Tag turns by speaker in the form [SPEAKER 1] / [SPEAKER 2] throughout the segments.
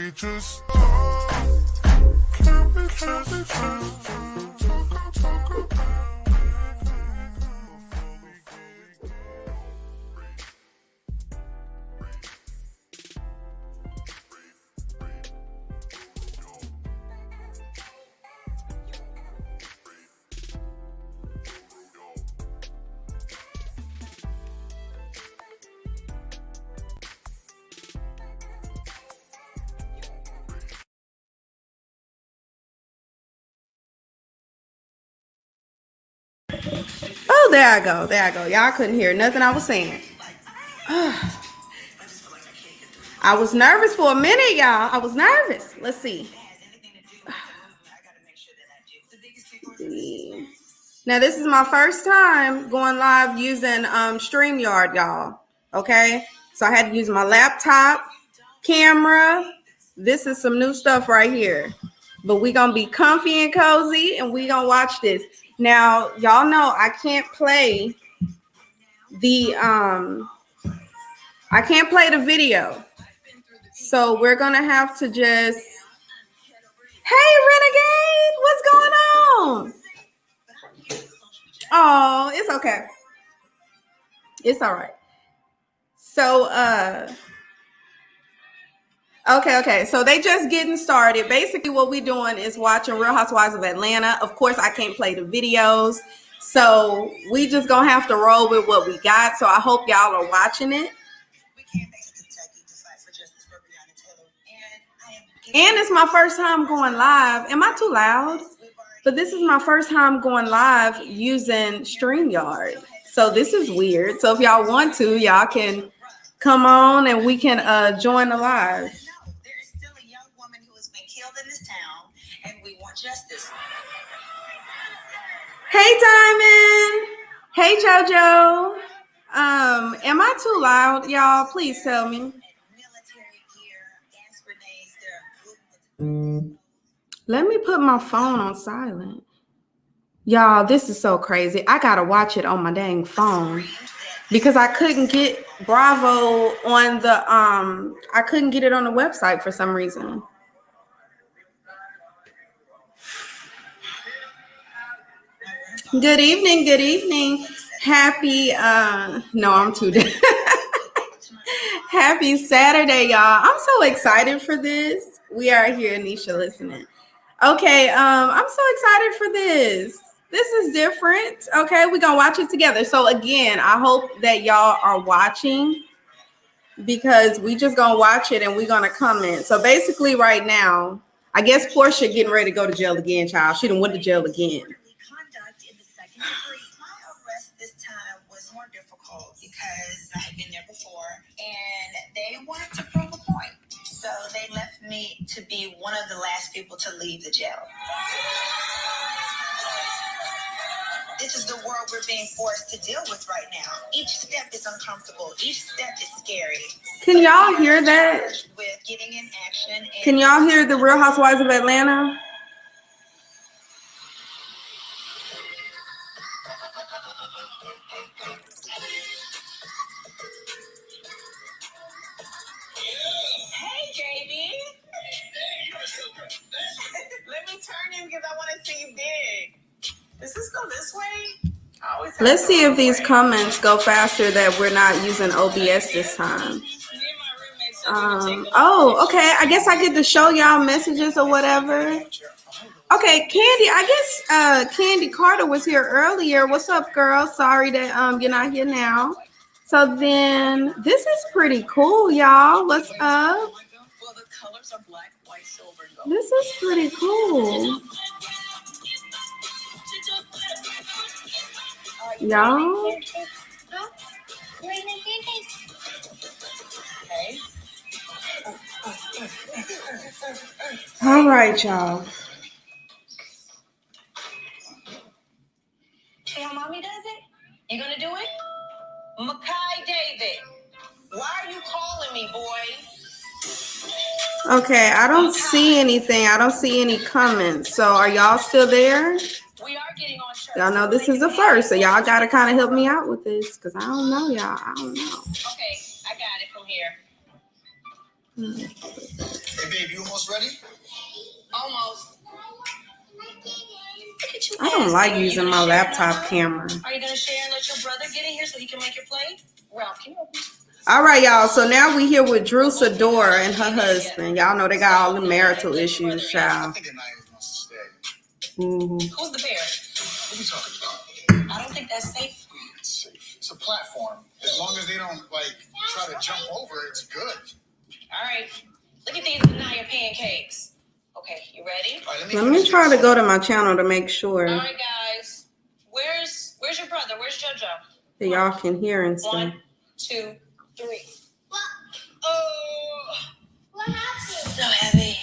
[SPEAKER 1] we just talk? Can we just be true? Talk about everything before we get
[SPEAKER 2] Oh, there I go. There I go. Y'all couldn't hear nothing I was saying. I was nervous for a minute, y'all. I was nervous. Let's see. Now, this is my first time going live using StreamYard, y'all. Okay? So I had to use my laptop, camera. This is some new stuff right here. But we're going to be comfy and cozy, and we're going to watch this. Now, y'all know I can't play the video. So we're going to have to just... Hey, Renegade! What's going on? Oh, it's okay. It's all right. So, okay. So they just getting started. Basically, what we doing is watching Real Housewives of Atlanta. Of course, I can't play the videos. So we just going to have to roll with what we got. So I hope y'all are watching it. And it's my first time going live. Am I too loud? But this is my first time going live using StreamYard. So this is weird. So if y'all want to, y'all can come on and we can join the live.
[SPEAKER 3] There is still a young woman who has been killed in this town, and we want justice.
[SPEAKER 2] Hey, Diamond. Hey, JoJo. Am I too loud, y'all? Please tell me. Let me put my phone on silent. Y'all, this is so crazy. I gotta watch it on my dang phone because I couldn't get Bravo on the I couldn't get it on the website for some reason. Good evening, good evening. Happy no, I'm too dead. Happy Saturday, y'all. I'm so excited for this. We are here, Nesha, listening. Okay, I'm so excited for this. This is different. Okay, we're gonna watch it together. So again, I hope that y'all are watching because we just gonna watch it and we're gonna comment. So basically right now, I guess Porsha getting ready to go to jail again, child. She done went to jail again.
[SPEAKER 3] This time was more difficult because I had been there before and they wanted to prove a point. So they left me to be one of the last people to leave the jail. This is the world we're being forced to deal with right now. Each step is uncomfortable. Each step is scary.
[SPEAKER 2] Can y'all hear that?
[SPEAKER 3] With getting in action.
[SPEAKER 2] Can y'all hear the Real Housewives of Atlanta?
[SPEAKER 3] Hey, JB. Let me turn in because I want to see you big. Does this go this way?
[SPEAKER 2] Let's see if these comments go faster that we're not using OBS this time. Oh, okay. I guess I get to show y'all messages or whatever. Okay, Candy, I guess Candy Carter was here earlier. What's up, girl? Sorry that you're not here now. So then this is pretty cool, y'all. What's up?
[SPEAKER 3] Well, the colors are black, white, silver, and gold.
[SPEAKER 2] This is pretty cool. Y'all. All right, y'all.
[SPEAKER 3] See how mommy does it? You gonna do it? Makai David, why are you calling me, boy?
[SPEAKER 2] Okay, I don't see anything. I don't see any comments. So are y'all still there?
[SPEAKER 3] We are getting on track.
[SPEAKER 2] Y'all know this is the first, so y'all got to kind of help me out with this because I don't know, y'all. I don't know.
[SPEAKER 3] Okay, I got it from here. Hey, babe, you almost ready? Almost.
[SPEAKER 2] I don't like using my laptop camera.
[SPEAKER 3] Are you gonna share and let your brother get in here so he can make your plate? Ralph, can you open?
[SPEAKER 2] All right, y'all. So now we here with Drew Sador and her husband. Y'all know they got all the marital issues, child.
[SPEAKER 3] I think Anaya wants to stay.
[SPEAKER 2] Mm-hmm.
[SPEAKER 3] Who's the pair? What are you talking about? I don't think that's safe. It's safe. It's a platform. As long as they don't try to jump over, it's good. All right. Look at these Anaya pancakes. Okay, you ready? Right,
[SPEAKER 2] let me try to go to my channel to make sure.
[SPEAKER 3] All right, guys. Where's your brother? Where's JoJo?
[SPEAKER 2] That y'all can hear and stuff.
[SPEAKER 3] 1, 2, 3. Oh, what happened? So heavy.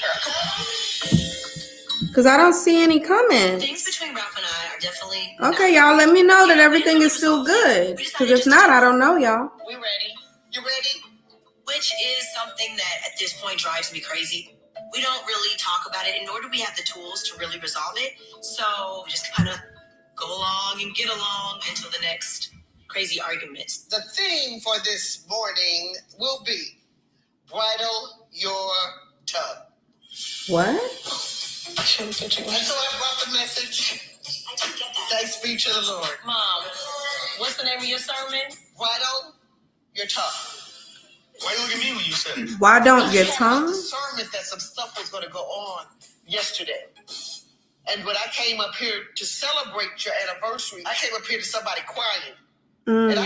[SPEAKER 2] Because I don't see any comments.
[SPEAKER 3] Things between Ralph and I are definitely
[SPEAKER 2] okay, y'all. Let me know that everything is still good. Because if not, I don't know, y'all.
[SPEAKER 3] We ready? You ready? Which is something that at this point drives me crazy. We don't really talk about it, and nor do we have the tools to really resolve it. So we just kind of go along and get along until the next crazy arguments. The theme for this morning will be bridle your tongue.
[SPEAKER 2] What?
[SPEAKER 3] And so I brought the message. I didn't get that. Thanks be to the Lord. Mom, what's the name of your sermon? Bridle your tongue. Why you look at me when you said it?
[SPEAKER 2] Why don't your tongue?
[SPEAKER 3] Discernment that some stuff was going to go on yesterday. And when I came up here to celebrate your anniversary, I came up here to somebody crying. And I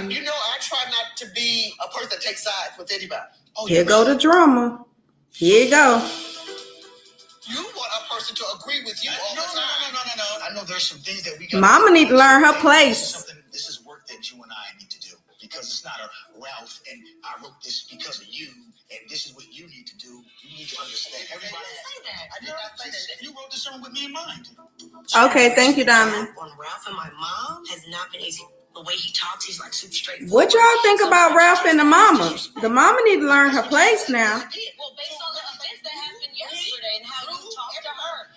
[SPEAKER 3] try not to be a person that takes sides with anybody. Oh,
[SPEAKER 2] here go the drama. Here you go.
[SPEAKER 3] You want a person to agree with you all the time. No. I know there's some things that we got.
[SPEAKER 2] Mama need to learn her place.
[SPEAKER 3] This is work that you and I need to do. Because it's not a Ralph and I wrote this because of you and this is what you need to do. You need to understand. Everybody say that. I did not say that. You wrote this song with me in mind.
[SPEAKER 2] Okay, thank you, Diamond.
[SPEAKER 3] On Ralph and my mom has not been easy. The way he talks, he's like super straight.
[SPEAKER 2] What y'all think about Ralph and the mama? The mama need to learn her place now.
[SPEAKER 3] Well, based on the events that happened yesterday and how you talked to her,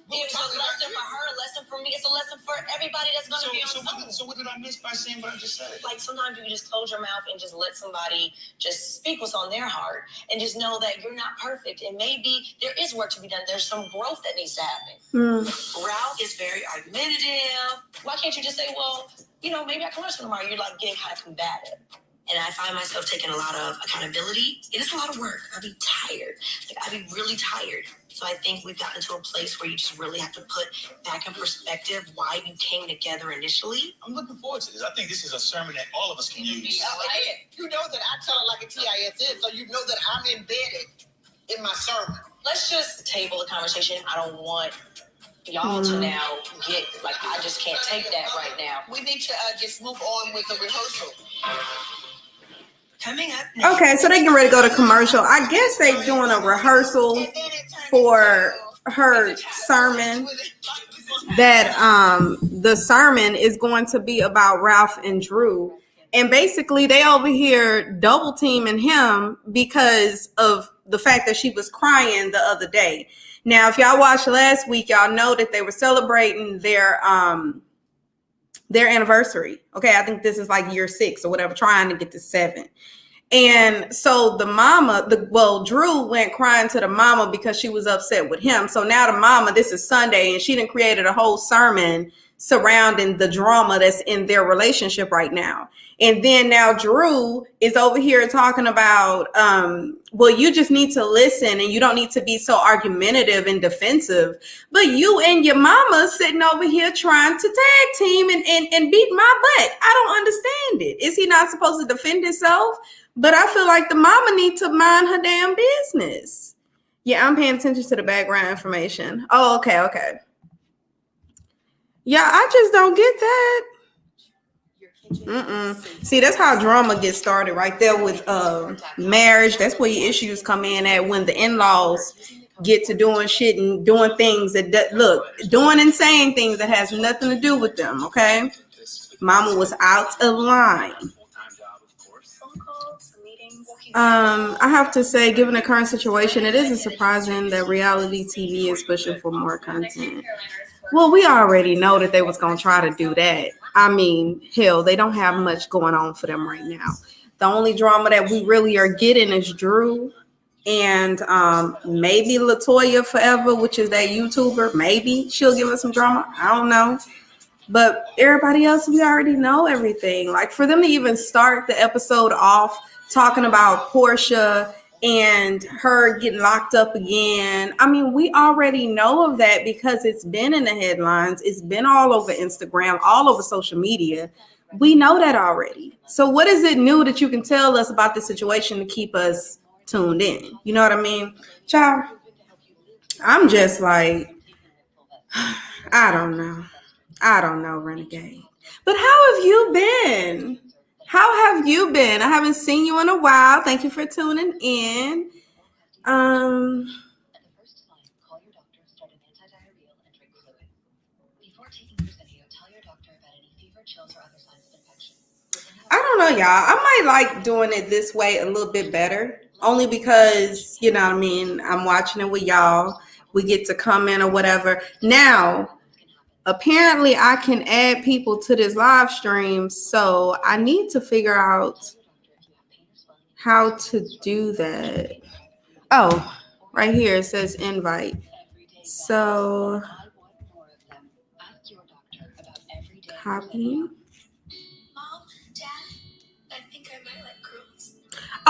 [SPEAKER 3] but it was a lesson for her, a lesson for me. It's a lesson for everybody that's going to be on the. So what did I miss by saying what I just said? Like sometimes you can just close your mouth and just let somebody just speak what's on their heart and just know that you're not perfect and maybe there is work to be done. There's some growth that needs to happen. Ralph is very argumentative. Why can't you just say, well, maybe I can learn something tomorrow. You're like getting kind of combative. And I find myself taking a lot of accountability. It is a lot of work. I'd be tired. I'd be really tired. So I think we've gotten to a place where you just really have to put back in perspective why you came together initially. I'm looking forward to this. I think this is a sermon that all of us can use. You know that I tell it like a TISN, so you know that I'm embedded in my sermon. Let's just table the conversation. I don't want y'all to now get, I just can't take that right now. We need to just move on with the rehearsal. Coming up next.
[SPEAKER 2] Okay, so they get ready to go to commercial. I guess they doing a rehearsal for her sermon. That the sermon is going to be about Ralph and Drew. And basically they over here double teaming him because of the fact that she was crying the other day. Now, if y'all watched last week, y'all know that they were celebrating their anniversary. Okay, I think this is like year 6 or whatever, trying to get to 7. And so the mama, Drew went crying to the mama because she was upset with him. So now the mama, this is Sunday, and she done created a whole sermon surrounding the drama that's in their relationship right now. And then now Drew is over here talking about, well, you just need to listen and you don't need to be so argumentative and defensive. But you and your mama sitting over here trying to tag team and beat my butt. I don't understand it. Is he not supposed to defend himself? But I feel like the mama needs to mind her damn business. Yeah, I'm paying attention to the background information. Oh, okay. Yeah, I just don't get that. See, that's how drama gets started right there with marriage. That's where your issues come in at, when the in-laws get to doing shit and doing things that doing and saying things that has nothing to do with them. Okay, mama was out of line. I have to say, given the current situation, it isn't surprising that reality TV is pushing for more content. Well, we already know that they was going to try to do that. I mean, hell, they don't have much going on for them right now. The only drama that we really are getting is Drew And maybe Latoya Forever, which is that YouTuber, maybe she'll give us some drama. I don't know. But everybody else, we already know everything. Like for them to even start the episode off talking about Porsha and her getting locked up again. I mean, we already know of that because it's been in the headlines. It's been all over Instagram, all over social media. We know that already. So what is it new that you can tell us about the situation to keep us tuned in? You know what I mean? Child, I'm just like, I don't know, Renegade. But how have you been? How have you been? I haven't seen you in a while. Thank you for tuning in. I don't know, y'all. I might like doing it this way a little bit better. Only because, you know what I mean, I'm watching it with y'all. We get to comment or whatever. Now, apparently I can add people to this live stream, so I need to figure out how to do that. Oh, right here it says invite. So copy.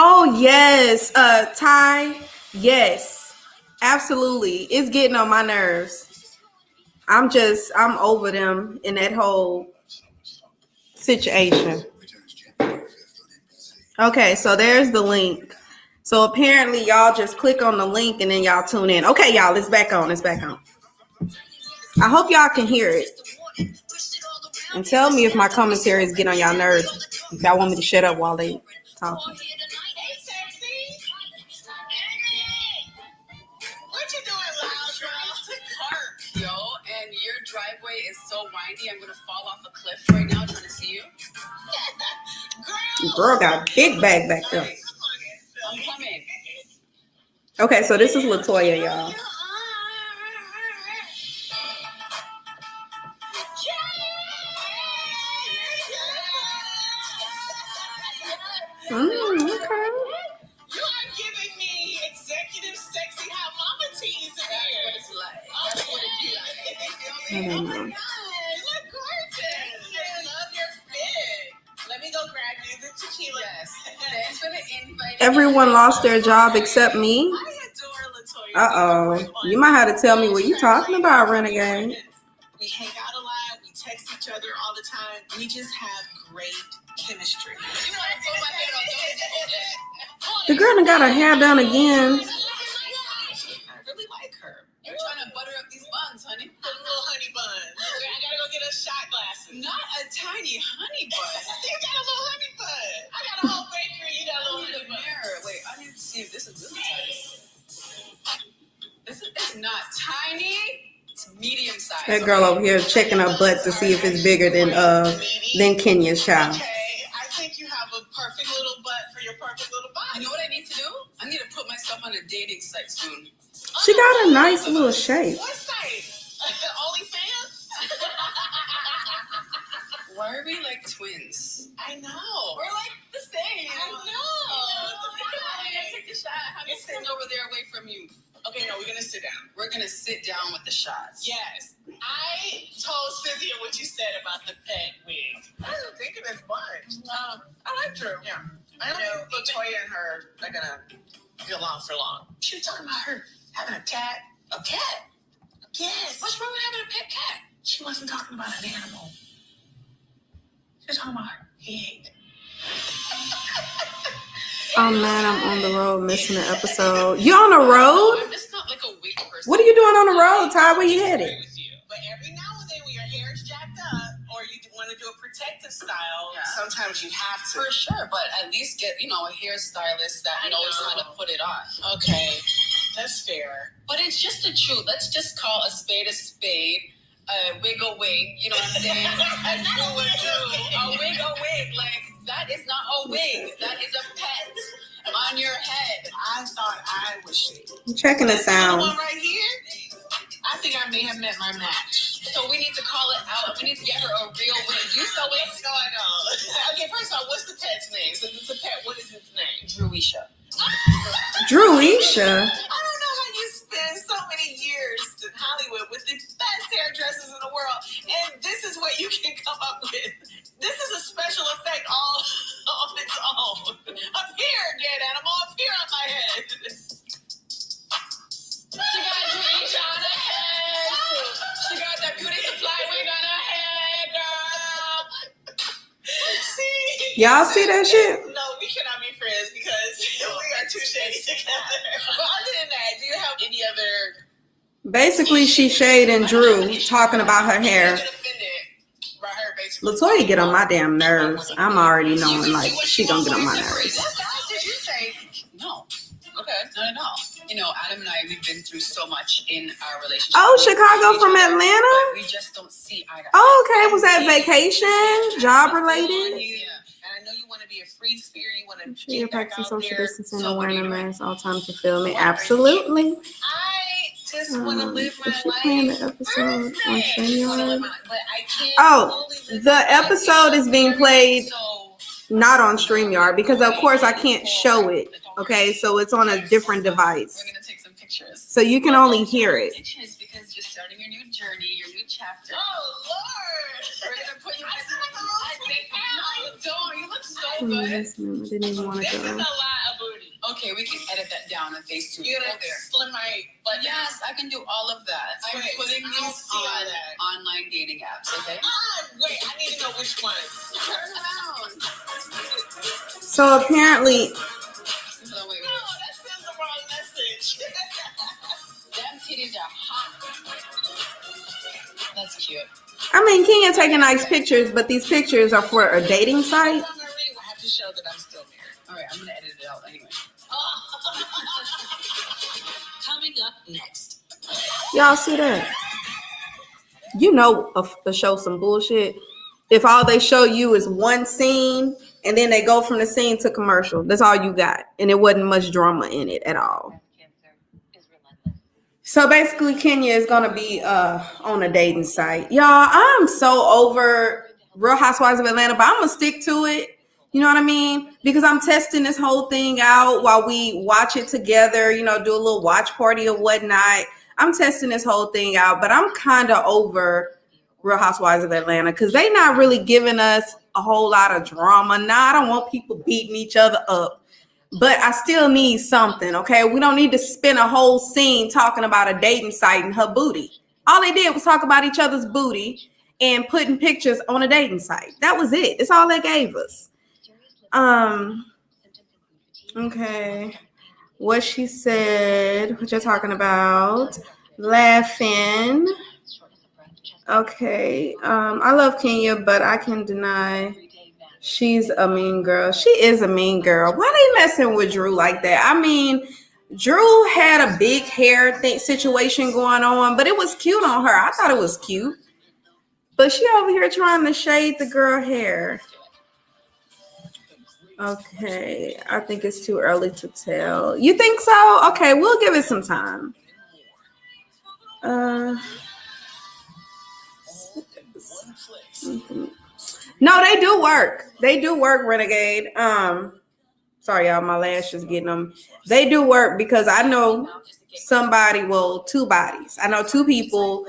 [SPEAKER 2] Oh yes, Ty. Yes, absolutely. It's getting on my nerves. I'm over them in that whole situation. Okay, so there's the link. So apparently y'all just click on the link and then y'all tune in. Okay, y'all, it's back on. I hope y'all can hear it. And tell me if my commentaries get on y'all nerves. If y'all want me to shut up while they talking.
[SPEAKER 3] What you doing, loud, bro? Yo, and your driveway is so windy. I'm gonna fall off a cliff right now trying to see you.
[SPEAKER 2] Girl got a big bag back there.
[SPEAKER 3] I'm coming.
[SPEAKER 2] Okay, so this is Latoya, y'all. Okay.
[SPEAKER 3] You are giving me executive sexy hot mama teas in here. That's what it's like. That's what it be like.
[SPEAKER 2] I don't know.
[SPEAKER 3] You look gorgeous. I love your fit. Let me go grab you the tequila. Yes. Thanks for the invite.
[SPEAKER 2] Everyone lost their job except me.
[SPEAKER 3] I adore Latoya.
[SPEAKER 2] You might have to tell me what you're talking about, Renegade.
[SPEAKER 3] We hang out a lot. We text each other all the time. We just have great chemistry. You know, I put my hair on.
[SPEAKER 2] The girl done got her hair done again.
[SPEAKER 3] I really like her. You're trying to butter up these buns, honey. A little honey buns. I gotta go get a shot glasses. Not a tiny honey bun. You got a little honey bun. I got a whole bakery. You got a little honey bun. Wait, I need to see if this is really tiny. This is not tiny. It's medium size.
[SPEAKER 2] That girl over here checking her butt to see if it's bigger than Kenya's child.
[SPEAKER 3] Okay, I think you have a perfect little butt for your perfect little body. You know what I need to do? I need to put myself on a dating site soon.
[SPEAKER 2] She got a nice little shape.
[SPEAKER 3] What site? OnlyFans? Why are we like twins? I know. We're like the same. I know. Let's take a shot. How do you sitting over there away from you? Okay, no, we're going to sit down. We're going to sit down with the shots. Yes. I told Cynthia what you said about the peg wig. I didn't think of it much. I like Drew. Yeah. I know Latoya and her are going to get along for long. She was talking about her having a cat. A cat? Yes. What's wrong with having a pet cat? She wasn't talking about an animal. She was talking about her pig.
[SPEAKER 2] Oh man, I'm on the road missing an episode. You on the road?
[SPEAKER 3] I'm just not like a weak person.
[SPEAKER 2] What are you doing on the road, Ty? Where you headed?
[SPEAKER 3] But every now and then when your hair is jacked up or you want to do a protective style, sometimes you have to. For sure, but at least get, a hairstylist that knows how to put it on. Okay, that's fair. But it's just the truth. Let's just call a spade a spade. Wig a wig, you know what I'm saying? As you would do. A wig a wig. Like, that is not a wig. That is a pet on your head. I thought I was shady.
[SPEAKER 2] I'm checking the sound.
[SPEAKER 3] One right here? I think I may have met my match. So we need to call it out. We need to get her a real wig. You saw what's going on. Okay, first of all, what's the pet's name? Since it's a pet, what is its name? Drewisha.
[SPEAKER 2] Drewisha.
[SPEAKER 3] I don't know how you spend so many years in Hollywood with the best hairdressers in the world, and this is what you can come up with. This is a special effect all on its own. Up here, dead animal, up here on my head. She got Drewisha on her head. She got that beauty supply wig on her head, girl. See?
[SPEAKER 2] Y'all see that shit?
[SPEAKER 3] No, we cannot be friends because we are too shady together. But other than that, do you have any other?
[SPEAKER 2] Basically, she shading Drew talking about her hair. Latoya get on my damn nerves. I'm already knowing like she gonna get on my nerves.
[SPEAKER 3] What else did you say? No. Okay, not at all. You know, Adam and I, we've been through so much in our relationship.
[SPEAKER 2] Oh, Chicago from Atlanta?
[SPEAKER 3] We just don't see eye to eye.
[SPEAKER 2] Oh, okay. Was that vacation? Job related?
[SPEAKER 3] Yeah. And I know you want to be a free spirit. You want to
[SPEAKER 2] Sure, you're
[SPEAKER 3] get back
[SPEAKER 2] practicing
[SPEAKER 3] out
[SPEAKER 2] social
[SPEAKER 3] there.
[SPEAKER 2] distancing
[SPEAKER 3] So
[SPEAKER 2] and
[SPEAKER 3] what are
[SPEAKER 2] wearing
[SPEAKER 3] you
[SPEAKER 2] a
[SPEAKER 3] doing?
[SPEAKER 2] mask all time to film it. Absolutely.
[SPEAKER 3] I just want to live my
[SPEAKER 2] Is she
[SPEAKER 3] life.
[SPEAKER 2] playing the episode on
[SPEAKER 3] Just wanna live
[SPEAKER 2] StreamYard?
[SPEAKER 3] my life, but I can't
[SPEAKER 2] Oh,
[SPEAKER 3] fully live
[SPEAKER 2] the
[SPEAKER 3] my life
[SPEAKER 2] episode is being played
[SPEAKER 3] so
[SPEAKER 2] not on StreamYard because of course I can't show it. Okay, so it's on a different device.
[SPEAKER 3] we're gonna take some pictures.
[SPEAKER 2] So you can only hear it.
[SPEAKER 3] Pictures because you're starting your new journey, your new chapter. Oh Lord! We're gonna put you. I think no, don't. You look so
[SPEAKER 2] Oh,
[SPEAKER 3] good.
[SPEAKER 2] yes, ma'am. I didn't even want
[SPEAKER 3] This
[SPEAKER 2] to
[SPEAKER 3] is a
[SPEAKER 2] go.
[SPEAKER 3] lot of booty. Okay, we can edit that down on phase 2. You're gonna slim my butt. Yes, I can do all of that. I'm putting these on online dating apps. Okay. Wait, I need to know which one. Turn around.
[SPEAKER 2] So apparently,
[SPEAKER 3] No, wait. No, that sends the wrong message. Them titties are hot. That's cute.
[SPEAKER 2] I mean, Kenya taking nice pictures, but these pictures are for a dating site.
[SPEAKER 3] I have to show that I'm still married. All right, I'm gonna edit it out anyway. Coming up next.
[SPEAKER 2] Y'all see that? You know, a show some bullshit. If all they show you is one scene and then they go from the scene to commercial, that's all you got, and it wasn't much drama in it at all. So basically, Kenya is gonna be on a dating site. Y'all, I'm so over Real Housewives of Atlanta, but I'm gonna stick to it. You know what I mean? Because I'm testing this whole thing out while we watch it together, you know, do a little watch party or whatnot. I'm testing this whole thing out, but I'm kind of over Real Housewives of Atlanta because they not really giving us a whole lot of drama. Nah, I don't want people beating each other up. But I still need something, okay? We don't need to spend a whole scene talking about a dating site and her booty. All they did was talk about each other's booty and putting pictures on a dating site. That was it. That's all they gave us. Okay. What she said, what you're talking about. Laughing. Okay. I love Kenya, but I can deny she's a mean girl. She is a mean girl. Why they messing with Drew like that? I mean, Drew had a big hair situation going on, but it was cute on her. I thought it was cute. But she over here trying to shade the girl hair. Okay, I think it's too early to tell. You think so? Okay, we'll give it some time. No, they do work. They do work, Renegade. Sorry, y'all, my lash is getting them. They do work because I know somebody, well, two bodies. I know two people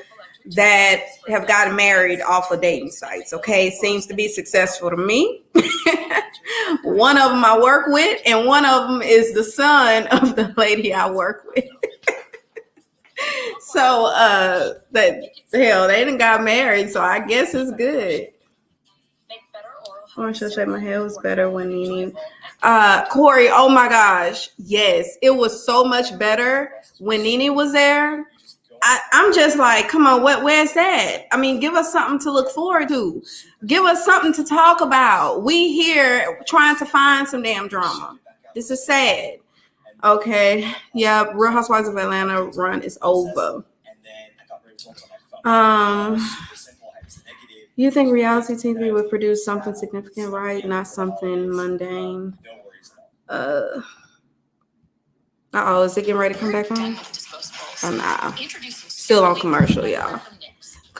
[SPEAKER 2] that have gotten married off of dating sites. Okay, seems to be successful to me. One of them I work with, and one of them is the son of the lady I work with. So, that hell, they done got married, so I guess it's good. I should say my hair was better when Nene. Corey, oh my gosh, yes, it was so much better when Nene was there. I'm just like, come on, where's that? I mean, give us something to look forward to. Give us something to talk about. We here trying to find some damn drama. This is sad. Okay, yeah, Real Housewives of Atlanta run is over. You think reality TV would produce something significant, right? Not something mundane. Is it getting ready to come back on? Oh, nah. Still on commercial, y'all.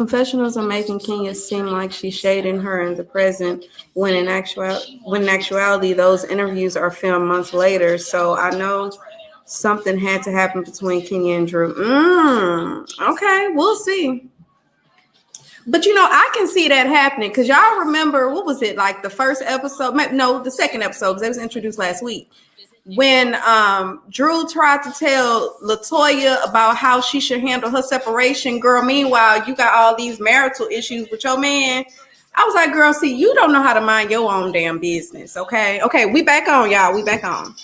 [SPEAKER 2] Confessionals are making Kenya seem like she's shading her in the present, when in actuality, those interviews are filmed months later. So I know something had to happen between Kenya and Drew. Okay, we'll see. But I can see that happening because y'all remember, what was it, like the first episode? No, the second episode, because it was introduced last week. When Drew tried to tell Latoya about how she should handle her separation, girl, meanwhile, you got all these marital issues with your man. I was like, girl, see, you don't know how to mind your own damn business, okay? Okay, we back on, y'all. We back on.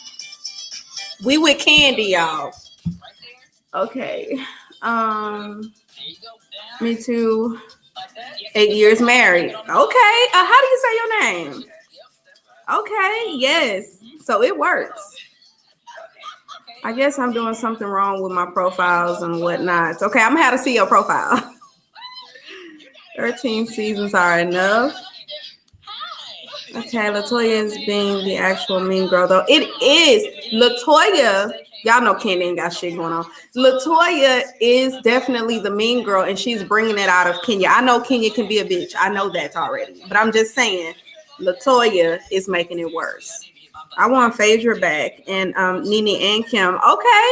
[SPEAKER 2] We with Candy, y'all. Okay. Me too. 8 years married. Okay. How do you say your name? Okay, yes. So it works. I guess I'm doing something wrong with my profiles and whatnot. Okay, I'm gonna have to see your profile. 13 seasons are enough. Okay, Latoya is being the actual mean girl, though. It is. Latoya, y'all know Candy ain't got shit going on. Latoya is definitely the mean girl, and she's bringing it out of Kenya. I know Kenya can be a bitch. I know that already. But I'm just saying, Latoya is making it worse. I want Phaedra back and Nene and Kim. Okay.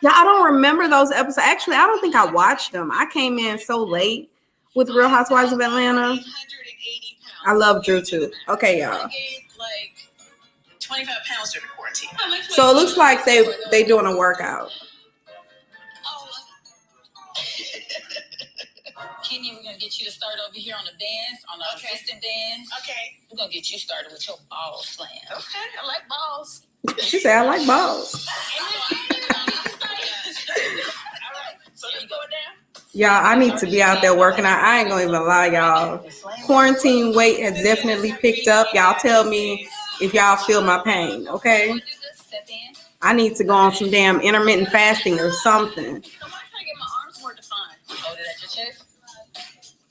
[SPEAKER 2] Yeah, I don't remember those episodes. Actually, I don't think I watched them. I came in so late with Real Housewives of Atlanta. I love Drew too. Okay, y'all.
[SPEAKER 3] Like 25 pounds during quarantine.
[SPEAKER 2] So it looks like they doing a workout.
[SPEAKER 3] Kenya, we're gonna get you to start over here on the bands, on the assistant bands. Okay. We're gonna get you started with your ball slam. Okay, I like balls.
[SPEAKER 2] She said, I like balls.
[SPEAKER 3] So you going down?
[SPEAKER 2] Y'all, I need to be out there working out. I ain't gonna even lie, y'all. Quarantine weight has definitely picked up. Y'all tell me if y'all feel my pain, okay? I need to go on some damn intermittent fasting or something.
[SPEAKER 3] So why can't I get my arms more defined? Hold it at your chest.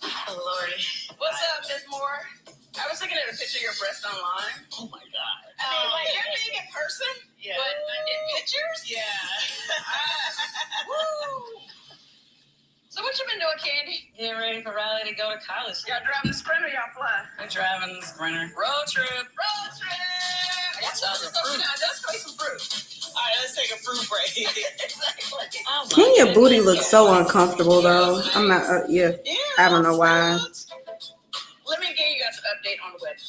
[SPEAKER 3] Oh, Lordy. What's up, Miss Moore? I was looking at a picture of your breast online. Oh, my God. Like you're big in person? Yeah. But in pictures? Yeah. Woo. So what you been doing, Candy? Getting ready for Riley to go to college. Y'all driving the Sprinter, y'all fly? We're driving the Sprinter. Road trip. Road trip. Let's go eat some fruit. All right, let's take a fruit break. Exactly.
[SPEAKER 2] Kenya booty looks so uncomfortable though. I'm not. I don't know why.
[SPEAKER 3] Let me give you guys an update on the wedding.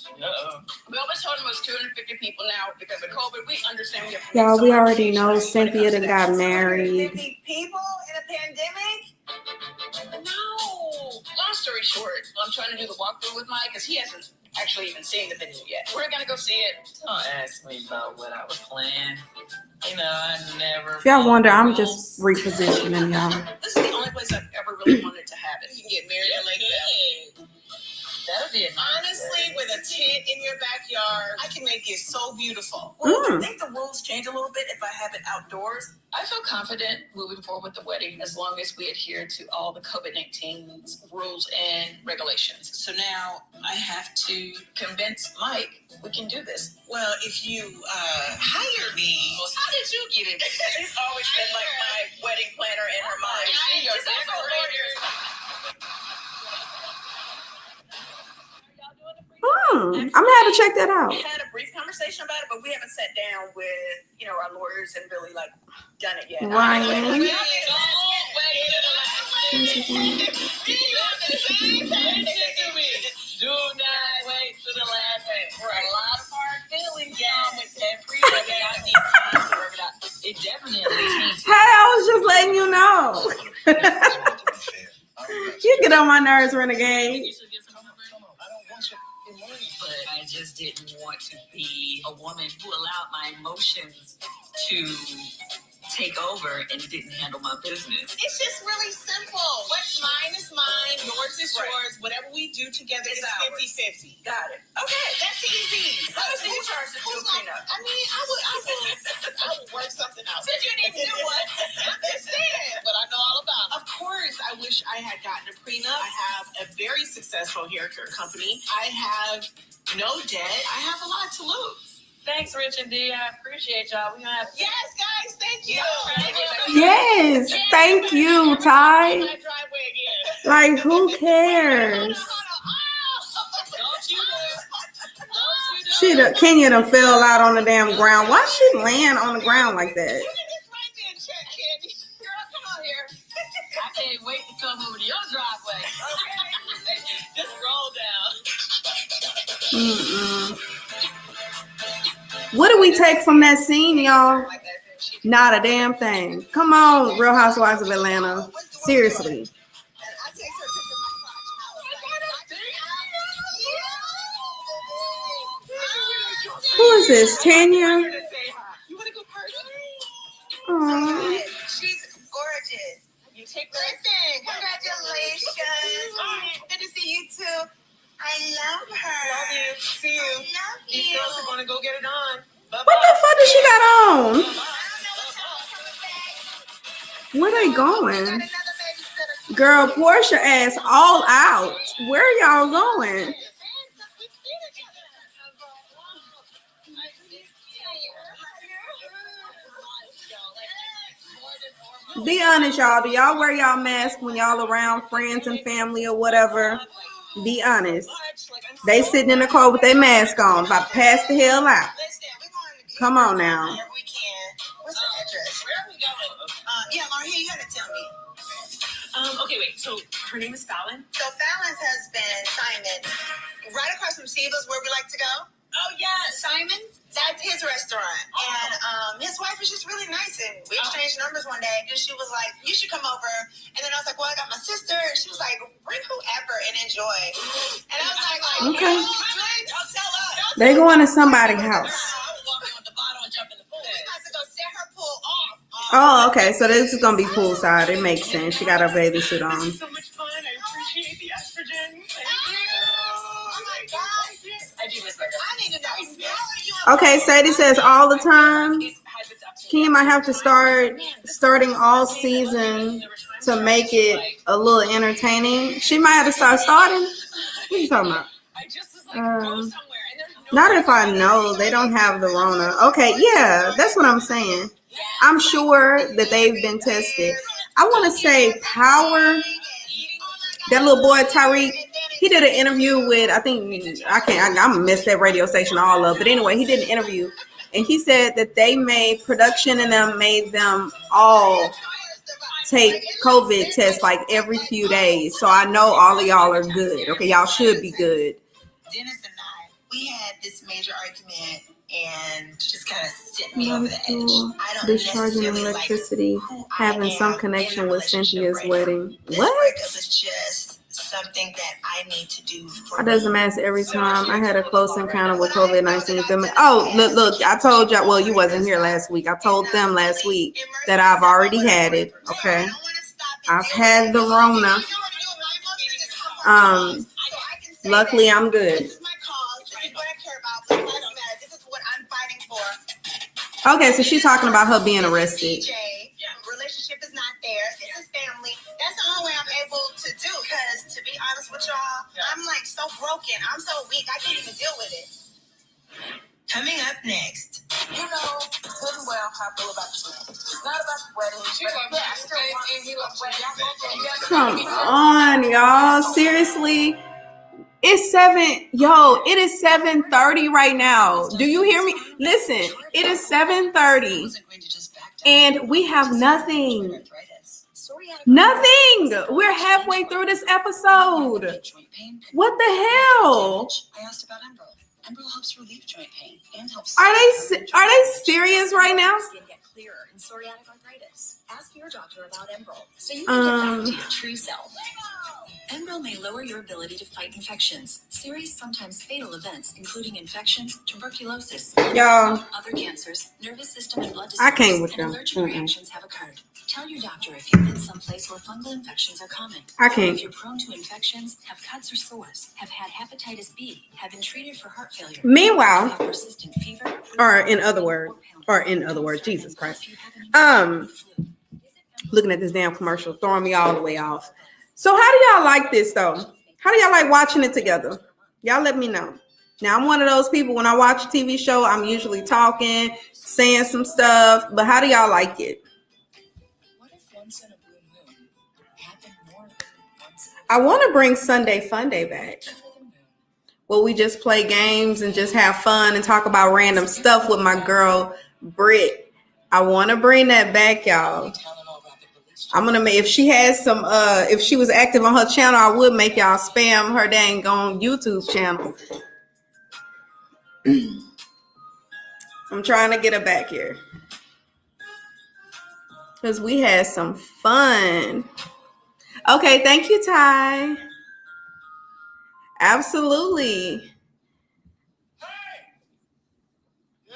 [SPEAKER 3] We always told them it was 250 people now because of COVID. We understand we have.
[SPEAKER 2] Y'all, we already know Cynthia that got married.
[SPEAKER 3] 250 people in a pandemic? No. Long story short, I'm trying to do the walkthrough with Mike because he hasn't actually even seen the venue yet. We're gonna go see it.
[SPEAKER 4] Don't ask me about what I was planning. I never.
[SPEAKER 2] If y'all wonder, I'm just repositioning y'all.
[SPEAKER 3] This is the only place I've ever really wanted to have it. You can get married at Lake Bell.
[SPEAKER 4] That'll be
[SPEAKER 3] Honestly, with a tent in your backyard, I can make it so beautiful. Well, I think the rules change a little bit if I have it outdoors. I feel confident moving forward with the wedding as long as we adhere to all the COVID-19 rules and regulations. So now I have to convince Mike we can do this. Well, if you hire me, how did you get it? She's always been like my wedding planner in her mind. She's your decorator.
[SPEAKER 2] I'm gonna have to check that out.
[SPEAKER 3] We had a brief conversation about it, but we haven't sat down with our lawyers and really done it yet.
[SPEAKER 2] Ryan.
[SPEAKER 3] Do not wait to the last minute. For a lot of hard feelings, y'all, with every day I need time to work it out. It definitely takes.
[SPEAKER 2] Hey, I was just letting you know. You get on my nerves, Renegade.
[SPEAKER 4] But I just didn't want to be a woman who allowed my emotions to take over and didn't handle my business.
[SPEAKER 3] It's just really simple. What's mine is mine, yours is yours. Whatever we do together is 50-50. Got it. Okay, that's easy. How much do you charge to do a prenup? I mean, I would work something out. Since you didn't do what? I'm just saying. But I know all about it. Of course, I wish I had gotten a prenup. I have a very successful hair care company. I have no debt. I have a lot to lose.
[SPEAKER 4] Thanks, Rich and D. I appreciate y'all. We gonna have to.
[SPEAKER 3] Yes, guys, thank you.
[SPEAKER 2] Yes, thank you, Ty.
[SPEAKER 3] My driveway again.
[SPEAKER 2] Like, who cares? Kenya done fell out on the damn ground. Why she land on the ground like that?
[SPEAKER 4] I can't wait to come over to your driveway. Just roll down.
[SPEAKER 2] What do we take from that scene, y'all? Not a damn thing. Come on, Real Housewives of Atlanta. Seriously. Who is this? Tanya? Aww.
[SPEAKER 3] She's gorgeous. You take listen, congratulations. Good to see you too. I love her.
[SPEAKER 4] Love you. See you.
[SPEAKER 3] I love you.
[SPEAKER 4] These girls are gonna go get it on.
[SPEAKER 2] What the fuck does she got on? Where they going? Girl, Porsha ass all out. Where y'all going? Be honest, y'all. Do y'all wear y'all mask when y'all around friends and family or whatever? Be honest. They sitting in the car with their mask on, about to pass the hell out. Come on now.
[SPEAKER 3] What's the address? Yeah, Lauren, you gotta tell me.
[SPEAKER 4] Okay, wait. So her name is Fallon?
[SPEAKER 3] So Fallon's husband, Simon, right across from Steve's where we like to go.
[SPEAKER 4] Oh, yeah.
[SPEAKER 3] Simon, that's his restaurant. And his wife is just really nice. And we exchanged numbers one day. And she was like, you should come over. And then I was like, well, I got my sister. And she was like, bring whoever and enjoy. And I was like,
[SPEAKER 2] Okay.
[SPEAKER 3] Don't tell us.
[SPEAKER 2] They going to somebody's house.
[SPEAKER 4] I would walk in with the bottle and jump in the pool.
[SPEAKER 3] We got to go set her pool off.
[SPEAKER 2] Oh, okay. So this is going to be poolside. It makes sense. She got her bathing suit on.
[SPEAKER 4] So much fun. I appreciate the estrogen. Thank you.
[SPEAKER 3] Oh my God.
[SPEAKER 4] I do miss my girl.
[SPEAKER 3] I need to know. How are you?
[SPEAKER 2] Okay, Sadie says all the time. Kenya might have to starting all season to make it a little entertaining. She might have to starting. What are you talking about?
[SPEAKER 4] I just was like, go somewhere. And there's no
[SPEAKER 2] Not if I know they don't have the Rona. Okay, yeah, that's what I'm saying. I'm sure that they've been tested. I want to say Power. That little boy Tyreek, he did an interview with, I'm gonna miss that radio station all up. But anyway, he did an interview and he said that they made production and them made them all take COVID tests like every few days. So I know all of y'all are good. Okay, y'all should be good.
[SPEAKER 3] Dennis and we had this major argument and just kind of sent me over the edge. I don't
[SPEAKER 2] Discharging electricity, having some connection with Cynthia's wedding. What?
[SPEAKER 3] It's just something that I need to do.
[SPEAKER 2] It doesn't matter every time. I had a close encounter with COVID-19. Oh, look, I told y'all, well, you wasn't here last week. I told them last week that I've already had it, okay? I've had the Rona. Luckily, I'm good. Okay, so she's talking about her being arrested.
[SPEAKER 3] Relationship is not there. This is family. That's the only way I'm able to do. Because to be honest with y'all, I'm like so broken. I'm so weak. I can't even deal with it. Coming up next.
[SPEAKER 4] You know, tell me well how I feel about the wedding. It's not about the wedding. But I still want
[SPEAKER 2] Come on, y'all. Seriously. It's 7:30 right now. Do you hear me? Listen, it is 7:30 and we have nothing. Nothing. We're halfway through this episode. What the hell?
[SPEAKER 4] I asked about Emerald. Emerald helps relieve joint pain and helps.
[SPEAKER 2] Are they serious right now?
[SPEAKER 4] Clearer in psoriatic arthritis. Ask your doctor about Emerald so you can get back to your true self. Emerald may lower your ability to fight infections, serious, sometimes fatal events, including infections, tuberculosis,
[SPEAKER 2] Y'all,
[SPEAKER 4] other cancers, nervous system and blood
[SPEAKER 2] I
[SPEAKER 4] disorders,
[SPEAKER 2] came with
[SPEAKER 4] and
[SPEAKER 2] them.
[SPEAKER 4] allergic reactions have occurred. Tell your doctor if you've been someplace where fungal infections are common.
[SPEAKER 2] I can't.
[SPEAKER 4] If you're prone to infections, have cuts or sores, have had hepatitis B, have been treated for heart failure.
[SPEAKER 2] Meanwhile,
[SPEAKER 4] have persistent fever,
[SPEAKER 2] or in other words, Jesus Christ. Looking at this damn commercial, throwing me all the way off. So how do y'all like this though? How do y'all like watching it together? Y'all let me know. Now I'm one of those people, when I watch a TV show, I'm usually talking, saying some stuff, but how do y'all like it?
[SPEAKER 4] What if once in a blue moon happened more than once
[SPEAKER 2] I want to bring Sunday Fun Day back. Well, we just play games and just have fun and talk about random stuff with my girl, Britt. I want to bring that back, y'all. I'm going to make, if she has some, if she was active on her channel, I would make y'all spam her dang on YouTube channel. I'm trying to get her back here. Because we had some fun. Okay, thank you, Ty. Absolutely.
[SPEAKER 1] Hey! Yeah!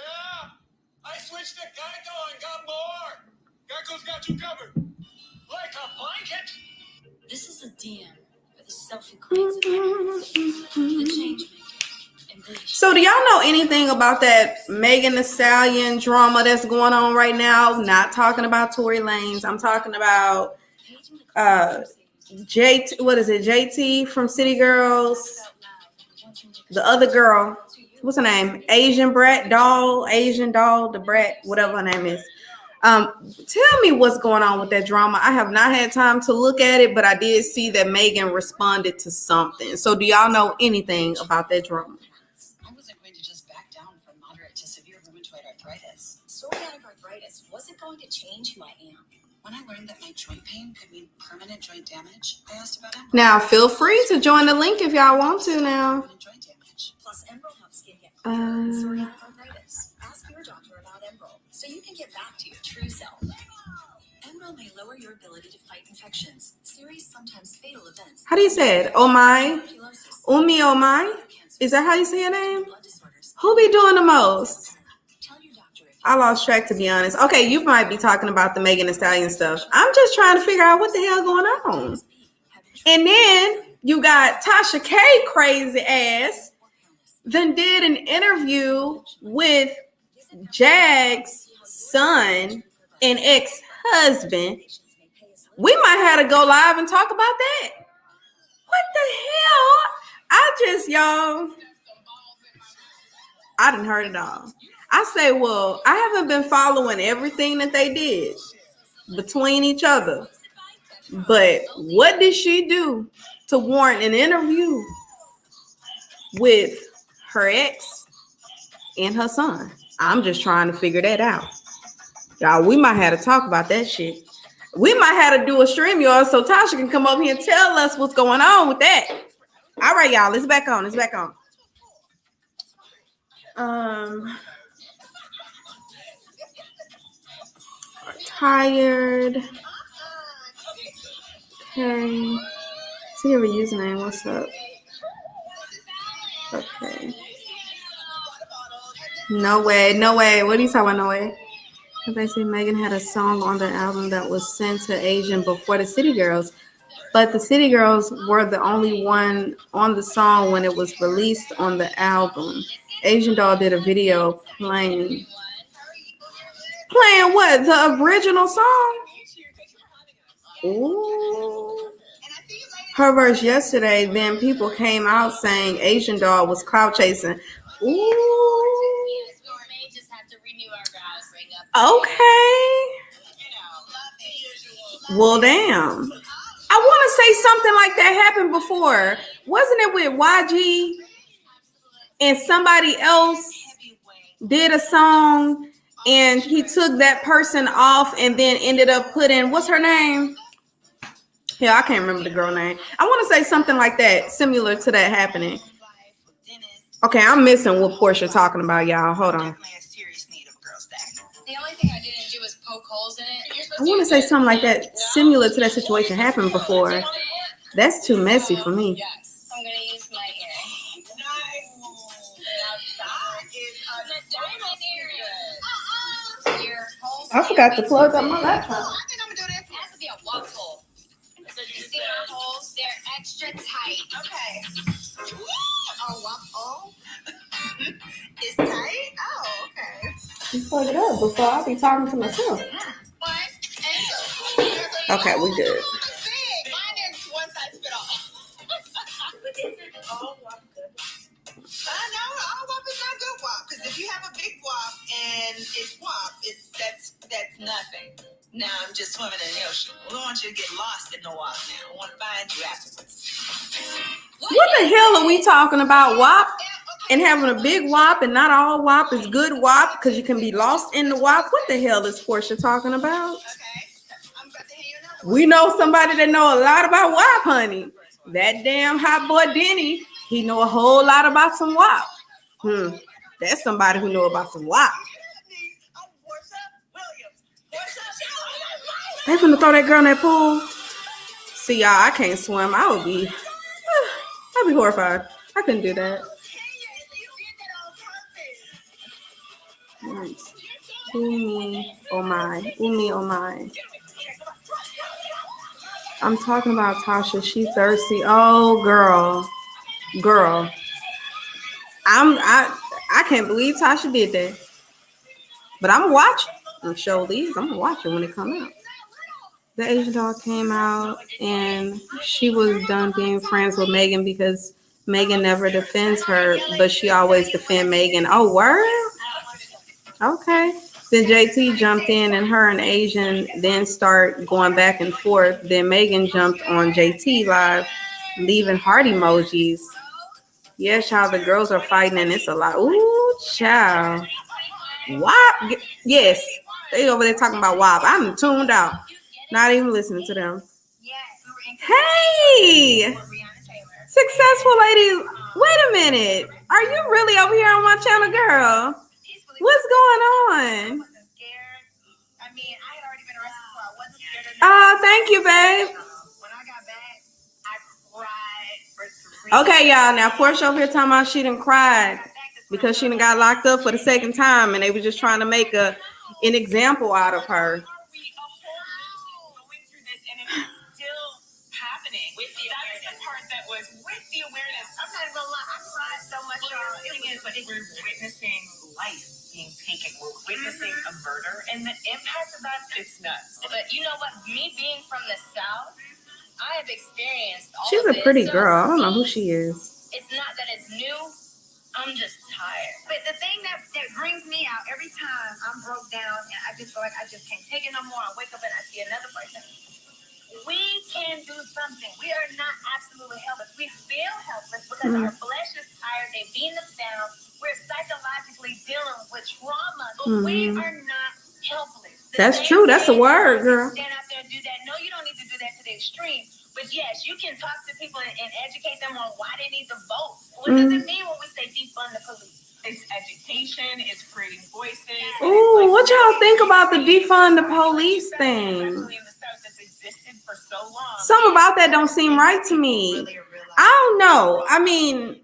[SPEAKER 1] I switched to Geico and got more! Geico's got you covered. Like a blanket?
[SPEAKER 4] This is a DM for the self-included, the change maker.
[SPEAKER 2] So do y'all know anything about that Megan Thee Stallion drama that's going on right now? Not talking about Tory Lanez. I'm talking about JT from City Girls. The other girl, what's her name? Asian doll, the brat, whatever her name is. Tell me what's going on with that drama. I have not had time to look at it, but I did see that Megan responded to something. So do y'all know anything about that drama?
[SPEAKER 4] I wasn't going to just back down from moderate to severe rheumatoid arthritis. Psoriatic arthritis wasn't going to change who I am. When I learned that my joint pain could mean permanent joint damage, I asked about Emerald.
[SPEAKER 2] Now, feel free to join the link if y'all want to now.
[SPEAKER 4] Permanent joint damage. Plus, Emerald helps skin get clearer psoriatic arthritis. Ask your doctor about Emerald so you can get back to your true self. Emerald may lower your ability to fight infections, serious, sometimes fatal events.
[SPEAKER 2] How do you say it? Oh my? Oh my? Is that how you say your name? Who be doing the most? I lost track, to be honest. Okay, you might be talking about the Megan Thee Stallion stuff. I'm just trying to figure out what the hell going on. And then you got Tasha K, crazy ass, then did an interview with Jag's son and ex-husband. We might have to go live and talk about that. What the hell? I didn't heard it all. I say, well, I haven't been following everything that they did between each other. But what did she do to warrant an interview with her ex and her son? I'm just trying to figure that out. Y'all, we might have to talk about that shit. We might have to do a stream, y'all, so Tasha can come up here and tell us what's going on with that. All right, y'all, it's back on. Tired. Okay. See your username. What's up? Okay. No way. What are you talking about? No way. Basically, Megan had a song on the album that was sent to Asian before the City Girls, but the City Girls were the only one on the song when it was released on the album. Asian Doll did a video playing what? The original song? Ooh. Her verse yesterday, then people came out saying Asian Doll was clout chasing. Ooh. Okay. Well, damn. I want to say something like that happened before. Wasn't it with YG and somebody else did a song and he took that person off and then ended up putting, what's her name? Yeah, I can't remember the girl name. I want to say something like that, similar to that happening. Okay, I'm missing what Porsha talking about, y'all. Hold on.
[SPEAKER 3] The only thing I didn't do was poke holes in it.
[SPEAKER 2] I want to say something like that, similar to that situation happened before. That's too messy for me.
[SPEAKER 3] Yes. I'm going to use my earring.
[SPEAKER 2] I forgot to plug up my laptop.
[SPEAKER 3] I think I'm going to do this. It has to be a waffle. So you see my holes? They're extra tight. Okay. Oh, waffle? It's tight? Oh, okay.
[SPEAKER 2] You plug it up before I be talking to myself. Okay, we good.
[SPEAKER 3] Mine is one size fit all. I know all WAP is not good WAP, because if you have a big WAP and it's WAP, that's nothing. now I'm just swimming in the ocean. We don't want you to get lost in the water now. We want to find you afterwards.
[SPEAKER 2] What the hell are we talking about, WAP? And having a big WAP and not all WAP is good WAP because you can be lost in the WAP. What the hell is Porsha talking about?
[SPEAKER 3] I'm about to hear you another one.
[SPEAKER 2] We know somebody that know a lot about WAP, honey. That damn hot boy Denny, he know a whole lot about some WAP. That's somebody who know about some WAP. They finna throw that girl in that pool. See, y'all, I can't swim. I'd be horrified. I couldn't do that. Nice. Umi, oh my. Umi, oh my. I'm talking about Tasha. She thirsty. Oh, girl. I can't believe Tasha did that. But I'm watching. I'm show these. I'm gonna watch it when it come out. The Asian doll came out and she was done being friends with Megan because Megan never defends her, but she always defend Megan. Oh, word? Okay. Then JT jumped in and her and Asian then start going back and forth. Then Megan jumped on JT live, leaving heart emojis. Yeah, child, the girls are fighting and it's a lot. Ooh, child. WAP? Yes. They over there talking about WAP. I'm tuned out. Not even listening to them. Hey! Successful ladies. Wait a minute. Are you really over here on my channel, girl? What's going on? Oh, thank you, babe. Okay, y'all. Now, Porsha over here talking about she done cried because she done got locked up for the second time and they were just trying to make an example out of her.
[SPEAKER 3] We're witnessing life being taken. We're witnessing a murder, and the impact of that, it's nuts. But you know what? Me being from the South, I have experienced all
[SPEAKER 2] She's
[SPEAKER 3] of
[SPEAKER 2] a
[SPEAKER 3] this.
[SPEAKER 2] pretty girl. I don't know who she is.
[SPEAKER 3] It's not that it's new. I'm just tired. But the thing that brings me out every time I'm broke down and I just feel like I just can't take it no more. I wake up and I see another person. We can do something. We are not absolutely helpless. We feel helpless because our flesh is tired. They beat us down. We're psychologically dealing with trauma, but we are not helpless.
[SPEAKER 2] That's true. That's a word, girl.
[SPEAKER 3] Stand out there and do that. No, you don't need to do that to the extreme. But yes, you can talk to people and educate them on why they need to vote. What does it mean when we say defund the police? It's education. It's creating voices.
[SPEAKER 2] Ooh, what y'all think about the defund the police thing? Something about that don't seem right to me. I don't know. I mean,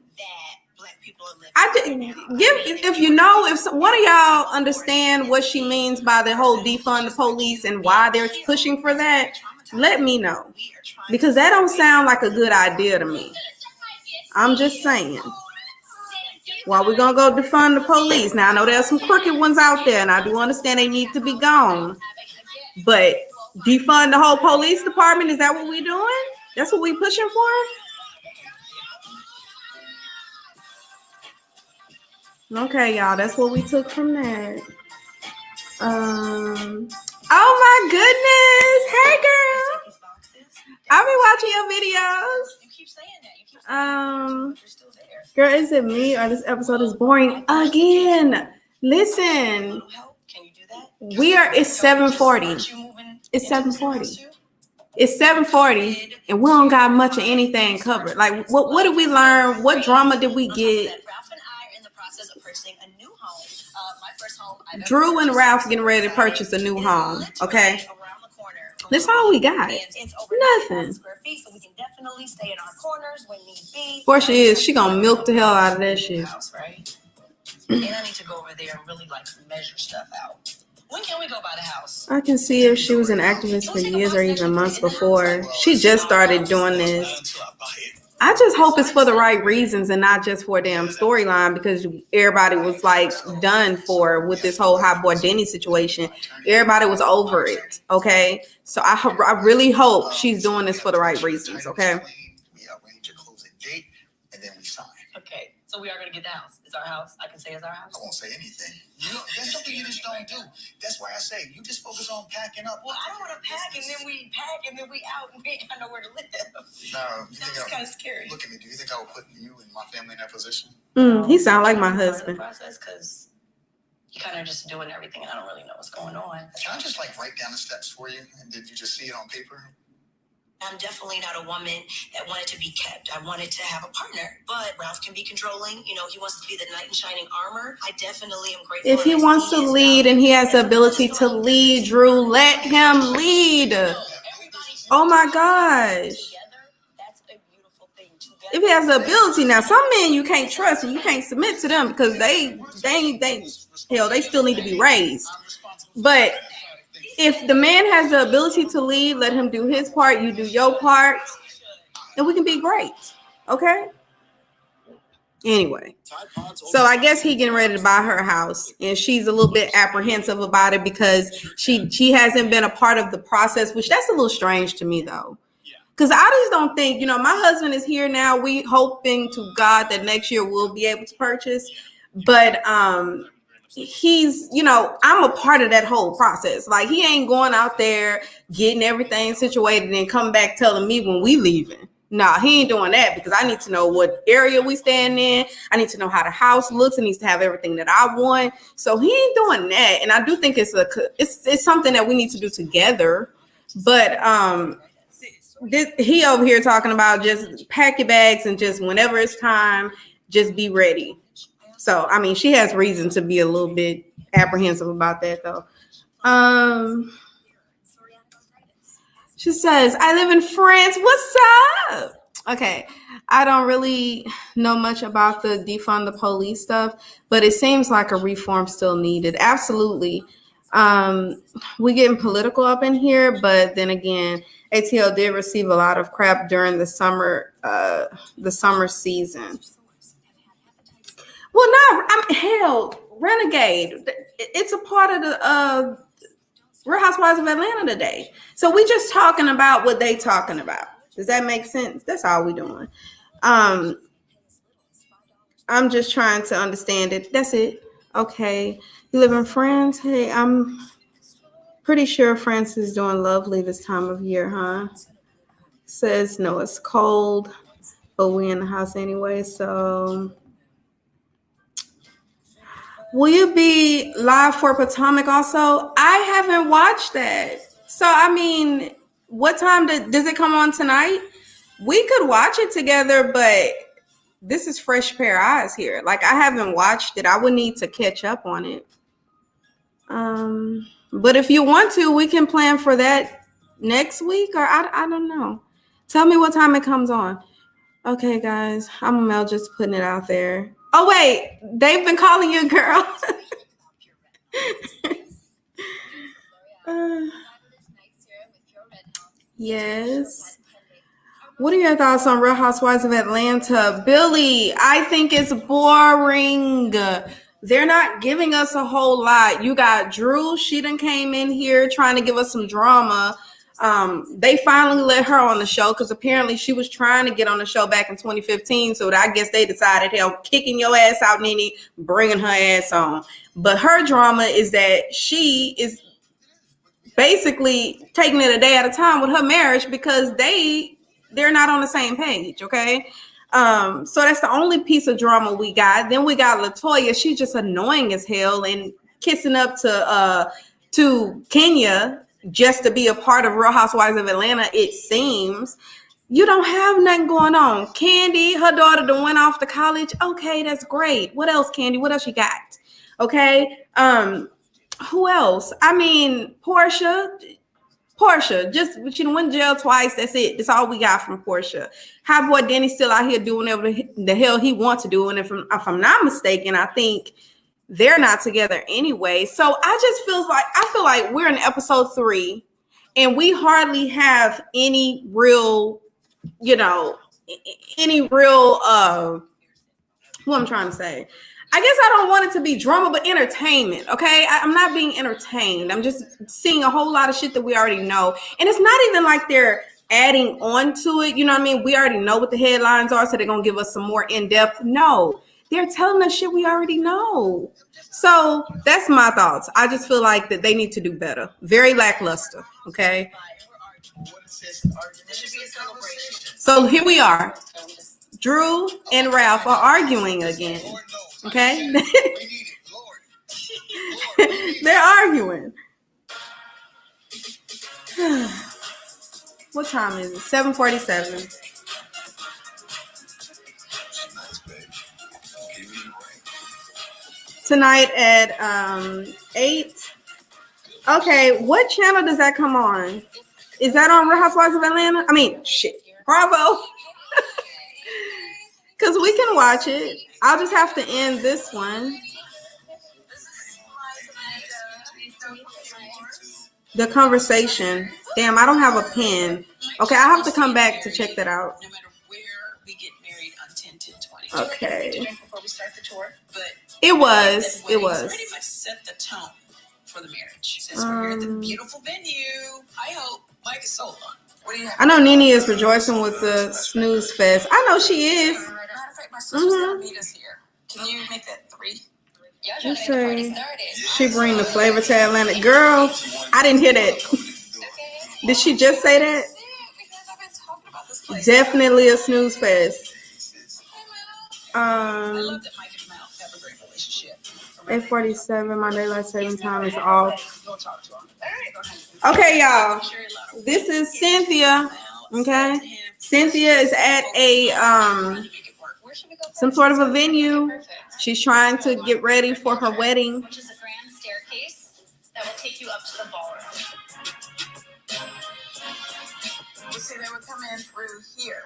[SPEAKER 2] if you know, if one of y'all understand what she means by the whole defund the police and why they're pushing for that, let me know. Because that don't sound like a good idea to me. I'm just saying. Well, we're going to go defund the police. Now, I know there's some crooked ones out there, and I do understand they need to be gone. But defund the whole police department, is that what we're doing? That's what we're pushing for? Okay, y'all, that's what we took from that. Oh my goodness. Hey, girl. I'll be watching your videos. Girl, is it me or this episode is boring again? Listen, it's 7:40. It's 7:40. It's 7:40, and we don't got much of anything covered. Like, what did we learn? What drama did we get? Drew and Ralph getting ready to purchase a new home. Okay, that's all we got. Nothing. Porsha is she gonna milk the hell out of that shit.
[SPEAKER 3] And I need to go over there and really measure stuff out. When can we go by the house?
[SPEAKER 2] I can see if she was an activist for years or even months before. She just started doing this. I just hope it's for the right reasons and not just for a damn storyline, because everybody was done for with this whole hot boy Denny situation. Everybody was over it. Okay. So I really hope she's doing this for the right reasons. Okay.
[SPEAKER 3] Okay. So we are going to get the house. It's our house. I can say it's our house.
[SPEAKER 4] I won't say anything. That's something you just don't do. That's why I say you just focus on packing up.
[SPEAKER 3] Well, I don't want to pack and then we out and we ain't got nowhere to live.
[SPEAKER 4] No,
[SPEAKER 3] That's kind of scary.
[SPEAKER 4] Look at me. Do you think I would put you and my family in that position?
[SPEAKER 2] He sound like my husband.
[SPEAKER 3] Process because you kind of just doing everything and I don't really know what's going on.
[SPEAKER 4] Can I just write down the steps for you? And did you just see it on paper?
[SPEAKER 3] I'm definitely not a woman that wanted to be kept. I wanted to have a partner, but Ralph can be controlling. He wants to be the knight in shining armor. I definitely am grateful.
[SPEAKER 2] If he wants to lead and he has the ability to lead, Drew, let him lead. Oh my gosh. If he has the ability, now some men you can't trust and you can't submit to them because they still need to be raised. But if the man has the ability to lead, let him do his part, you do your part, and we can be great. Okay? Anyway, so I guess he getting ready to buy her house, and she's a little bit apprehensive about it because she hasn't been a part of the process, which that's a little strange to me though. Because I just don't think, my husband is here now. We hoping to God that next year we'll be able to purchase, but he's, I'm a part of that whole process. He ain't going out there getting everything situated and come back telling me when we leaving. Nah, he ain't doing that because I need to know what area we stand in. I need to know how the house looks. It needs to have everything that I want. So he ain't doing that. And I do think it's something that we need to do together. But he over here talking about just pack your bags and just whenever it's time, just be ready. So, she has reason to be a little bit apprehensive about that, though. She says, I live in France. What's up? Okay. I don't really know much about the defund the police stuff, but it seems like a reform still needed. Absolutely. We getting political up in here, but then again, ATL did receive a lot of crap during the summer season. Well, no, Renegade. It's a part of the Real Housewives of Atlanta today. So we just talking about what they talking about. Does that make sense? That's all we doing. I'm just trying to understand it. That's it. Okay. You live in France? Hey, I'm pretty sure France is doing lovely this time of year, huh? Says, no, it's cold, but we in the house anyway, so... Will you be live for Potomac also? I haven't watched that. So, what time does it come on tonight? We could watch it together, but this is fresh pair of eyes here. I haven't watched it. I would need to catch up on it. But if you want to, we can plan for that next week, or I don't know. Tell me what time it comes on. Okay, guys, I'm Mel just putting it out there. Oh, wait, they've been calling you a girl. Yes. What are your thoughts on Real Housewives of Atlanta? Billy, I think it's boring. They're not giving us a whole lot. You got Drew. She done came in here trying to give us some drama. They finally let her on the show because apparently she was trying to get on the show back in 2015. So I guess they decided, hell, kicking your ass out, Nene, bringing her ass on. But her drama is that she is basically taking it a day at a time with her marriage because they're not on the same page. Okay. So that's the only piece of drama we got. Then we got Latoya. She's just annoying as hell and kissing up to Kenya just to be a part of Real Housewives of Atlanta, it seems. You don't have nothing going on. Candy, her daughter done went off to college. Okay, that's great. What else, Candy? What else you got? Okay. Who else? Porsha, just she went to jail twice. That's it. That's all we got from Porsha. Hot boy Danny's still out here doing whatever the hell he wants to do. And if I'm not mistaken, I think they're not together anyway. So I feel like we're in episode 3 and we hardly have any real, what I'm trying to say. I guess I don't want it to be drama, but entertainment. Okay. I'm not being entertained. I'm just seeing a whole lot of shit that we already know. And it's not even like they're adding on to it. You know what I mean? We already know what the headlines are. So they're going to give us some more in-depth. No. they're telling us shit we already know. So that's my thoughts. I just feel like that they need to do better. Very lackluster. Okay. So here we are. Drew and Ralph are arguing again. Okay. They're arguing. What time is it? 7:47. Tonight at 8. Okay, what channel does that come on? Is that on Real Housewives of Atlanta? I mean, shit, Bravo. Because we can watch it. I'll just have to end this one. The conversation. Damn, I don't have a pen. Okay, I have to come back to check that out.
[SPEAKER 3] No matter where we get married on 10-10-20.
[SPEAKER 2] Okay.
[SPEAKER 3] Before we start the tour, but
[SPEAKER 2] It was.
[SPEAKER 3] pretty much set the tone for the marriage. Since we're here at the beautiful venue, I hope Mike is sold on. What do you have?
[SPEAKER 2] I know Nene is rejoicing with the snooze fest. I know she is.
[SPEAKER 3] Matter of fact, my sister's gonna meet us here. Can you make that 3?
[SPEAKER 2] You say she bring the flavor to Atlanta. Girl, I didn't hear that. Did she just say that? Definitely a snooze fest.
[SPEAKER 3] I love that Mike and Mel have a great relationship.
[SPEAKER 2] 8:47, my daylight saving time is off.
[SPEAKER 3] Go talk to him.
[SPEAKER 2] Okay, y'all. This is Cynthia. Okay. Cynthia is at a some sort of a venue. She's trying to get ready for her wedding.
[SPEAKER 5] Which is a grand staircase that will take you up to the ballroom.
[SPEAKER 3] You see, they would come in through here.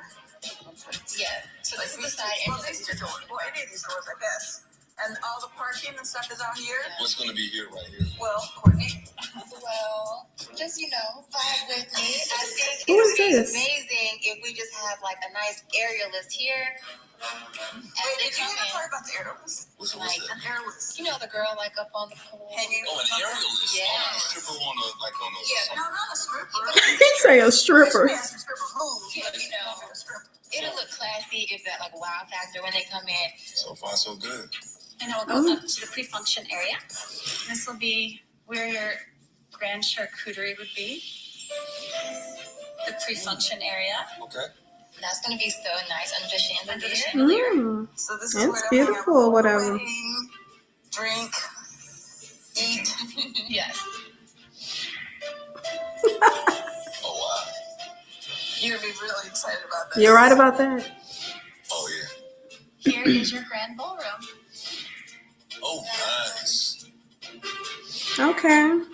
[SPEAKER 5] Yeah. So this is the side
[SPEAKER 3] Well,
[SPEAKER 5] entrance.
[SPEAKER 3] these two doors. Well, any of these doors, I guess. And all the parking and stuff is out here.
[SPEAKER 1] What's going to be here right here?
[SPEAKER 3] Well, Courtney.
[SPEAKER 5] Well, just vibe with me. I think
[SPEAKER 2] Who is
[SPEAKER 5] it would be
[SPEAKER 2] this?
[SPEAKER 5] amazing if we just have like a nice area list here.
[SPEAKER 3] Wait, did you hear the part about the aerialist?
[SPEAKER 1] What's
[SPEAKER 5] Like,
[SPEAKER 1] that?
[SPEAKER 3] An aerialist.
[SPEAKER 5] you know, the girl like up on the pole.
[SPEAKER 3] Hanging.
[SPEAKER 1] Oh, an aerialist.
[SPEAKER 5] Yeah.
[SPEAKER 1] Oh, a stripper on a, like on a...
[SPEAKER 5] Yeah.
[SPEAKER 3] No, not a stripper.
[SPEAKER 2] He say a stripper.
[SPEAKER 3] Yes, a stripper moves.
[SPEAKER 5] Yeah, you know.
[SPEAKER 3] A stripper.
[SPEAKER 5] It'll look classy if that like wow factor when they come in.
[SPEAKER 1] So far, so good.
[SPEAKER 5] And then we'll go up to the pre-function area. This will be where your grand charcuterie would be. The pre-function area.
[SPEAKER 1] Okay.
[SPEAKER 5] That's going to be so nice under the chandelier.
[SPEAKER 3] So this is
[SPEAKER 2] It's
[SPEAKER 3] where they'll hang out
[SPEAKER 2] beautiful,
[SPEAKER 3] for
[SPEAKER 2] whatever.
[SPEAKER 3] the wedding, drink, eat.
[SPEAKER 5] Yes.
[SPEAKER 1] Oh, wow.
[SPEAKER 3] You're gonna be really excited about that.
[SPEAKER 2] You're right about that.
[SPEAKER 1] Oh, yeah.
[SPEAKER 5] Here is your grand ballroom.
[SPEAKER 1] Oh, nice.
[SPEAKER 2] Okay.
[SPEAKER 3] And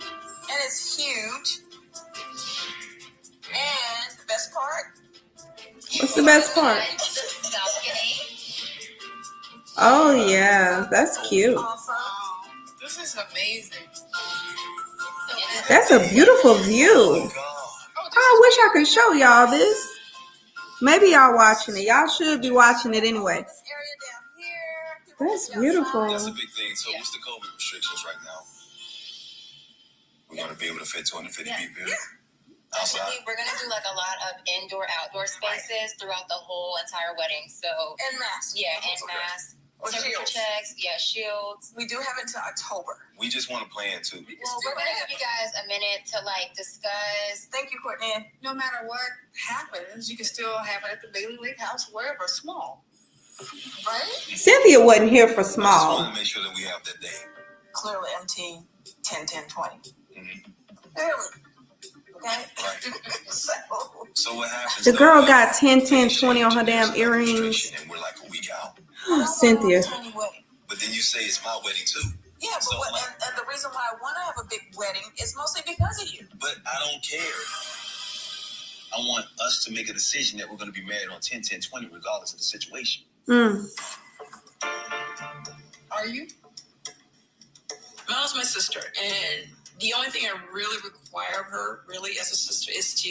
[SPEAKER 3] it's huge. And the best part,
[SPEAKER 2] What's the best part?
[SPEAKER 5] The balcony.
[SPEAKER 2] Oh yeah, that's cute.
[SPEAKER 3] awesome.
[SPEAKER 5] This is amazing.
[SPEAKER 2] That's a beautiful view.
[SPEAKER 1] Oh, God.
[SPEAKER 2] I wish I could show y'all this. Maybe y'all watching it. Y'all should be watching it anyway.
[SPEAKER 3] This area down here. people
[SPEAKER 2] That's
[SPEAKER 3] outside.
[SPEAKER 2] beautiful.
[SPEAKER 1] That's a big thing. So what's the COVID restrictions right now? We're going to be able to fit 250
[SPEAKER 5] Yeah.
[SPEAKER 1] people
[SPEAKER 3] Yeah.
[SPEAKER 1] outside.
[SPEAKER 5] Actually, we're gonna do like a lot of indoor, outdoor spaces throughout the whole entire wedding. So
[SPEAKER 3] And masks.
[SPEAKER 5] yeah, and
[SPEAKER 3] Also good.
[SPEAKER 5] masks,
[SPEAKER 3] Or
[SPEAKER 5] temperature
[SPEAKER 3] shields.
[SPEAKER 5] checks, yeah, shields.
[SPEAKER 3] We do have it until October.
[SPEAKER 1] We just want to plan too.
[SPEAKER 5] Well, we're gonna give you guys a minute to like discuss.
[SPEAKER 3] Thank you, Courtney.
[SPEAKER 6] No matter what happens, you can still have it at the Bailey Lake House, wherever, small.
[SPEAKER 3] Right?
[SPEAKER 2] Cynthia wasn't here for
[SPEAKER 1] I just
[SPEAKER 2] small.
[SPEAKER 1] want to make sure that we have that day.
[SPEAKER 3] Clearly, I'm team 10-10-20.
[SPEAKER 1] Mhm.
[SPEAKER 3] Clearly. Okay?
[SPEAKER 1] Right.
[SPEAKER 3] So,
[SPEAKER 1] So what happens?
[SPEAKER 2] The
[SPEAKER 1] though,
[SPEAKER 2] girl
[SPEAKER 1] is
[SPEAKER 2] got 10,
[SPEAKER 1] we
[SPEAKER 2] 10,
[SPEAKER 1] change
[SPEAKER 2] 20 on her
[SPEAKER 1] to
[SPEAKER 2] damn
[SPEAKER 1] this
[SPEAKER 2] earrings.
[SPEAKER 1] registration And we're like a week out.
[SPEAKER 2] Cynthia.
[SPEAKER 3] Tiny wedding.
[SPEAKER 1] But then you say it's my wedding too.
[SPEAKER 3] Yeah, but
[SPEAKER 1] So,
[SPEAKER 3] what, and the reason why I want to have a big wedding is mostly because of you.
[SPEAKER 1] But I don't care. I want us to make a decision that we're going to be married on 10-10-20 regardless of the situation.
[SPEAKER 6] Are you? Mel's my sister, and the only thing I really require of her, really, as a sister, is to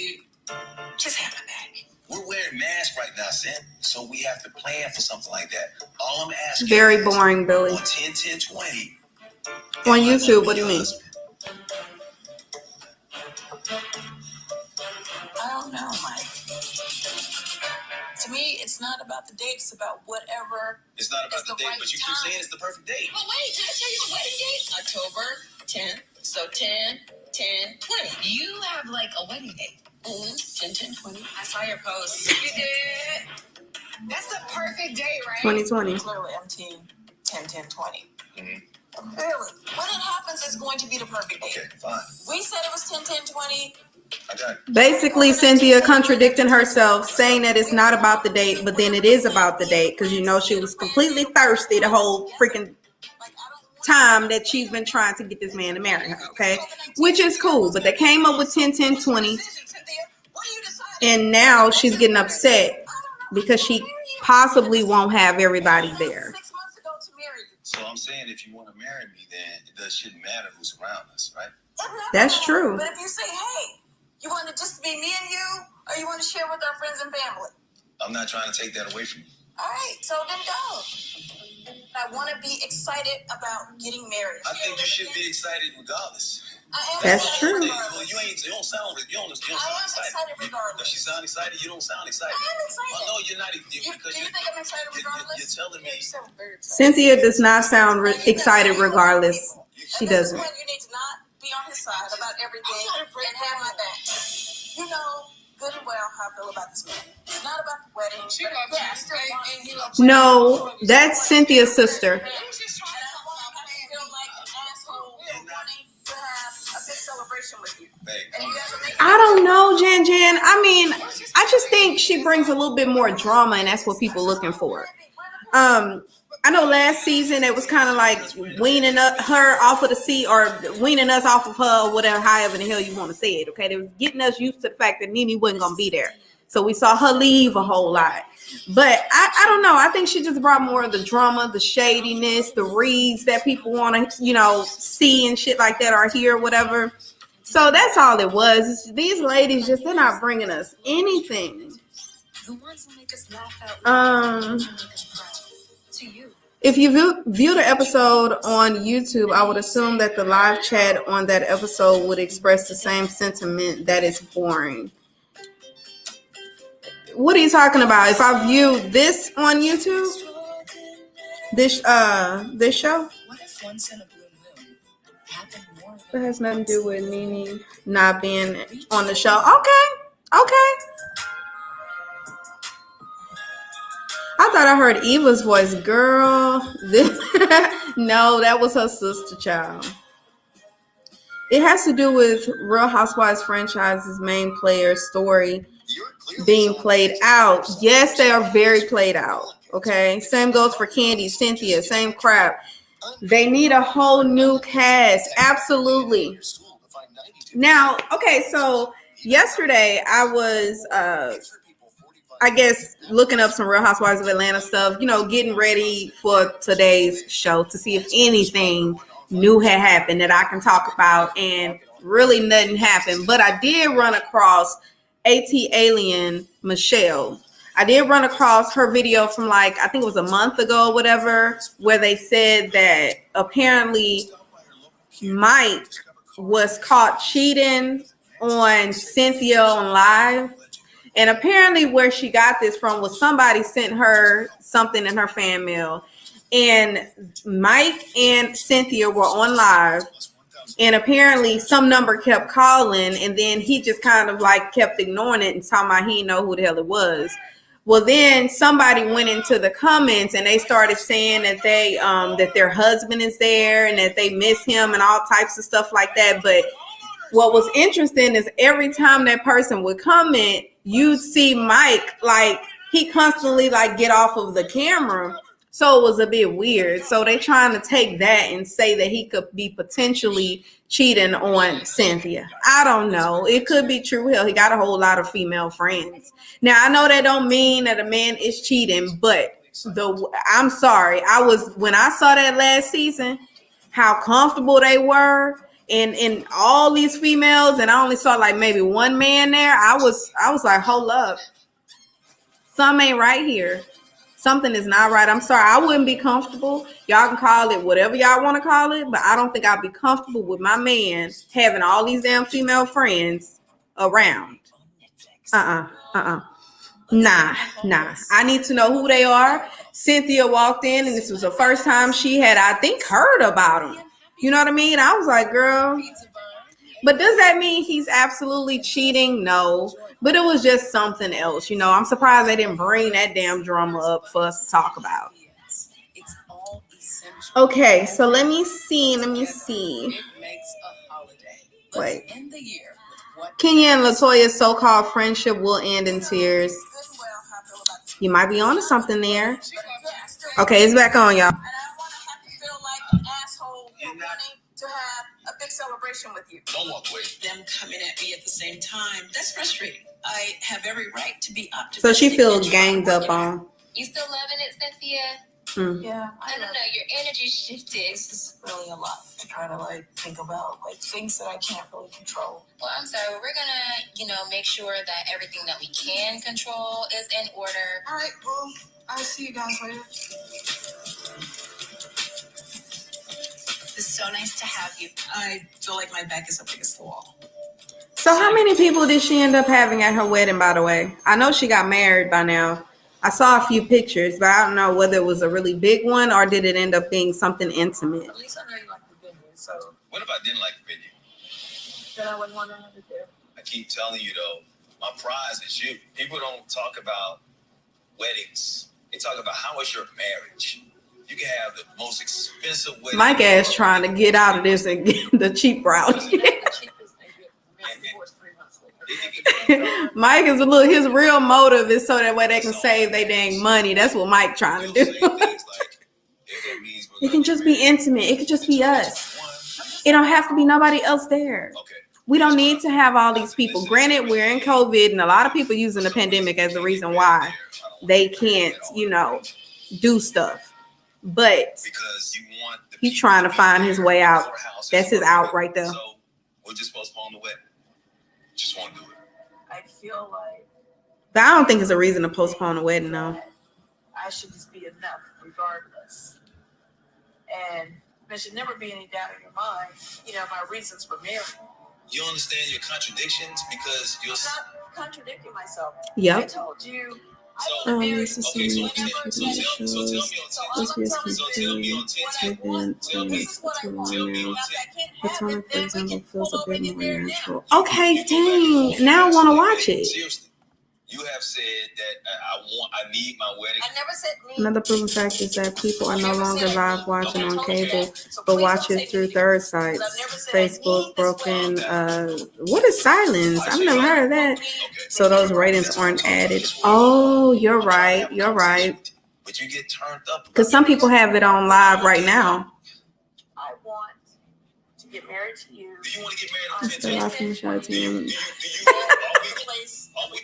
[SPEAKER 6] just have my back.
[SPEAKER 1] We're wearing masks right now, Sam. So we have to plan for something like that. All I'm asking
[SPEAKER 2] Very
[SPEAKER 1] is
[SPEAKER 2] boring, Billy.
[SPEAKER 1] on 10-10-20.
[SPEAKER 2] On YouTube, what do you mean?
[SPEAKER 3] I don't know, Mike. To me, it's not
[SPEAKER 6] not about the date. It's about whatever.
[SPEAKER 3] It's not about the date,
[SPEAKER 6] right
[SPEAKER 3] but you keep saying it's the perfect date.
[SPEAKER 6] But wait, did I tell you the wedding date? October 10th. So 10, 10, 20.
[SPEAKER 5] You have like a wedding date.
[SPEAKER 6] 10, 10, 20.
[SPEAKER 5] I saw your post.
[SPEAKER 6] You did. That's the perfect day, right?
[SPEAKER 2] 2020.
[SPEAKER 6] Clearly, I'm team 10, 10, 20.
[SPEAKER 3] Mm-hmm.
[SPEAKER 6] Clearly. When it happens, it's going to be the perfect day.
[SPEAKER 3] Okay, fine.
[SPEAKER 6] We said it was 10, 10, 20.
[SPEAKER 3] I got it.
[SPEAKER 2] Basically, Cynthia contradicting herself, saying that it's not about the date, but then it is about the date because you know she was completely thirsty the whole freaking time that she's been trying to get this man to marry her, okay? Which is cool, but they came up with 10, 10, 20, and now she's getting upset because she possibly won't have everybody there.
[SPEAKER 6] 6 months ago to marry you.
[SPEAKER 3] So I'm saying if you want to marry me, then it shouldn't matter who's around us, right?
[SPEAKER 2] That's true.
[SPEAKER 6] But if you say, hey, you want it just to be me and you, or you want to share with our friends and family?
[SPEAKER 3] I'm not trying to take that away from you.
[SPEAKER 6] All right, so then go. I want to be excited about getting married.
[SPEAKER 3] I think you should be excited regardless.
[SPEAKER 6] I am
[SPEAKER 2] That's
[SPEAKER 6] excited
[SPEAKER 2] true.
[SPEAKER 6] regardless.
[SPEAKER 3] Well, you don't sound
[SPEAKER 6] I am
[SPEAKER 3] excited.
[SPEAKER 6] excited regardless.
[SPEAKER 3] Does she sound excited? You don't sound excited.
[SPEAKER 6] I am excited.
[SPEAKER 3] Well, no, you're not.
[SPEAKER 6] Do you think I'm excited regardless?
[SPEAKER 3] You're telling me.
[SPEAKER 6] You sound very excited.
[SPEAKER 2] Cynthia does not sound excited regardless. She
[SPEAKER 6] At this
[SPEAKER 2] doesn't.
[SPEAKER 6] point, you need to not be on his side about everything and have my back. You know good and well how I feel about this man. It's not about the wedding.
[SPEAKER 5] She
[SPEAKER 6] but
[SPEAKER 5] loves
[SPEAKER 6] yeah,
[SPEAKER 5] you.
[SPEAKER 6] I still want you.
[SPEAKER 2] No, that's Cynthia's sister.
[SPEAKER 6] And I feel like an asshole wanting to have a big celebration with you. And you guys are making
[SPEAKER 2] I don't know, Jan. I mean, I just think she brings a little bit more drama, and that's what people are looking for. I know last season it was kind of like weaning her off of the seat or weaning us off of her or whatever, however the hell you want to say it. Okay, they was getting us used to the fact that Nene wasn't gonna be there, so we saw her leave a whole lot. But I don't know. I think she just brought more of the drama, the shadiness, the reads that people want to see and shit like that or hear, whatever. So that's all it was. These ladies they're not bringing us anything.
[SPEAKER 5] The ones who make us laugh out loud, make us proud. To you.
[SPEAKER 2] If you view the episode on YouTube, I would assume that the live chat on that episode would express the same sentiment that it's boring. What are you talking about? If I view this on YouTube, this show,
[SPEAKER 5] What if once in a blue moon happened more
[SPEAKER 2] that
[SPEAKER 5] than
[SPEAKER 2] has nothing to do with Nene not being on the show. Okay. I thought I heard Eva's voice, girl. No, that was her sister, child. It has to do with Real Housewives franchise's main player story being played out. Yes, they are very played out. Okay, same goes for Candy, Cynthia, same crap. They need a whole new cast. Absolutely. Now, okay, so yesterday I was I guess looking up some Real Housewives of Atlanta stuff, getting ready for today's show to see if anything new had happened that I can talk about, and really nothing happened. But I did run across alien Michelle. I did run across her video from I think it was a month ago or whatever, where they said that apparently Mike was caught cheating on Cynthia on live. And apparently where she got this from was somebody sent her something in her fan mail. And Mike and Cynthia were on live. And apparently some number kept calling. And then he just kind of kept ignoring it and talking about he didn't know who the hell it was. Well, then somebody went into the comments and they started saying that they that their husband is there and that they miss him and all types of stuff like that. But what was interesting is every time that person would comment, you'd see Mike, he constantly get off of the camera. So it was a bit weird. So they trying to take that and say that he could be potentially cheating on Cynthia. I don't know. It could be true. Hell, he got a whole lot of female friends. Now, I know that don't mean that a man is cheating, but I'm sorry. When I saw that last season, how comfortable they were. And all these females, and I only saw maybe one man there. I was like, hold up, something ain't right here. Something is not right. I'm sorry, I wouldn't be comfortable. Y'all can call it whatever y'all want to call it, but I don't think I'd be comfortable with my man having all these damn female friends around. Nah. I need to know who they are. Cynthia walked in, and this was the first time she had, I think, heard about him. You know what I mean? I was like, girl. But does that mean he's absolutely cheating? No. But it was just something else. You know, I'm surprised they didn't bring that damn drama up for us to talk about. Okay, so let me see. Wait. Kenya and Latoya's so-called friendship will end in tears. You might be onto something there. Okay, it's back on, y'all.
[SPEAKER 6] And I want to have to feel like an asshole for wanting to have a big celebration with you.
[SPEAKER 3] Don't walk away. Them coming at me at the same time. That's frustrating. I have every right to be optimistic.
[SPEAKER 2] So she feels ganged up on.
[SPEAKER 5] You still loving it, Cynthia?
[SPEAKER 6] Yeah,
[SPEAKER 5] I don't know. Your energy shifted.
[SPEAKER 6] This is really a lot to try to think about things that I can't really control.
[SPEAKER 5] Well, I'm sorry. We're gonna, make sure that everything that we can control is in order.
[SPEAKER 6] All right, well, I'll see you guys later.
[SPEAKER 3] It's so nice to have you. I feel like my back is up against the wall.
[SPEAKER 2] So how many people did she end up having at her wedding, by the way? I know she got married by now. I saw a few pictures, but I don't know whether it was a really big one or did it end up being something intimate.
[SPEAKER 6] At least I know you like the venue, so
[SPEAKER 7] What if I didn't like the venue?
[SPEAKER 6] then I wouldn't want to have it there.
[SPEAKER 7] I keep telling you though, my prize is you. People don't talk about weddings. They talk about how is your marriage. You can have the most expensive wedding.
[SPEAKER 2] Mike ass trying to get out of this and get the cheap route. Mike is his real motive is so that way they can save their dang money. That's what Mike trying to do. It can just be intimate. It could just be us. It don't have to be nobody else there. We don't need to have all these people. Granted, we're in COVID and a lot of people using the pandemic as the reason why they can't, do stuff. But he's trying to find his way out. That's his out right there.
[SPEAKER 7] So we'll just postpone the wedding. Just won't do it.
[SPEAKER 6] I feel like
[SPEAKER 2] But I don't think it's a reason to postpone a wedding, though.
[SPEAKER 6] I should just be enough regardless. And there should never be any doubt in your mind, my reasons for marrying.
[SPEAKER 7] You understand your contradictions because you're
[SPEAKER 6] I'm not contradicting myself.
[SPEAKER 2] Yep.
[SPEAKER 6] I told you I
[SPEAKER 7] So-
[SPEAKER 6] want to marry
[SPEAKER 2] this is
[SPEAKER 6] you.
[SPEAKER 2] so
[SPEAKER 7] okay.
[SPEAKER 2] many pictures on the shows. This was completely taken things to one now. Potomac, for example, feels a bit more natural. Okay, dang. Now I want to watch it.
[SPEAKER 7] Seriously, you have said that I need my wedding.
[SPEAKER 6] I never said me.
[SPEAKER 2] Another proven fact is that people are no longer live watching on cable, but watch it through third sites. Facebook, broken. What is silence? I've never heard of that. So those ratings aren't added. Oh, you're right.
[SPEAKER 7] But you get turned up
[SPEAKER 2] Because some people have it on live right now.
[SPEAKER 6] I want to get married to you.
[SPEAKER 7] Do you want to get married on
[SPEAKER 2] I'm still
[SPEAKER 7] 10-10?
[SPEAKER 2] laughing and shouting.
[SPEAKER 7] Are we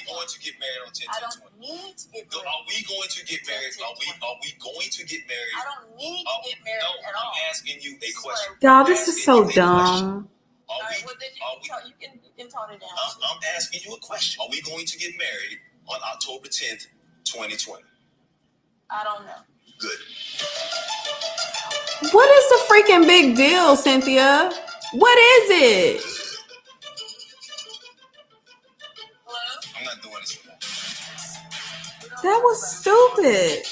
[SPEAKER 7] going to get married on 10-10?
[SPEAKER 6] I don't need to get married.
[SPEAKER 7] Are we going to get married? Are we going to get married?
[SPEAKER 6] I don't need to get married
[SPEAKER 7] No,
[SPEAKER 6] at all.
[SPEAKER 7] I'm asking you a question.
[SPEAKER 2] Y'all, this is so dumb.
[SPEAKER 6] All right, well, then you can tone it down.
[SPEAKER 7] I'm asking you a question. Are we going to get married on October 10th, 2020?
[SPEAKER 6] I don't know.
[SPEAKER 7] Good.
[SPEAKER 2] What is the freaking big deal, Cynthia? What is it?
[SPEAKER 6] Hello?
[SPEAKER 7] I'm not doing this anymore.
[SPEAKER 2] That was stupid.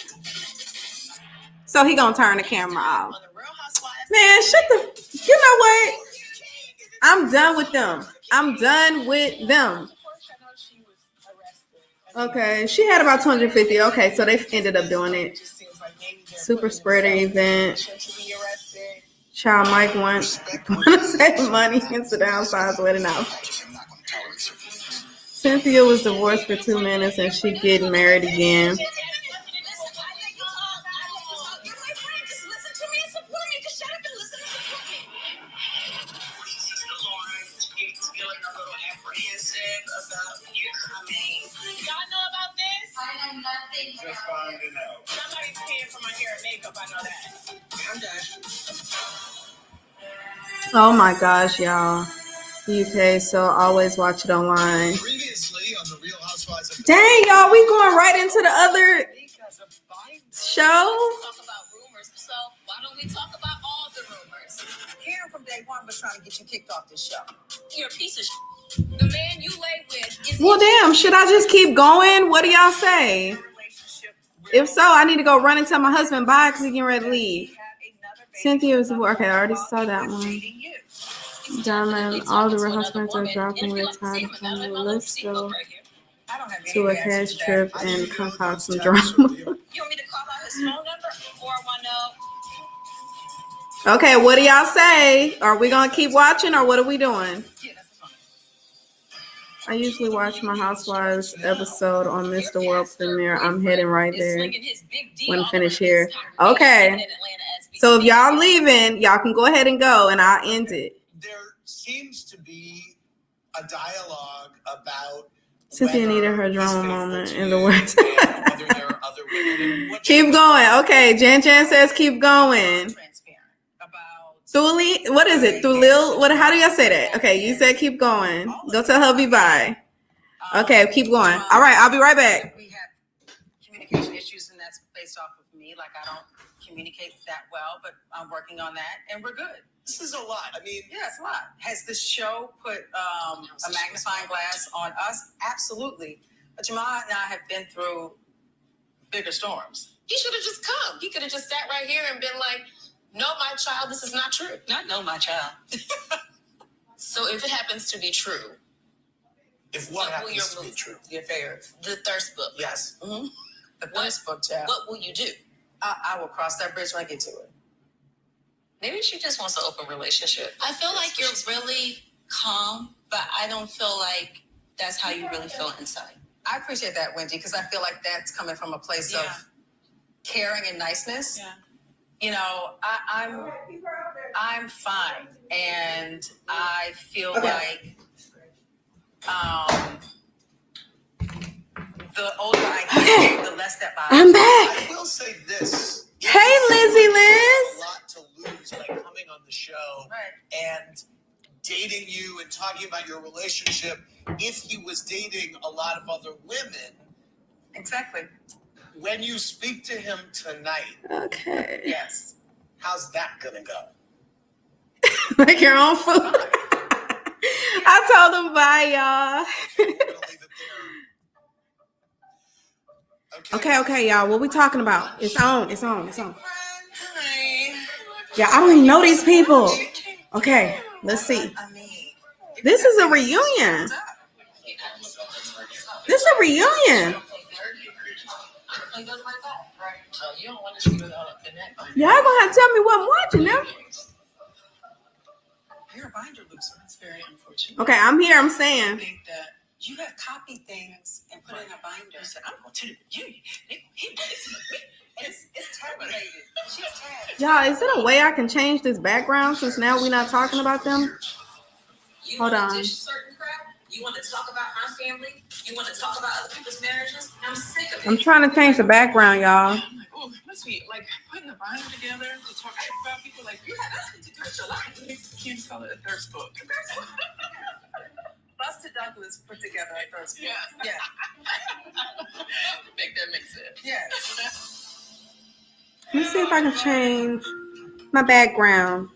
[SPEAKER 2] So he gonna turn the camera off.
[SPEAKER 3] On the Real Housewives.
[SPEAKER 2] Man, shut the. You know what? I'm done with them. Okay, she had about 250. Okay, so they ended up doing it. Super spreader event. Child Mike wants to save money into downsize wedding outfit. Cynthia was divorced for 2 minutes and she getting married again.
[SPEAKER 7] Just finding out.
[SPEAKER 3] Somebody's paying for my hair and makeup. I know that. I'm done.
[SPEAKER 2] Oh my gosh, y'all. UK, so always watch it online.
[SPEAKER 7] Previously on the Real Housewives of
[SPEAKER 2] Dang, y'all, we going right into the other show?
[SPEAKER 5] Talk about rumors. So why don't we talk about all the rumors?
[SPEAKER 6] Karen from day one was trying to get you kicked off this show.
[SPEAKER 5] You're a piece of shit. The man you lay with is
[SPEAKER 2] Well, damn, should I just keep going? What do y'all say? If so, I need to go run and tell my husband bye because he's getting ready to leave. Cynthia was okay. I already saw that one. Diamond, all the Real Housewives are dropping. We're tired of them. Let's go to a cash trip and come cause some drama.
[SPEAKER 3] You want me to call out his phone number? 410.
[SPEAKER 2] Okay, what do y'all say? Are we gonna keep watching or what are we doing? I usually watch my Housewives episode on Mr. World Premiere. I'm heading right there when finished here. Okay. So if y'all leaving, y'all can go ahead and go and I'll end it.
[SPEAKER 8] There seems to be a dialogue about
[SPEAKER 2] Cynthia needed her drama moment in the words.
[SPEAKER 8] whether there are other women.
[SPEAKER 2] Keep going. Okay, Jan says keep going. Thuli, what is it? Thulil? What? How do y'all say that? Okay, you said keep going. Go tell hubby bye. Okay, keep going. All right, I'll be right back.
[SPEAKER 6] We have communication issues, and that's based off of me. Like, I don't communicate that well, but I'm working on that, and we're good.
[SPEAKER 8] This is a lot. I mean,
[SPEAKER 6] Yeah, it's a lot. Has this show put a magnifying glass on us? Absolutely. But Jamal and I have been through bigger storms.
[SPEAKER 5] He should have just come. He could have just sat right here and been like, no, my child, this is not true.
[SPEAKER 6] Not know my child.
[SPEAKER 5] So if it happens to be true,
[SPEAKER 8] if
[SPEAKER 5] what
[SPEAKER 8] what
[SPEAKER 5] will
[SPEAKER 8] happens
[SPEAKER 5] your
[SPEAKER 8] to be
[SPEAKER 5] move?
[SPEAKER 8] true.
[SPEAKER 6] The affairs.
[SPEAKER 5] the thirst book,
[SPEAKER 8] Yes.
[SPEAKER 6] Mm-hmm. The
[SPEAKER 5] What?
[SPEAKER 6] first book, child.
[SPEAKER 5] what will you do?
[SPEAKER 6] I will cross that bridge when I get to it.
[SPEAKER 5] Maybe she just wants an open relationship. I feel like you're really calm, but I don't feel like that's how you really feel inside.
[SPEAKER 6] I appreciate that, Wendy, because I feel like that's coming from a place
[SPEAKER 5] Yeah.
[SPEAKER 6] of caring and niceness.
[SPEAKER 5] Yeah.
[SPEAKER 6] You know, I'm fine, and I feel like the older I get, the less that bothers
[SPEAKER 2] I'm
[SPEAKER 6] me.
[SPEAKER 2] back.
[SPEAKER 8] I will say this.
[SPEAKER 2] Hey, Lizzie
[SPEAKER 8] A
[SPEAKER 2] Liz.
[SPEAKER 8] lot to lose by coming on the show
[SPEAKER 6] Right.
[SPEAKER 8] and dating you and talking about your relationship. If he was dating a lot of other women,
[SPEAKER 6] Exactly.
[SPEAKER 8] when you speak to him tonight,
[SPEAKER 2] Okay.
[SPEAKER 6] Yes.
[SPEAKER 8] how's that gonna go?
[SPEAKER 2] Make your own food. I told them bye, y'all.
[SPEAKER 8] We're gonna leave it there.
[SPEAKER 2] Okay, y'all. What we talking about? It's on. It's on. It's on.
[SPEAKER 6] Hi.
[SPEAKER 2] Yeah, I don't even know these people. Okay, let's see.
[SPEAKER 6] I mean,
[SPEAKER 2] This is a reunion. This is a reunion. Y'all gonna have to tell me what I'm watching now.
[SPEAKER 6] your binder looks it's very unfortunate.
[SPEAKER 2] Okay, I'm here. I'm
[SPEAKER 6] I
[SPEAKER 2] saying.
[SPEAKER 6] think that you have copied things and put it in a binder. So I'm going to the reunion. It's tabulated. She's tagged.
[SPEAKER 2] Y'all, is there a way I can change this background since now we're not talking about them?
[SPEAKER 5] You
[SPEAKER 2] Hold
[SPEAKER 5] want
[SPEAKER 2] on.
[SPEAKER 5] to dish certain crap? You want to talk about our family? You want to talk about other people's marriages? I'm sick of it.
[SPEAKER 2] I'm trying to change the background, y'all.
[SPEAKER 6] I'm like, oh, it must be like putting a binder together to talk about people like, yeah, that's what you do with your life. Can't call it a thirst book. Buster Douglas put together a thirst book. Yeah.
[SPEAKER 5] Make that make sense.
[SPEAKER 6] Yeah.
[SPEAKER 2] Let me see if I can change my background.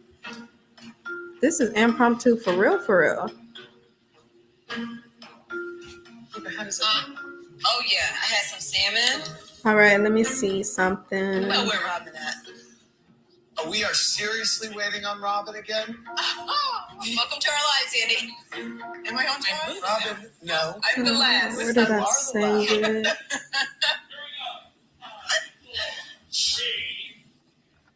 [SPEAKER 2] This is impromptu for real, for real.
[SPEAKER 5] Oh yeah, I had some salmon.
[SPEAKER 2] All right, let me see something.
[SPEAKER 5] Well, where Robyn at?
[SPEAKER 8] We are seriously waiting on Robyn again?
[SPEAKER 5] Welcome to our lives, Andy.
[SPEAKER 6] Am I on time?
[SPEAKER 8] Robyn, no.
[SPEAKER 5] I'm the last.
[SPEAKER 2] Where did I save it?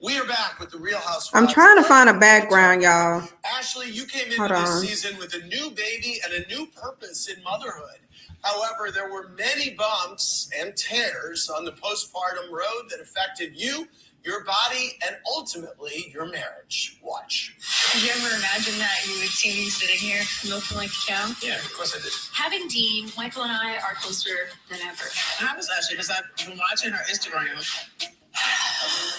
[SPEAKER 8] We are back with the Real Housewives.
[SPEAKER 2] I'm trying to find a background, y'all.
[SPEAKER 8] Ashley, you came
[SPEAKER 2] Hold
[SPEAKER 8] into this
[SPEAKER 2] on.
[SPEAKER 8] season with a new baby and a new purpose in motherhood. However, there were many bumps and tears on the postpartum road that affected you, your body, and ultimately your marriage. Watch.
[SPEAKER 9] Did you ever imagine that you would see me sitting here milking like a cow?
[SPEAKER 8] Yeah, of course I did.
[SPEAKER 9] Having Dean, Michael and I are closer than ever.
[SPEAKER 6] I was actually, because I've been watching her Instagram.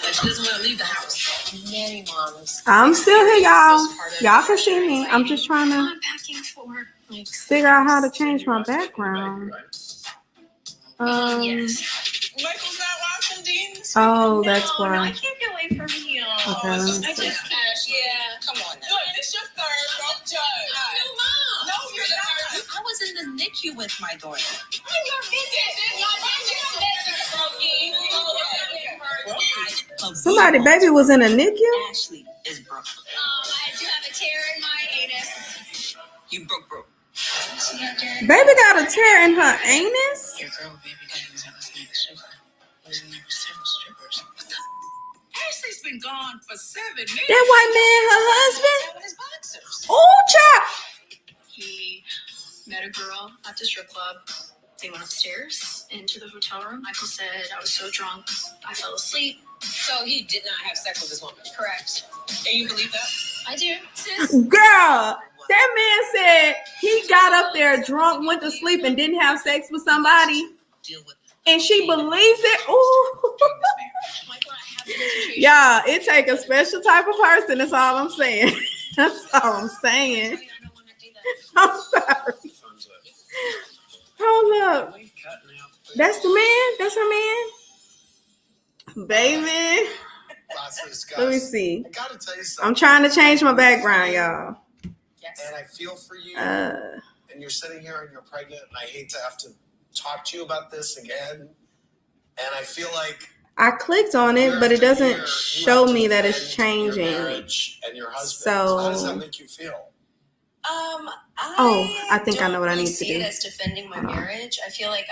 [SPEAKER 5] But she doesn't want to leave the house. Many moms.
[SPEAKER 2] I'm still here, y'all. Y'all can see me. I'm just trying to
[SPEAKER 9] I'm packing for like
[SPEAKER 2] figure out how to change my background.
[SPEAKER 9] yes.
[SPEAKER 6] Michael's not watching Dean's.
[SPEAKER 2] Oh, that's
[SPEAKER 9] No, I
[SPEAKER 2] why.
[SPEAKER 9] can't get away from you.
[SPEAKER 2] Okay, let me
[SPEAKER 5] I
[SPEAKER 2] see.
[SPEAKER 5] just, yeah, come on now.
[SPEAKER 6] Look, it's your third. Don't judge.
[SPEAKER 5] No, mom.
[SPEAKER 6] No, you're not.
[SPEAKER 9] I was in the
[SPEAKER 3] NICU with my daughter.
[SPEAKER 2] Somebody baby was in a NICU?
[SPEAKER 3] Ashley is broke.
[SPEAKER 5] I do have a tear in my anus.
[SPEAKER 3] You broke.
[SPEAKER 2] Baby got a tear in her anus?
[SPEAKER 3] Your girl, baby daddy was at last night's stripper. Was in there with several strippers. Ashley's been gone for 7 minutes.
[SPEAKER 2] That white man, her husband?
[SPEAKER 3] With his boxers.
[SPEAKER 2] Oh, child.
[SPEAKER 5] He met a girl at the strip club. They went upstairs into the hotel room. Michael said, I was so drunk, I fell asleep.
[SPEAKER 6] So he did not have sex with this woman.
[SPEAKER 5] Correct.
[SPEAKER 6] And you believe that?
[SPEAKER 5] I do. Sis.
[SPEAKER 2] Girl, that man said he got up there drunk, went to sleep, and didn't have sex with somebody.
[SPEAKER 3] Deal with
[SPEAKER 2] And she believes it. Ooh.
[SPEAKER 5] Michael, I have a situation.
[SPEAKER 2] Yeah, it take a special type of person. That's all I'm saying. That's all I'm saying.
[SPEAKER 5] I don't want to do that.
[SPEAKER 2] I'm sorry. Hold up. That's the man? That's her man? Baby. Let me see.
[SPEAKER 8] I gotta tell you something.
[SPEAKER 2] I'm trying to change my background, y'all.
[SPEAKER 5] Yes.
[SPEAKER 8] And I feel for you.
[SPEAKER 2] Uh,
[SPEAKER 8] And you're sitting here and you're pregnant, and I hate to have to talk to you about this again. And I feel like
[SPEAKER 2] I clicked on it, but it doesn't show me that it's
[SPEAKER 8] your
[SPEAKER 2] changing.
[SPEAKER 8] marriage and your husband.
[SPEAKER 2] So-
[SPEAKER 8] How does that make you feel?
[SPEAKER 2] I think I know what I need to
[SPEAKER 5] see
[SPEAKER 2] do.
[SPEAKER 5] it as defending my marriage. I feel like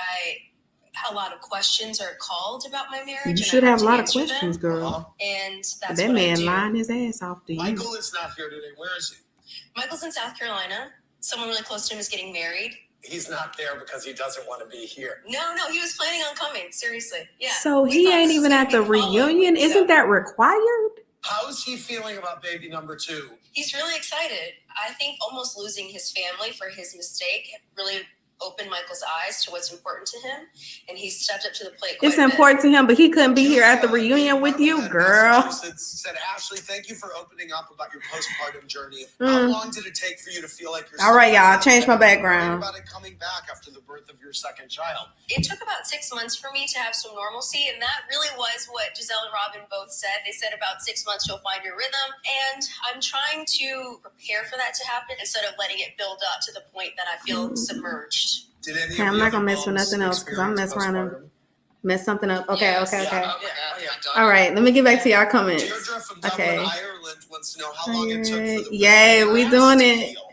[SPEAKER 5] a lot of questions are called about my marriage.
[SPEAKER 2] You
[SPEAKER 5] and
[SPEAKER 2] should
[SPEAKER 5] I
[SPEAKER 2] have a lot of
[SPEAKER 5] to answer
[SPEAKER 2] questions,
[SPEAKER 5] them,
[SPEAKER 2] girl.
[SPEAKER 5] and that's
[SPEAKER 2] That
[SPEAKER 5] what I
[SPEAKER 2] man
[SPEAKER 5] do.
[SPEAKER 2] lying his ass off to you.
[SPEAKER 8] Michael is not here today. Where is he?
[SPEAKER 5] Michael's in South Carolina. Someone really close to him is getting married.
[SPEAKER 8] He's not there because he doesn't want to be here.
[SPEAKER 5] No, he was planning on coming. Seriously, yeah.
[SPEAKER 2] So
[SPEAKER 5] We
[SPEAKER 2] he
[SPEAKER 5] thought
[SPEAKER 2] ain't
[SPEAKER 5] this was
[SPEAKER 2] even
[SPEAKER 5] gonna
[SPEAKER 2] at
[SPEAKER 5] be
[SPEAKER 2] the
[SPEAKER 5] following
[SPEAKER 2] reunion?
[SPEAKER 5] week,
[SPEAKER 2] Isn't
[SPEAKER 5] so
[SPEAKER 2] that required?
[SPEAKER 8] How's he feeling about baby number 2?
[SPEAKER 5] He's really excited. I think almost losing his family for his mistake really opened Michael's eyes to what's important to him, and he stepped up to the plate.
[SPEAKER 2] It's
[SPEAKER 5] quite a bit.
[SPEAKER 2] important to him, but he couldn't be here at the reunion with you, girl.
[SPEAKER 8] Massachusetts said, Ashley, thank you for opening up about your postpartum journey. How long did it take for you to feel like you're
[SPEAKER 2] All right, y'all, change my background.
[SPEAKER 8] about it coming back after the birth of your second child?
[SPEAKER 5] It took about 6 months for me to have some normalcy, and that really was what Gizelle and Robyn both said. They said about 6 months you'll find your rhythm, and I'm trying to prepare for that to happen instead of letting it build up to the point that I feel submerged.
[SPEAKER 8] Did any
[SPEAKER 2] Okay,
[SPEAKER 8] of
[SPEAKER 2] I'm
[SPEAKER 8] the
[SPEAKER 2] not
[SPEAKER 8] other
[SPEAKER 2] gonna mess with
[SPEAKER 8] moms
[SPEAKER 2] nothing else because I'm
[SPEAKER 8] experience
[SPEAKER 2] mess around and
[SPEAKER 8] postpartum?
[SPEAKER 2] mess something up. Okay,
[SPEAKER 5] Yes.
[SPEAKER 2] okay.
[SPEAKER 5] Yeah.
[SPEAKER 2] All right, let me get back to y'all comments.
[SPEAKER 8] Deirdre from Dublin,
[SPEAKER 2] Okay.
[SPEAKER 8] Ireland wants to know how long it took for the
[SPEAKER 2] Yay, we
[SPEAKER 8] wound
[SPEAKER 2] doing
[SPEAKER 8] to
[SPEAKER 2] it.
[SPEAKER 8] heal.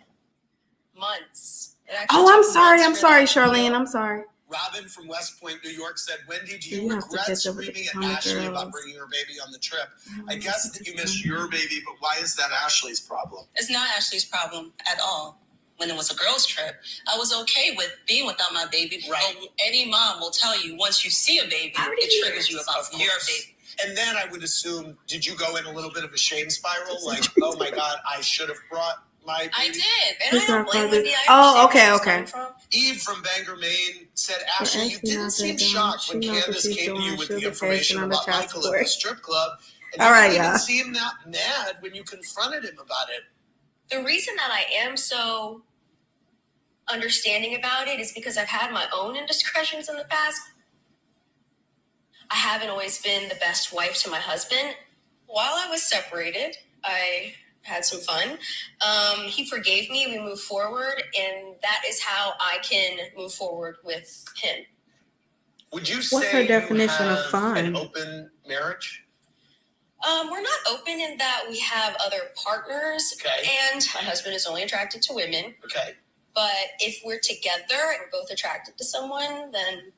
[SPEAKER 5] Months. It actually
[SPEAKER 2] Oh, I'm
[SPEAKER 5] took
[SPEAKER 2] sorry,
[SPEAKER 5] months
[SPEAKER 2] I'm
[SPEAKER 5] for
[SPEAKER 2] sorry,
[SPEAKER 5] that to heal.
[SPEAKER 2] Charlene. I'm sorry.
[SPEAKER 8] Robyn from West Point, New York said, Wendy, do
[SPEAKER 2] You
[SPEAKER 8] you
[SPEAKER 2] have to
[SPEAKER 8] regret
[SPEAKER 2] catch up with the
[SPEAKER 8] screaming at
[SPEAKER 2] Potomac
[SPEAKER 8] Ashley about
[SPEAKER 2] girls.
[SPEAKER 8] bringing her baby on the trip? I guess that you missed your baby, but why is that Ashley's problem?
[SPEAKER 3] It's not Ashley's problem at all. When it was a girls' trip, I was okay with being without my baby.
[SPEAKER 8] Right.
[SPEAKER 3] But any mom will tell you, once you see a baby, it triggers you about
[SPEAKER 8] Of
[SPEAKER 3] your
[SPEAKER 8] course.
[SPEAKER 3] baby.
[SPEAKER 8] And then I would assume, did you go in a little bit of a shame spiral? Like, oh my God, I should have brought my baby.
[SPEAKER 3] I did.
[SPEAKER 5] And
[SPEAKER 2] It's
[SPEAKER 5] I don't
[SPEAKER 2] not
[SPEAKER 5] blame
[SPEAKER 2] funny.
[SPEAKER 5] Wendy. I
[SPEAKER 2] Oh,
[SPEAKER 5] understand
[SPEAKER 2] okay,
[SPEAKER 5] where she's
[SPEAKER 2] okay.
[SPEAKER 5] coming from.
[SPEAKER 8] Eve from Bangor, Maine said, Ashley, you
[SPEAKER 2] Ashley
[SPEAKER 8] didn't
[SPEAKER 2] not
[SPEAKER 8] seem
[SPEAKER 2] that dumb.
[SPEAKER 8] shocked when
[SPEAKER 2] She knows what
[SPEAKER 8] Candiace
[SPEAKER 2] she's
[SPEAKER 8] came to you
[SPEAKER 2] doing.
[SPEAKER 8] with
[SPEAKER 2] She'll
[SPEAKER 8] the
[SPEAKER 2] be
[SPEAKER 8] information
[SPEAKER 2] patient on the
[SPEAKER 8] about
[SPEAKER 2] child
[SPEAKER 8] Michael at
[SPEAKER 2] support.
[SPEAKER 8] the strip club. And
[SPEAKER 2] All
[SPEAKER 8] you
[SPEAKER 2] right,
[SPEAKER 8] didn't even
[SPEAKER 2] y'all.
[SPEAKER 8] seem that mad when you confronted him about it.
[SPEAKER 5] The reason that I am so understanding about it is because I've had my own indiscretions in the past. I haven't always been the best wife to my husband. While I was separated, I had some fun. He forgave me. We moved forward, and that is how I can move forward with him.
[SPEAKER 8] Would you
[SPEAKER 2] What's
[SPEAKER 8] say
[SPEAKER 2] her definition
[SPEAKER 8] you
[SPEAKER 2] of
[SPEAKER 8] have
[SPEAKER 2] fun?
[SPEAKER 8] an open marriage?
[SPEAKER 5] We're not open in that we have other partners,
[SPEAKER 8] Okay.
[SPEAKER 5] and my husband is only attracted to women.
[SPEAKER 8] Okay.
[SPEAKER 5] But if we're together and we're both attracted to someone, then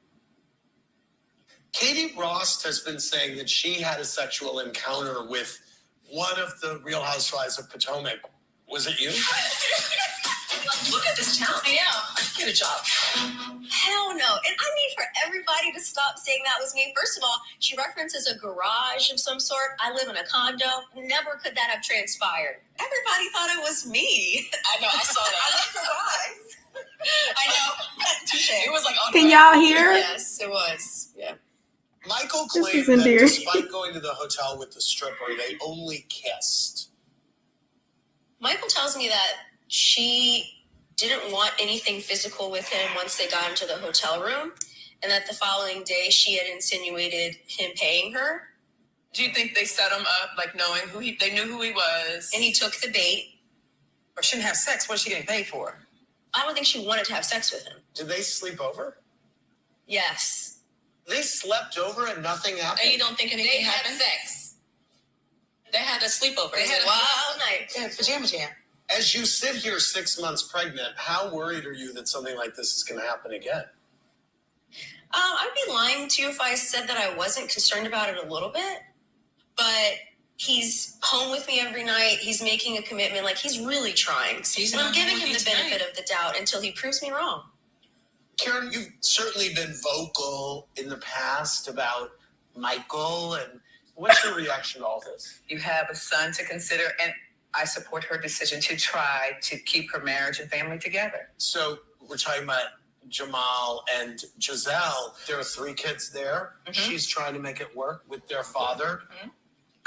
[SPEAKER 8] Katie Rost has been saying that she had a sexual encounter with one of the Real Housewives of Potomac. Was it you?
[SPEAKER 3] Look at this town. Yeah. Get a job.
[SPEAKER 5] hell no. And I need for everybody to stop saying that was me. First of all, she references a garage of some sort. I live in a condo. Never could that have transpired. Everybody thought it was me.
[SPEAKER 3] I know. I saw that.
[SPEAKER 5] I live in a garage. I know. Touche.
[SPEAKER 3] It was like on
[SPEAKER 2] Can
[SPEAKER 3] the-
[SPEAKER 2] y'all hear?
[SPEAKER 5] Yes, it was. Yeah.
[SPEAKER 8] Michael
[SPEAKER 2] This
[SPEAKER 8] claimed
[SPEAKER 2] is endearing.
[SPEAKER 8] that despite going to the hotel with the stripper, they only kissed.
[SPEAKER 5] Michael tells me that she didn't want anything physical with him once they got into the hotel room, and that the following day she had insinuated him paying her,
[SPEAKER 6] Do you think they set him up, like knowing they knew who he was?
[SPEAKER 5] and he took the bait.
[SPEAKER 6] Or shouldn't have sex? What's she getting paid for?
[SPEAKER 5] I don't think she wanted to have sex with him.
[SPEAKER 8] Did they sleep over?
[SPEAKER 5] Yes.
[SPEAKER 8] They slept over and nothing happened?
[SPEAKER 5] And you don't think anything happened? They had sex. They had a sleepover. They had a wild night.
[SPEAKER 6] Yeah, pajama jam.
[SPEAKER 8] As you sit here 6 months pregnant, how worried are you that something like this is going to happen again?
[SPEAKER 5] I'd be lying to you if I said that I wasn't concerned about it a little bit. But he's home with me every night. He's making a commitment. Like, he's really trying. And I'm giving him the benefit of the doubt until he proves me wrong.
[SPEAKER 8] Karen, you've certainly been vocal in the past about Michael, and what's your reaction to all this?
[SPEAKER 6] You have a son to consider, and I support her decision to try to keep her marriage and family together.
[SPEAKER 8] So we're talking about Jamal and Gizelle. There are 3 kids there.
[SPEAKER 6] Mhm.
[SPEAKER 8] She's trying to make it work with their father.
[SPEAKER 6] Mhm.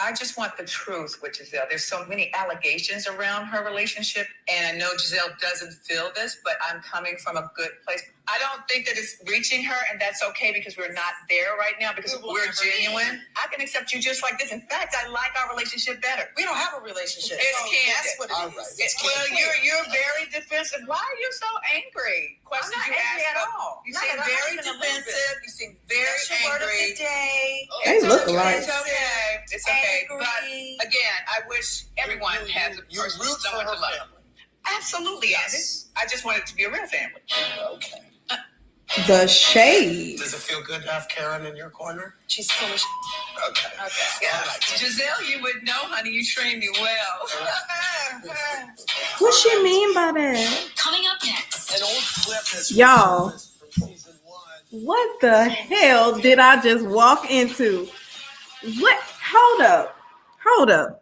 [SPEAKER 6] I just want the truth with Gizelle. There's so many allegations around her relationship, and I know Gizelle doesn't feel this, but I'm coming from a good place. I don't think that it's reaching her, and that's okay because we're not there right now because we're genuine. I can accept you just like this. In fact, I like our relationship better. We don't have a relationship. It's candid. That's what it
[SPEAKER 8] All
[SPEAKER 6] is.
[SPEAKER 8] right,
[SPEAKER 6] Well, you're very defensive. Why are you so angry? Questions
[SPEAKER 5] I'm not
[SPEAKER 6] you
[SPEAKER 5] angry
[SPEAKER 6] ask
[SPEAKER 5] at
[SPEAKER 6] her.
[SPEAKER 5] all.
[SPEAKER 6] You
[SPEAKER 5] Not
[SPEAKER 6] seem
[SPEAKER 5] at all.
[SPEAKER 6] very
[SPEAKER 5] Not even a little bit.
[SPEAKER 6] defensive. You seem very
[SPEAKER 5] That's your word of
[SPEAKER 6] angry.
[SPEAKER 5] the day.
[SPEAKER 2] They look alike.
[SPEAKER 6] It's okay. It's okay.
[SPEAKER 5] Angry.
[SPEAKER 6] But again, I wish everyone has a
[SPEAKER 8] You
[SPEAKER 6] person,
[SPEAKER 8] root for
[SPEAKER 6] someone
[SPEAKER 8] her
[SPEAKER 6] to love.
[SPEAKER 8] family.
[SPEAKER 6] Absolutely,
[SPEAKER 8] Yes.
[SPEAKER 6] I just want it to be a real family.
[SPEAKER 8] Okay.
[SPEAKER 2] The shade.
[SPEAKER 8] Does it feel good to have Karen in your corner?
[SPEAKER 6] She's full of
[SPEAKER 8] Okay.
[SPEAKER 6] Okay. Yeah.
[SPEAKER 8] All right.
[SPEAKER 6] Giselle, you would know, honey. You trained me well.
[SPEAKER 2] What she mean by that?
[SPEAKER 4] Coming up next.
[SPEAKER 8] An old clip that's
[SPEAKER 2] Y'all.
[SPEAKER 8] from season 1.
[SPEAKER 2] What the hell did I just walk into? What? Hold up.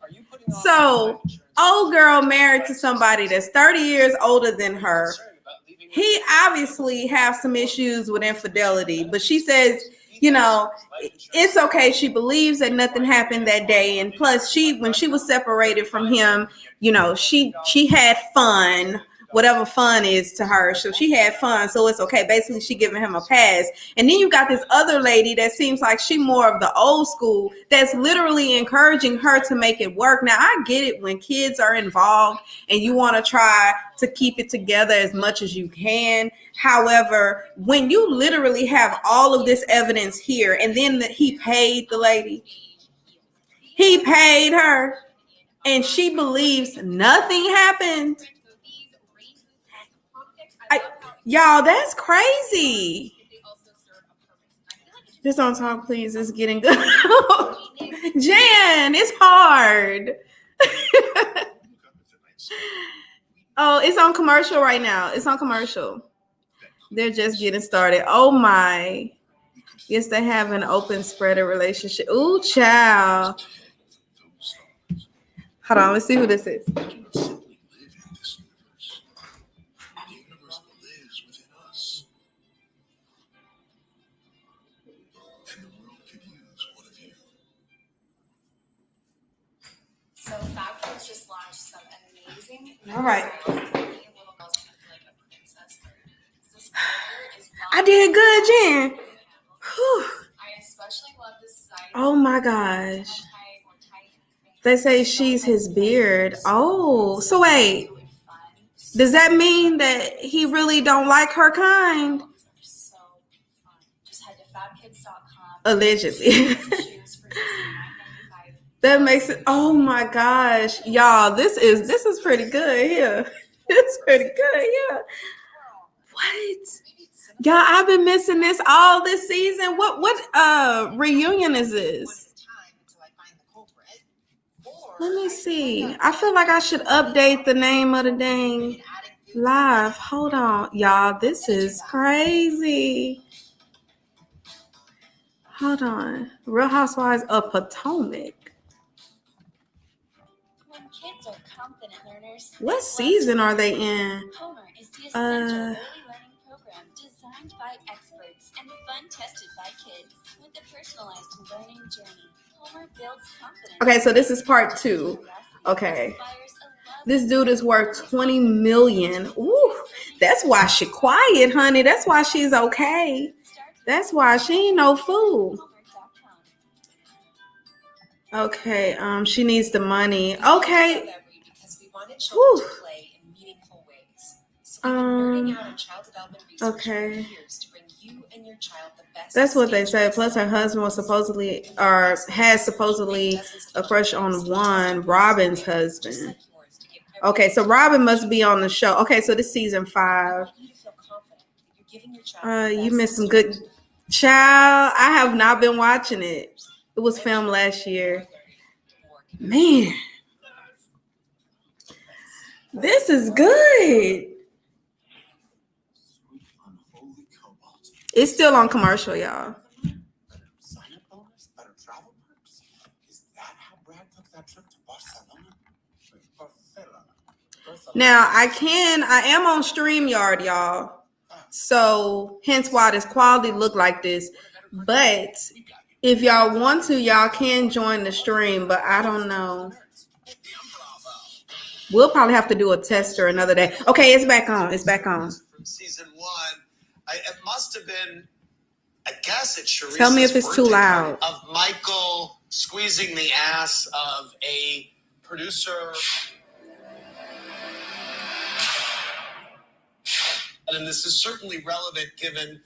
[SPEAKER 8] Are you putting on
[SPEAKER 2] So,
[SPEAKER 8] life insurance?
[SPEAKER 2] old girl married to somebody that's 30 years older than her.
[SPEAKER 8] Concerned about leaving
[SPEAKER 2] He obviously has some issues with infidelity, but she says, you know, it's okay. She believes that nothing happened that day, and plus, when she was separated from him, you know, she had fun, whatever fun is to her. So she had fun, so it's okay. Basically, she giving him a pass. And then you got this other lady that seems like she more of the old school that's literally encouraging her to make it work. Now, I get it when kids are involved and you want to try to keep it together as much as you can. However, when you literally have all of this evidence here, and then he paid the lady, he paid her, and she believes nothing happened. Y'all, that's crazy. Just don't talk, please. It's getting good. Jan, it's hard. Oh, it's on commercial right now. It's on commercial. They're just getting started. Oh my. Yes, they have an open spreader relationship. Ooh, child. Hold on, let's see who this is.
[SPEAKER 4] So Fab Kids just launched some amazing.
[SPEAKER 2] All right.
[SPEAKER 4] Little girls can feel like a princess. This flavor is
[SPEAKER 2] I did good, Jen. Whew.
[SPEAKER 4] I especially love this design.
[SPEAKER 2] Oh my gosh. They say she's his beard. Oh, so wait. Does that mean that he really don't like her kind?
[SPEAKER 4] So fun. Just head to fabkids.com.
[SPEAKER 2] Allegedly. That makes it. Oh my gosh, y'all, this is pretty good here. It's pretty good here. What? Y'all, I've been missing this all this season. What reunion is this? Let me see. I feel like I should update the name of the dang live. Hold on, y'all. This is crazy. Hold on. Real Housewives of Potomac.
[SPEAKER 4] When kids are confident learners,
[SPEAKER 2] What season are they in?
[SPEAKER 4] Homer is the essential early learning program designed by experts and fun tested by kids with a personalized learning journey. Homer builds confidence.
[SPEAKER 2] Okay, so this is part 2. Okay. This dude is worth $20 million. Ooh, that's why she quiet, honey. That's why she's okay. That's why she ain't no fool. Okay, she needs the money. Okay.
[SPEAKER 10] Because we wanted children
[SPEAKER 2] Whew.
[SPEAKER 10] to play in meaningful ways.
[SPEAKER 5] nerding out on child development research for
[SPEAKER 2] Okay.
[SPEAKER 5] years to bring you and your child the best.
[SPEAKER 2] That's what they say. Plus, her husband was supposedly, or has supposedly, a crush on Robyn's husband. Okay, so Robyn must be on the show. Okay, so this season 5. You missed some good. Child, I have not been watching it. It was filmed last year. Man, this is good. It's still on commercial, y'all.
[SPEAKER 1] Sign-up bonus, better travel perks. Is that how Brad took that trip to Barcelona?
[SPEAKER 2] Now, I am on StreamYard, y'all. So, hence why this quality look like this. But if y'all want to, y'all can join the stream, but I don't know. We'll probably have to do a tester another day. Okay, it's back on. It's back on.
[SPEAKER 8] From season 1, it must have been, I guess it's Sharice's
[SPEAKER 2] Tell me if it's too loud.
[SPEAKER 8] Of Michael squeezing the ass of a producer. And this is certainly relevant given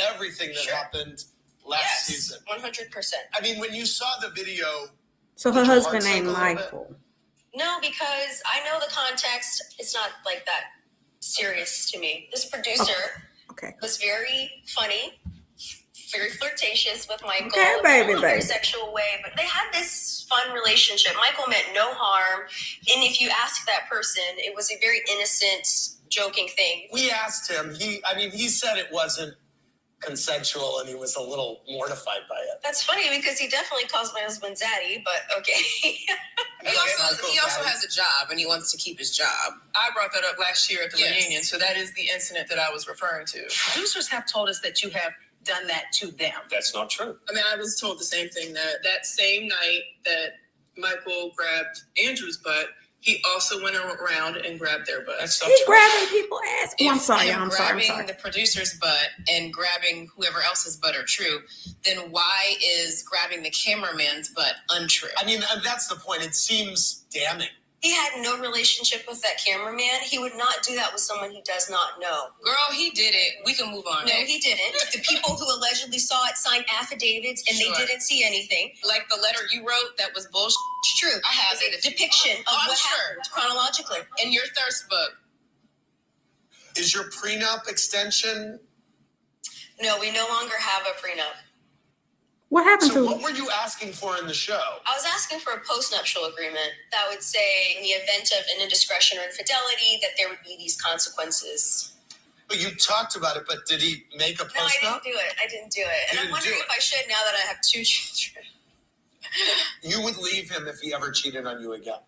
[SPEAKER 8] everything that happened last season.
[SPEAKER 5] 100%.
[SPEAKER 8] I mean, when you saw the video.
[SPEAKER 2] So her husband named Michael.
[SPEAKER 5] No, because I know the context. It's not like that serious to me. This producer was very funny, very flirtatious with Michael.
[SPEAKER 2] Okay, baby,
[SPEAKER 5] in a very sexual way, but they had this fun relationship. Michael meant no harm. And if you ask that person, it was a very innocent, joking thing.
[SPEAKER 8] We asked him. He said it wasn't consensual and he was a little mortified by it.
[SPEAKER 5] That's funny because he definitely calls my husband Zaddy, but okay.
[SPEAKER 6] He also has a job and he wants to keep his job. I brought that up last year at the reunion, so that is the incident that I was referring to. Producers have told us that you have done that to them.
[SPEAKER 8] That's not true.
[SPEAKER 6] I mean, I was told the same thing, that same night that Michael grabbed Andrew's butt, he also went around and grabbed their butt.
[SPEAKER 8] That's not
[SPEAKER 2] He's
[SPEAKER 8] true.
[SPEAKER 2] grabbing people's ass.
[SPEAKER 6] If
[SPEAKER 2] I'm sorry.
[SPEAKER 6] grabbing the producer's butt and grabbing whoever else's butt are true, then why is grabbing the cameraman's butt untrue?
[SPEAKER 8] I mean, that's the point. It seems damning.
[SPEAKER 5] He had no relationship with that cameraman. He would not do that with someone he does not know.
[SPEAKER 6] Girl, he did it. We can move on.
[SPEAKER 5] No, he didn't. The people who allegedly saw it signed affidavits and they didn't see anything.
[SPEAKER 6] Like the letter you wrote that was bullshit.
[SPEAKER 5] It's true.
[SPEAKER 6] I have
[SPEAKER 5] it.
[SPEAKER 6] it.
[SPEAKER 5] A depiction of what happened chronologically.
[SPEAKER 6] In your thirst book.
[SPEAKER 8] Is your prenup extension?
[SPEAKER 5] No, we no longer have a prenup.
[SPEAKER 2] What happened
[SPEAKER 8] So
[SPEAKER 2] to
[SPEAKER 8] what were you asking for in the show?
[SPEAKER 5] I was asking for a postnuptial agreement that would say in the event of an indiscretion or infidelity that there would be these consequences.
[SPEAKER 8] But you talked about it, but did he make a postnup?
[SPEAKER 5] No, I didn't do it. And I'm wondering if I should now that I have 2 children.
[SPEAKER 8] You would leave him if he ever cheated on you again.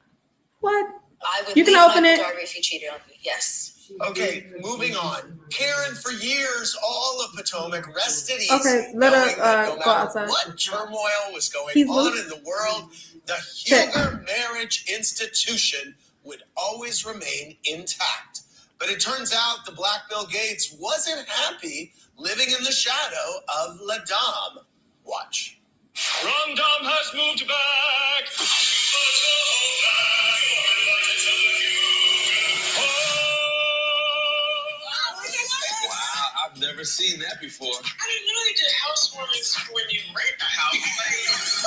[SPEAKER 2] what?
[SPEAKER 5] I would
[SPEAKER 2] You can
[SPEAKER 5] leave
[SPEAKER 2] open
[SPEAKER 5] Michael
[SPEAKER 2] it.
[SPEAKER 5] Darby if he cheated on me. Yes.
[SPEAKER 8] Okay, moving on. Karen, for years, all of Potomac rested easy.
[SPEAKER 2] Okay, let her,
[SPEAKER 8] knowing that no
[SPEAKER 2] go
[SPEAKER 8] matter
[SPEAKER 2] outside.
[SPEAKER 8] what turmoil was going
[SPEAKER 2] He's
[SPEAKER 8] on
[SPEAKER 2] loose.
[SPEAKER 8] in the world, the
[SPEAKER 2] Check.
[SPEAKER 8] Huger marriage institution would always remain intact. But it turns out the Black Bill Gates wasn't happy living in the shadow of La Dame. Watch.
[SPEAKER 1] Rum Dum has moved back.
[SPEAKER 7] Wow, I've never seen that before.
[SPEAKER 6] I didn't know they did housewarmings when you rent a house.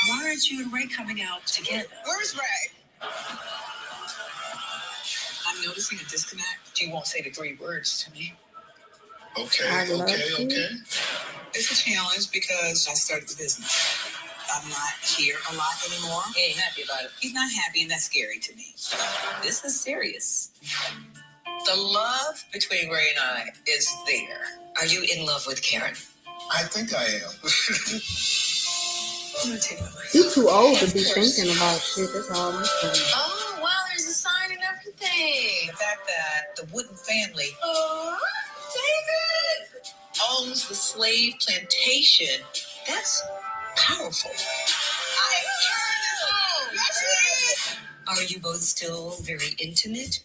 [SPEAKER 9] Why aren't you and Ray coming out together?
[SPEAKER 6] Where's Ray? I'm noticing a disconnect. She won't say the 3 words to me.
[SPEAKER 2] I love you.
[SPEAKER 6] It's a challenge because I started the business. I'm not here a lot anymore. He ain't happy about it. He's not happy, and that's scary to me. This is serious. The love between Ray and I is there. Are you in love with Karen?
[SPEAKER 7] I think I am.
[SPEAKER 6] I'm gonna take my break.
[SPEAKER 2] You too old to be thinking about shit. That's all I'm saying.
[SPEAKER 6] Oh, wow, there's a sign and everything. The fact that the Wooden family, David, owns the slave plantation, that's powerful. I am turning this home. That's it.
[SPEAKER 9] Are you both still very intimate?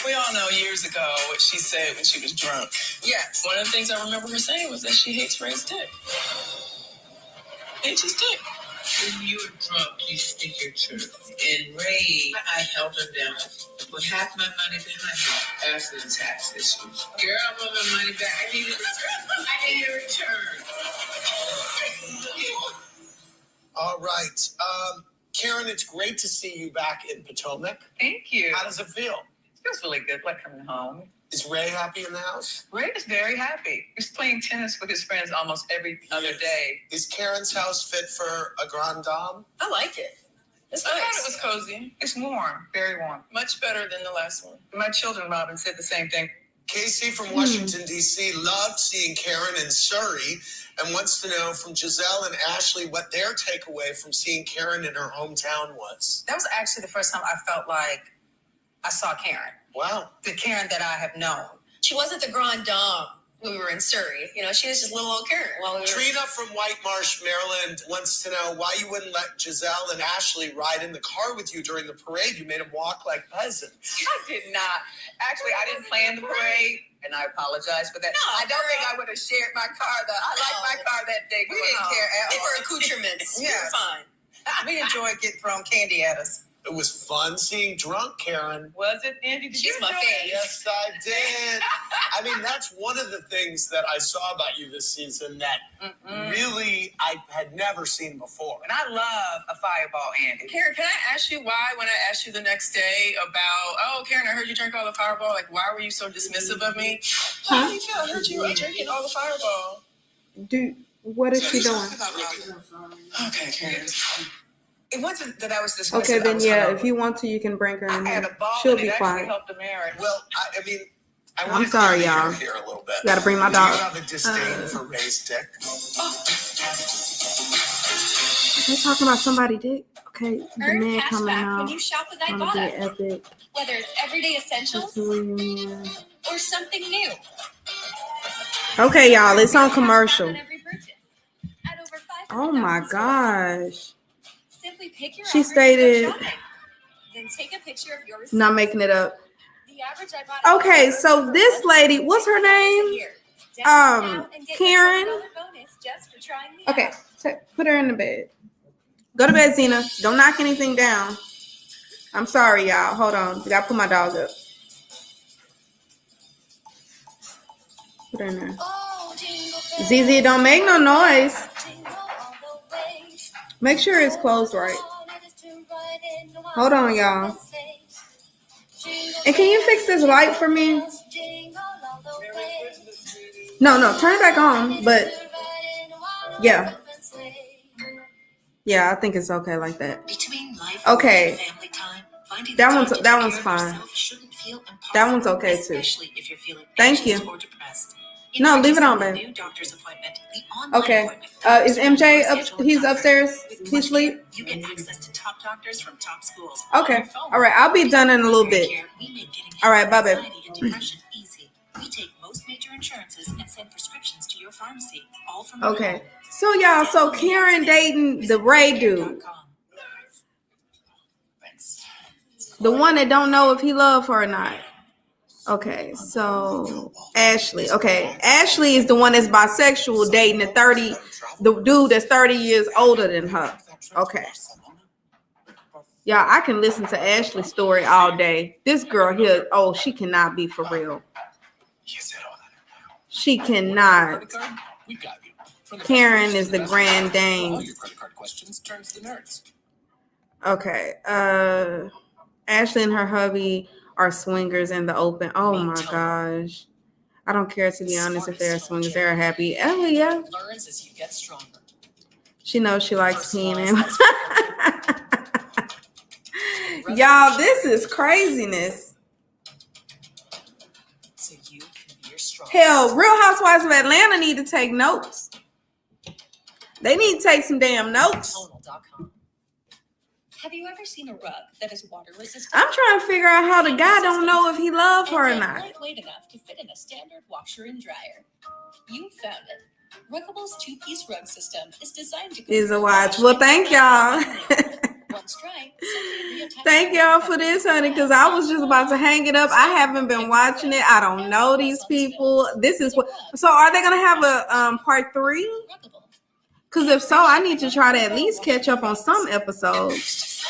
[SPEAKER 6] We all know years ago what she said when she was drunk. Yes. One of the things I remember her saying was that she hates Ray's dick. Hates his dick. When you were drunk, you stick your truth. In Ray, I held her down with half my money behind me after the tax issue. Girl, I want my money back. I need a return. I need a return.
[SPEAKER 8] All right. Karen, it's great to see you back in Potomac.
[SPEAKER 6] Thank you.
[SPEAKER 8] How does it feel?
[SPEAKER 6] It feels really good, like coming home.
[SPEAKER 8] Is Ray happy in the house?
[SPEAKER 6] Ray is very happy. He's playing tennis with his friends almost every other day.
[SPEAKER 8] Is Karen's house fit for a grande dame?
[SPEAKER 5] I like it. It's
[SPEAKER 6] I
[SPEAKER 5] nice.
[SPEAKER 6] thought it was cozy. It's warm, very warm. Much better than the last one. My children, Robyn, said the same thing.
[SPEAKER 8] Casey from Washington, D.C. loved seeing Karen in Surrey and wants to know from Gizelle and Ashley what their takeaway from seeing Karen in her hometown was.
[SPEAKER 3] That was actually the first time I felt like I saw Karen.
[SPEAKER 8] Wow.
[SPEAKER 3] The Karen that I have known.
[SPEAKER 5] She wasn't the grande dame when we were in Surrey. You know, she was just little old Karen while we were.
[SPEAKER 8] Trina from White Marsh, Maryland wants to know why you wouldn't let Gizelle and Ashley ride in the car with you during the parade. You made them walk like peasants.
[SPEAKER 6] I did not. Actually, I didn't plan the parade, and I apologize for that.
[SPEAKER 5] No,
[SPEAKER 6] I don't think I would have shared my car, though. I liked my car that day. We didn't care at
[SPEAKER 5] They
[SPEAKER 6] all.
[SPEAKER 5] were accoutrements.
[SPEAKER 3] Yeah.
[SPEAKER 5] We were fine.
[SPEAKER 3] We enjoyed getting thrown candy at us.
[SPEAKER 8] It was fun seeing drunk Karen.
[SPEAKER 6] Was it, Andy? Did
[SPEAKER 5] She's
[SPEAKER 6] you
[SPEAKER 5] my
[SPEAKER 6] enjoy
[SPEAKER 5] fan.
[SPEAKER 6] it?
[SPEAKER 8] Yes, I did. I mean, that's one of the things that I saw about you this season that really I had never seen before.
[SPEAKER 6] And I love a fireball, Andy. Karen, can I ask you why when I asked you the next day about, oh, Karen, I heard you drink all the fireball. Like, why were you so dismissive of me? How do you feel? I heard you were drinking all the fireball.
[SPEAKER 2] Dude, what is she doing?
[SPEAKER 6] Okay, Karen. It wasn't that I was dismissive.
[SPEAKER 2] Okay,
[SPEAKER 6] I
[SPEAKER 2] then
[SPEAKER 6] was
[SPEAKER 2] yeah,
[SPEAKER 6] hungover.
[SPEAKER 2] if you want to, you can bring her in
[SPEAKER 6] I had
[SPEAKER 2] here.
[SPEAKER 6] a ball.
[SPEAKER 2] She'll
[SPEAKER 6] and
[SPEAKER 2] be
[SPEAKER 6] it actually
[SPEAKER 2] quiet.
[SPEAKER 6] helped the marriage.
[SPEAKER 8] Well, I mean, I
[SPEAKER 2] I'm
[SPEAKER 8] want to
[SPEAKER 2] sorry,
[SPEAKER 8] clear the
[SPEAKER 2] y'all.
[SPEAKER 8] air here a little bit.
[SPEAKER 2] Gotta bring my
[SPEAKER 8] Do
[SPEAKER 2] dog.
[SPEAKER 8] you have a disdain for Ray's dick?
[SPEAKER 2] They're talking about somebody dick. Okay, the
[SPEAKER 10] Earn
[SPEAKER 2] man
[SPEAKER 10] cash
[SPEAKER 2] coming
[SPEAKER 10] back
[SPEAKER 2] out.
[SPEAKER 10] when you shop with
[SPEAKER 2] Gonna be
[SPEAKER 10] Ibotta.
[SPEAKER 2] epic.
[SPEAKER 10] Whether it's everyday essentials
[SPEAKER 2] Reunion.
[SPEAKER 10] or something new.
[SPEAKER 2] Okay, y'all, it's on
[SPEAKER 10] Cash back
[SPEAKER 2] commercial.
[SPEAKER 10] on every purchase. At over 500,000
[SPEAKER 2] Oh my
[SPEAKER 10] stores.
[SPEAKER 2] gosh.
[SPEAKER 10] Simply pick your
[SPEAKER 2] She
[SPEAKER 10] offers and go
[SPEAKER 2] stated-
[SPEAKER 10] shopping. Then take a picture of your receipt.
[SPEAKER 2] Not making it up.
[SPEAKER 10] The average Ibotta
[SPEAKER 2] Okay,
[SPEAKER 10] order
[SPEAKER 2] so
[SPEAKER 10] for
[SPEAKER 2] this
[SPEAKER 10] $1
[SPEAKER 2] lady, what's her name?
[SPEAKER 10] here. Download now and get your
[SPEAKER 2] Karen.
[SPEAKER 10] $20 bonus just for trying the
[SPEAKER 2] Okay,
[SPEAKER 10] app.
[SPEAKER 2] so put her in the bed. Go to bed, Zena. Don't knock anything down. I'm sorry, y'all. Hold on. I gotta put my dog up. Put her in there.
[SPEAKER 10] Oh, jingle bells,
[SPEAKER 2] ZZ, don't make no noise.
[SPEAKER 10] jingle all the way.
[SPEAKER 2] Make sure it's closed right. Hold on, y'all. And can you fix this light for me? No, turn it back on. But yeah. Yeah, I think it's okay like that.
[SPEAKER 4] Between life
[SPEAKER 2] Okay.
[SPEAKER 4] and family time, finding
[SPEAKER 2] That
[SPEAKER 4] the
[SPEAKER 2] one's-
[SPEAKER 4] time to
[SPEAKER 2] that
[SPEAKER 4] take
[SPEAKER 2] one's
[SPEAKER 4] care of
[SPEAKER 2] fine.
[SPEAKER 4] yourself shouldn't feel
[SPEAKER 2] That one's
[SPEAKER 4] impossible,
[SPEAKER 2] okay, too.
[SPEAKER 4] especially if you're feeling
[SPEAKER 2] Thank
[SPEAKER 4] anxious
[SPEAKER 2] you.
[SPEAKER 4] or depressed.
[SPEAKER 2] No, leave it on,
[SPEAKER 4] Introducing the
[SPEAKER 2] babe.
[SPEAKER 4] new doctor's appointment, the online
[SPEAKER 2] Okay.
[SPEAKER 4] appointment
[SPEAKER 2] Is
[SPEAKER 4] that
[SPEAKER 2] MJ
[SPEAKER 4] schedule
[SPEAKER 2] up?
[SPEAKER 4] a
[SPEAKER 2] He's
[SPEAKER 4] doctor.
[SPEAKER 2] upstairs.
[SPEAKER 4] With
[SPEAKER 2] He
[SPEAKER 4] One
[SPEAKER 2] sleep.
[SPEAKER 4] Care, you get access to top doctors from top schools.
[SPEAKER 2] Okay.
[SPEAKER 4] On your phone.
[SPEAKER 2] All right. I'll be done in a little
[SPEAKER 4] With
[SPEAKER 2] bit.
[SPEAKER 4] Care, we make getting
[SPEAKER 2] All right,
[SPEAKER 4] help
[SPEAKER 2] bye,
[SPEAKER 4] with
[SPEAKER 2] babe.
[SPEAKER 4] anxiety and depression easy. We take most major insurances and send prescriptions to your pharmacy, all from your
[SPEAKER 2] Okay.
[SPEAKER 4] home.
[SPEAKER 2] So y'all, so Karen dating the Ray dude, the one that don't know if he love her or not. Okay, so Ashley. Okay, Ashley is the one that's bisexual, dating the dude that's 30 years older than her. Okay. Y'all, I can listen to Ashley's story all day. This girl here, oh, she cannot be for real. She cannot.
[SPEAKER 7] We got you. From the
[SPEAKER 2] Karen
[SPEAKER 7] best
[SPEAKER 2] is the
[SPEAKER 7] best
[SPEAKER 2] grand
[SPEAKER 7] for all
[SPEAKER 2] dame.
[SPEAKER 7] your credit card questions, turn to the nerds.
[SPEAKER 2] Okay. Ashley and her hubby are swingers in the open. Oh my gosh. I don't care, to be honest, if they're swingers. They're happy. Oh yeah.
[SPEAKER 4] Learns as you get stronger.
[SPEAKER 2] She knows she likes peeing in. Y'all, this is craziness.
[SPEAKER 4] So you can be your strong.
[SPEAKER 2] Hell, Real Housewives of Atlanta need to take notes. They need to take some damn notes.
[SPEAKER 4] Tonal.com.
[SPEAKER 10] Have you ever seen a rug that is water resistant?
[SPEAKER 2] I'm trying to figure out how the guy don't know if he loves her or
[SPEAKER 10] and
[SPEAKER 2] not.
[SPEAKER 10] lightweight enough to fit in a standard washer and dryer. You found it. Ruggable's two-piece rug system is designed to go
[SPEAKER 2] Is a
[SPEAKER 10] through
[SPEAKER 2] watch.
[SPEAKER 10] wash
[SPEAKER 2] Well,
[SPEAKER 10] and
[SPEAKER 2] thank
[SPEAKER 10] dry
[SPEAKER 2] y'all.
[SPEAKER 10] Once dry, simply reattach
[SPEAKER 2] Thank
[SPEAKER 10] the
[SPEAKER 2] y'all
[SPEAKER 10] rug
[SPEAKER 2] for this,
[SPEAKER 10] cover.
[SPEAKER 2] honey, because I was just about to hang it up. I haven't been watching it. I don't know these people. This is what. So are they gonna have a part 3?
[SPEAKER 10] Ruggable.
[SPEAKER 2] Because if so, I need to try to at least catch up on some episodes.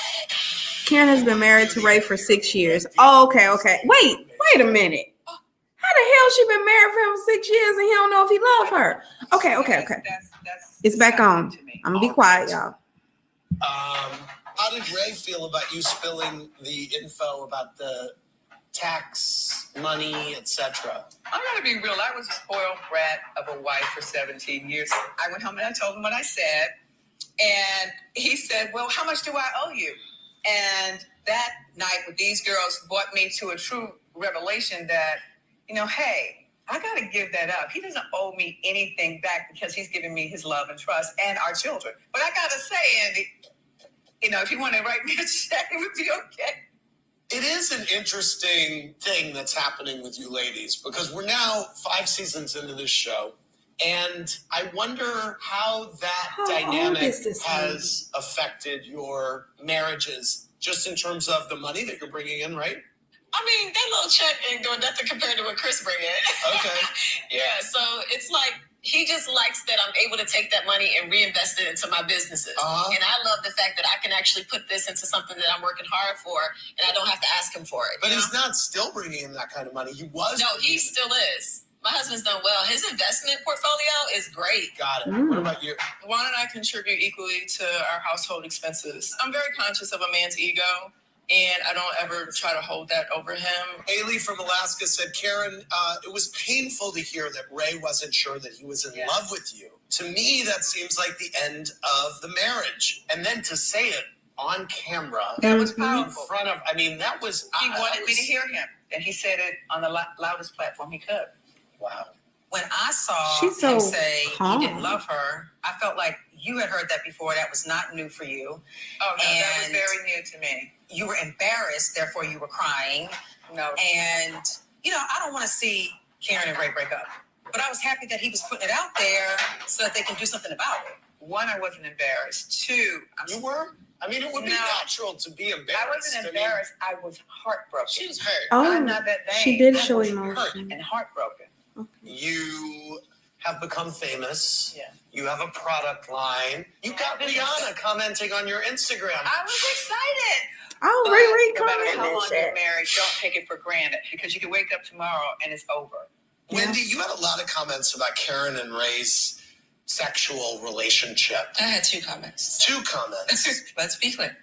[SPEAKER 2] Karen has been married to Ray for 6 years. Oh, okay. Wait a minute. How the hell she been married for him 6 years and he don't know if he love her? Okay.
[SPEAKER 6] That's
[SPEAKER 2] It's back on. I'm gonna be quiet, y'all.
[SPEAKER 8] How did Ray feel about you spilling the info about the tax money, etc.?
[SPEAKER 6] I'm gonna be real. I was a spoiled brat of a wife for 17 years. I went home and I told him what I said, and he said, "Well, how much do I owe you?" And that night with these girls brought me to a true revelation that, hey, I got to give that up. He doesn't owe me anything back because he's giving me his love and trust and our children. But I got to say, Andy, if you want to write me a check, it would be okay.
[SPEAKER 8] It is an interesting thing that's happening with you ladies because we're now 5 seasons into this show. And I wonder how that dynamic has affected your marriages, just in terms of the money that you're bringing in, right?
[SPEAKER 5] I mean, that little check ain't doing nothing compared to what Chris bring in.
[SPEAKER 8] Okay.
[SPEAKER 5] Yeah, so it's like he just likes that I'm able to take that money and reinvest it into my businesses. And I love the fact that I can actually put this into something that I'm working hard for, and I don't have to ask him for it.
[SPEAKER 8] But he's not still bringing in that kind of money. He was.
[SPEAKER 5] No, he still is. My husband's done well. His investment portfolio is great.
[SPEAKER 8] Got it. What about you?
[SPEAKER 11] Why don't I contribute equally to our household expenses? I'm very conscious of a man's ego, and I don't ever try to hold that over him.
[SPEAKER 8] Haley from Alaska said, Karen, it was painful to hear that Ray wasn't sure that he was in love with you. To me, that seems like the end of the marriage. And then to say it on camera,
[SPEAKER 6] that was powerful.
[SPEAKER 8] In front of, that was...
[SPEAKER 6] He wanted me to hear him, and he said it on the loudest platform he could.
[SPEAKER 8] Wow.
[SPEAKER 6] When I saw
[SPEAKER 2] She's so
[SPEAKER 6] him say
[SPEAKER 2] calm.
[SPEAKER 6] he didn't love her, I felt like you had heard that before. That was not new for you.
[SPEAKER 11] Oh, no, that was very new to me.
[SPEAKER 6] You were embarrassed, therefore you were crying.
[SPEAKER 11] No.
[SPEAKER 6] And, I don't want to see Karen and Ray break up. But I was happy that he was putting it out there so that they can do something about it.
[SPEAKER 11] One, I wasn't embarrassed. Two,
[SPEAKER 8] you were? It would be natural to be embarrassed.
[SPEAKER 6] I wasn't embarrassed. I was heartbroken.
[SPEAKER 8] She was hurt.
[SPEAKER 6] I'm not that vain.
[SPEAKER 2] She did
[SPEAKER 6] I
[SPEAKER 2] show
[SPEAKER 6] was
[SPEAKER 2] emotion.
[SPEAKER 6] hurt and heartbroken.
[SPEAKER 2] Okay.
[SPEAKER 8] You have become famous.
[SPEAKER 6] Yeah.
[SPEAKER 8] You have a product line. You got Rihanna commenting on your Instagram.
[SPEAKER 6] I was excited.
[SPEAKER 2] Oh,
[SPEAKER 6] No matter how long you're married, don't take it for granted because you can wake up tomorrow and it's over.
[SPEAKER 8] Wendy, you had a lot of comments about Karen and Ray's sexual relationship.
[SPEAKER 5] I had 2 comments.
[SPEAKER 8] 2 comments.
[SPEAKER 5] Let's be clear.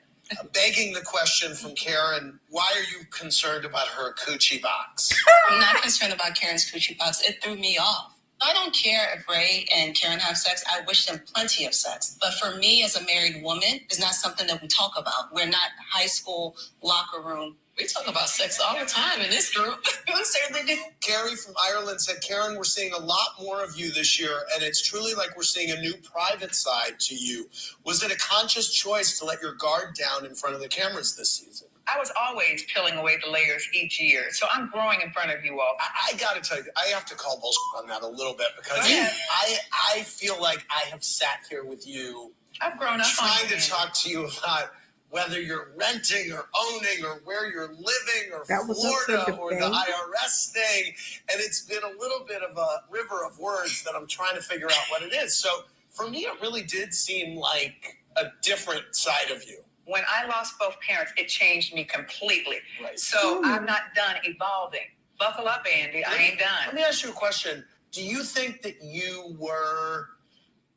[SPEAKER 8] Begging the question from Karen, why are you concerned about her coochie box?
[SPEAKER 5] I'm not concerned about Karen's coochie box. It threw me off. I don't care if Ray and Karen have sex. I wish them plenty of sex. But for me as a married woman, it's not something that we talk about. We're not high school locker room. We talk about sex all the time in this group. We certainly do.
[SPEAKER 8] Carrie from Ireland said, Karen, we're seeing a lot more of you this year, and it's truly like we're seeing a new private side to you. Was it a conscious choice to let your guard down in front of the cameras this season?
[SPEAKER 6] I was always peeling away the layers each year, so I'm growing in front of you all.
[SPEAKER 8] I got to tell you, I have to call bullshit on that a little bit because I feel like I have sat here with you.
[SPEAKER 6] I've grown up
[SPEAKER 8] trying to talk to you about whether you're renting or owning or where you're living or Florida or the IRS thing. And it's been a little bit of a river of words that I'm trying to figure out what it is. So for me, it really did seem like a different side of you.
[SPEAKER 6] When I lost both parents, it changed me completely.
[SPEAKER 8] Right.
[SPEAKER 6] So I'm not done evolving. Buckle up, Andy. I ain't done.
[SPEAKER 8] Let me ask you a question. Do you think that you were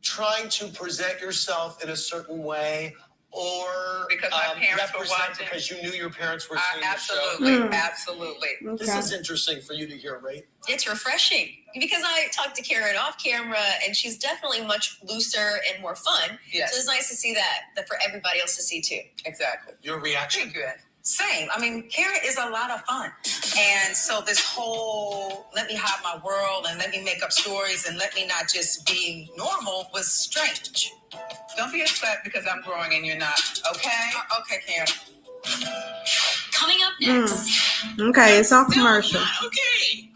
[SPEAKER 8] trying to present yourself in a certain way, or
[SPEAKER 6] because my parents were watching?
[SPEAKER 8] Because you knew your parents were seeing
[SPEAKER 6] absolutely,
[SPEAKER 8] the show?
[SPEAKER 6] Absolutely.
[SPEAKER 8] Okay. This is interesting for you to hear, right?
[SPEAKER 5] It's refreshing because I talked to Karen off camera and she's definitely much looser and more fun.
[SPEAKER 6] Yes.
[SPEAKER 5] So it's nice to see that for everybody else to see too.
[SPEAKER 6] Exactly.
[SPEAKER 8] Your reaction?
[SPEAKER 6] Thank you. Same. Karen is a lot of fun. And so this whole let me hide my world and let me make up stories and let me not just be normal was strange. Don't be upset because I'm growing and you're not. Okay? Okay, Karen.
[SPEAKER 5] Coming up next.
[SPEAKER 2] Okay, it's on commercial.
[SPEAKER 5] Okay.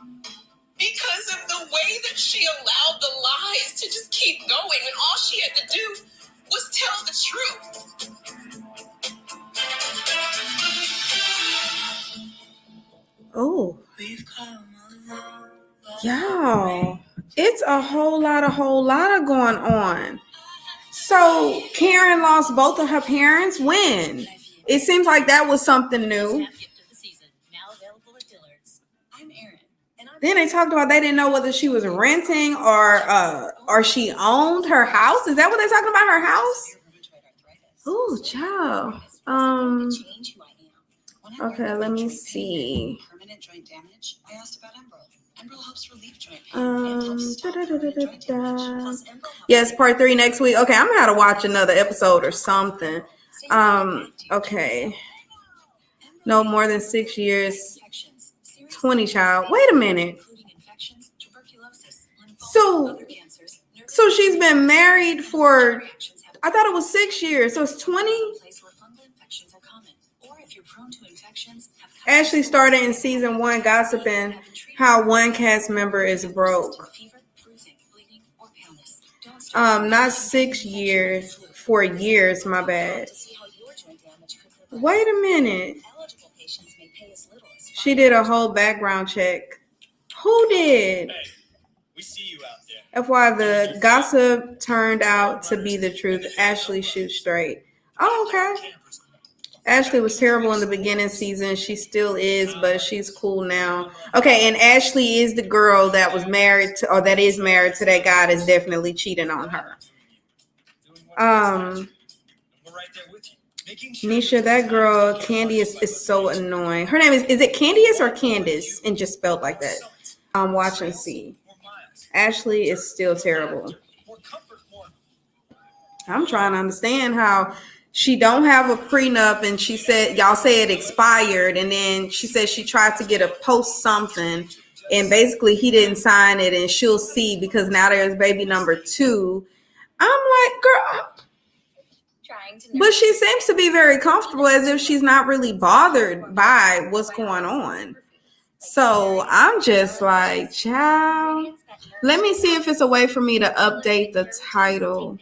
[SPEAKER 5] Because of the way that she allowed the lies to just keep going when all she had to do was tell the truth.
[SPEAKER 2] Oh, y'all, it's a whole lot of going on. So Karen lost both of her parents when? It seems like that was something new. Then they talked about they didn't know whether she was renting or she owned her house. Is that what they're talking about? Her house? Ooh, child. Okay, let me see.
[SPEAKER 3] Permanent joint damage. I asked about Emerald. Emerald helps relieve joint pain and helps stop permanent joint damage.
[SPEAKER 2] Yes, part 3 next week. Okay, I'm gonna have to watch another episode or something. Okay. No more than 6 years. 20 child. Wait a minute. So she's been married for, I thought it was 6 years. So it's 20. Ashley started in season 1 gossiping how one cast member is broke. Not 6 years, 4 years, my bad. Wait a minute. She did a whole background check. Who did?
[SPEAKER 7] We see you out there.
[SPEAKER 2] FYI, the gossip turned out to be the truth. Ashley shoots straight. Oh, okay. Ashley was terrible in the beginning season. She still is, but she's cool now. Okay, and Ashley is the girl that was married to, or that is married to that guy that's definitely cheating on her. Nesha, that girl, Candiace, is so annoying. Her name is it Candiace or Candice? And just spelled like that. Watch and see. Ashley is still terrible. I'm trying to understand how she don't have a prenup, and she said y'all say it expired, and then she said she tried to get a post something, and basically he didn't sign it, and she'll see because now there's baby number 2. I'm like, girl, but she seems to be very comfortable, as if she's not really bothered by what's going on. So I'm just like, child, let me see if it's a way for me to update the title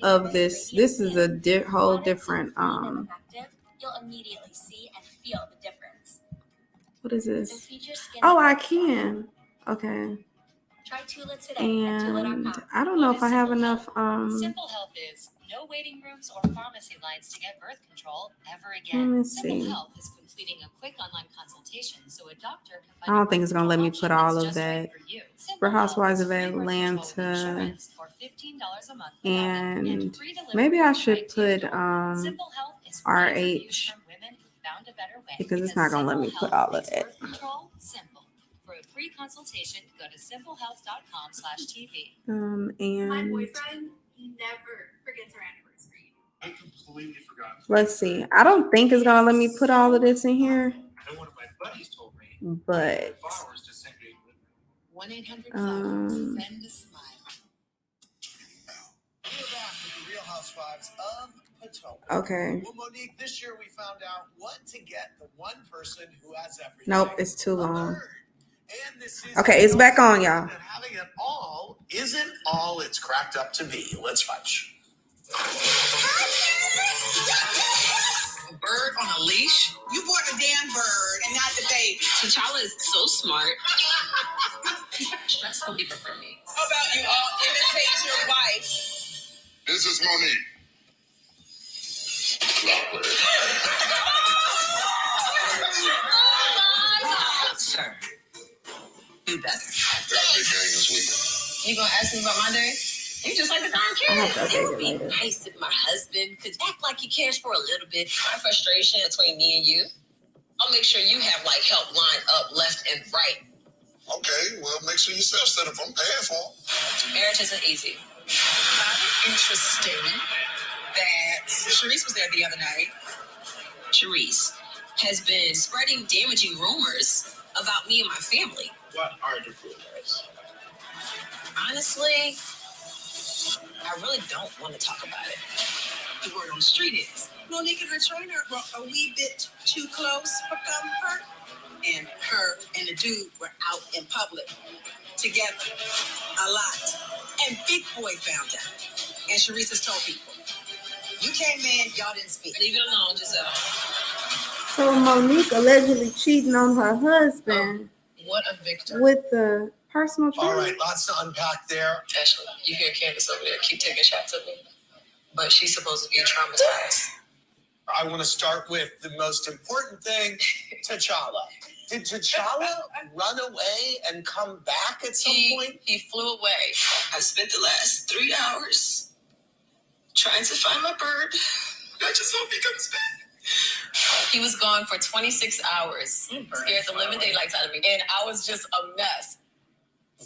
[SPEAKER 2] of this. This is a whole different
[SPEAKER 5] You'll immediately see and feel the difference.
[SPEAKER 2] What is this? Oh, I can. Okay.
[SPEAKER 5] Try Tula today.
[SPEAKER 2] And I don't know if I have enough
[SPEAKER 10] Simple Health is no waiting rooms or pharmacy lines to get birth control ever again.
[SPEAKER 2] Let me see.
[SPEAKER 10] Simple Health is completing a quick online consultation so a doctor can find
[SPEAKER 2] I don't think it's gonna let me put all of
[SPEAKER 10] just
[SPEAKER 2] that.
[SPEAKER 10] right for you. Simple
[SPEAKER 2] For
[SPEAKER 10] Health
[SPEAKER 2] Housewives
[SPEAKER 10] is
[SPEAKER 2] of
[SPEAKER 10] free birth control
[SPEAKER 2] Atlanta,
[SPEAKER 10] insurance for $15 a month
[SPEAKER 2] and
[SPEAKER 10] free delivery
[SPEAKER 2] maybe I
[SPEAKER 10] right
[SPEAKER 2] should
[SPEAKER 10] to your
[SPEAKER 2] put
[SPEAKER 10] door. Simple Health is free reviews
[SPEAKER 2] RH
[SPEAKER 10] from women who found a better way,
[SPEAKER 2] because it's not gonna let me
[SPEAKER 10] Simple
[SPEAKER 2] put all
[SPEAKER 10] Health
[SPEAKER 2] of
[SPEAKER 10] makes
[SPEAKER 2] that.
[SPEAKER 10] birth control simple. For a free consultation, go to simplehealth.com/TV.
[SPEAKER 2] And
[SPEAKER 5] boyfriend never forgets our anniversary.
[SPEAKER 1] I completely forgot.
[SPEAKER 2] let's see. I don't think it's gonna let me put all of this in here,
[SPEAKER 1] I know one of my buddies told me.
[SPEAKER 2] but
[SPEAKER 1] Flowers to send me.
[SPEAKER 10] 1-800-Flowers. Send a smile.
[SPEAKER 8] We're back with the Real Housewives of Potomac.
[SPEAKER 2] okay.
[SPEAKER 8] Well, Monique, this year we found out what to get the one person who has everything.
[SPEAKER 2] Nope, it's too
[SPEAKER 8] A
[SPEAKER 2] long.
[SPEAKER 8] bird. And this season,
[SPEAKER 2] Okay, it's back on, y'all.
[SPEAKER 8] that having it all isn't all it's cracked up to be. Let's watch.
[SPEAKER 6] A bird on a leash? You bought the damn bird and not the baby. T'Challa is so smart. Stress reliever for me. How about you all imitate your wife?
[SPEAKER 1] This is Monique.
[SPEAKER 6] Sir, do better.
[SPEAKER 1] That big gang this week.
[SPEAKER 6] You gonna ask me about my day? You just like the darn
[SPEAKER 2] I
[SPEAKER 6] kid.
[SPEAKER 2] have to
[SPEAKER 6] It
[SPEAKER 2] update
[SPEAKER 6] would
[SPEAKER 2] it
[SPEAKER 6] be
[SPEAKER 2] later.
[SPEAKER 6] nice if my husband could act like he cares for a little bit. My frustration between me and you. I'll make sure you have like help lined up left and right.
[SPEAKER 1] Okay, well, make sure you self-set if I'm paying for it.
[SPEAKER 6] Marriage isn't easy. Interesting that Sharice was there the other night. Sharice has been spreading damaging rumors about me and my family.
[SPEAKER 1] What are the rumors?
[SPEAKER 6] Honestly, I really don't want to talk about it. The word on the street is Monique and her trainer were a wee bit too close for comfort. And her and the dude were out in public together a lot. And Big Boy found out. And Sharice has told people, you came in, y'all didn't speak. Leave it alone, Gizelle.
[SPEAKER 2] So Monique allegedly cheating on her husband
[SPEAKER 6] What a victim.
[SPEAKER 2] with the personal trainer.
[SPEAKER 8] All right, lots to unpack there.
[SPEAKER 11] Tasha, you hear Candiace over there keep taking shots at me, but she's supposed to be traumatized.
[SPEAKER 8] I want to start with the most important thing, T'Challa. Did T'Challa run away and come back at some point?
[SPEAKER 11] He flew away. I spent the last 3 hours trying to find my bird. I just hope he comes back. He was gone for 26 hours. Scared the living daylights out of me. And I was just a mess.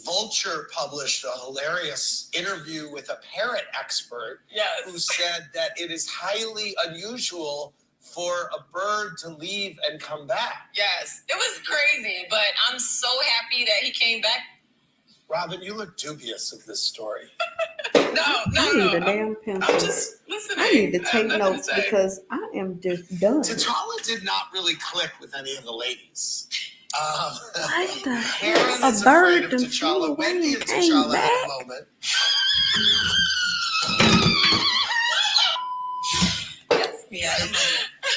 [SPEAKER 8] Vulture published a hilarious interview with a parrot expert who said that it is highly unusual for a bird to leave and come back.
[SPEAKER 11] Yes, it was crazy, but I'm so happy that he came back.
[SPEAKER 8] Robyn, you look dubious of this story.
[SPEAKER 2] I need a damn pencil.
[SPEAKER 11] I'm just listening.
[SPEAKER 2] I need to take
[SPEAKER 11] nothing
[SPEAKER 2] notes
[SPEAKER 11] to say.
[SPEAKER 2] because I am just done.
[SPEAKER 8] T'Challa did not really click with any of the ladies.
[SPEAKER 2] What the
[SPEAKER 8] Karen
[SPEAKER 2] hell? A
[SPEAKER 8] is afraid
[SPEAKER 2] bird
[SPEAKER 8] of
[SPEAKER 2] done flew
[SPEAKER 8] T'Challa.
[SPEAKER 2] away
[SPEAKER 8] Wendy
[SPEAKER 2] and
[SPEAKER 8] and
[SPEAKER 2] came
[SPEAKER 8] T'Challa
[SPEAKER 2] back?
[SPEAKER 8] had a moment.
[SPEAKER 11] Yes,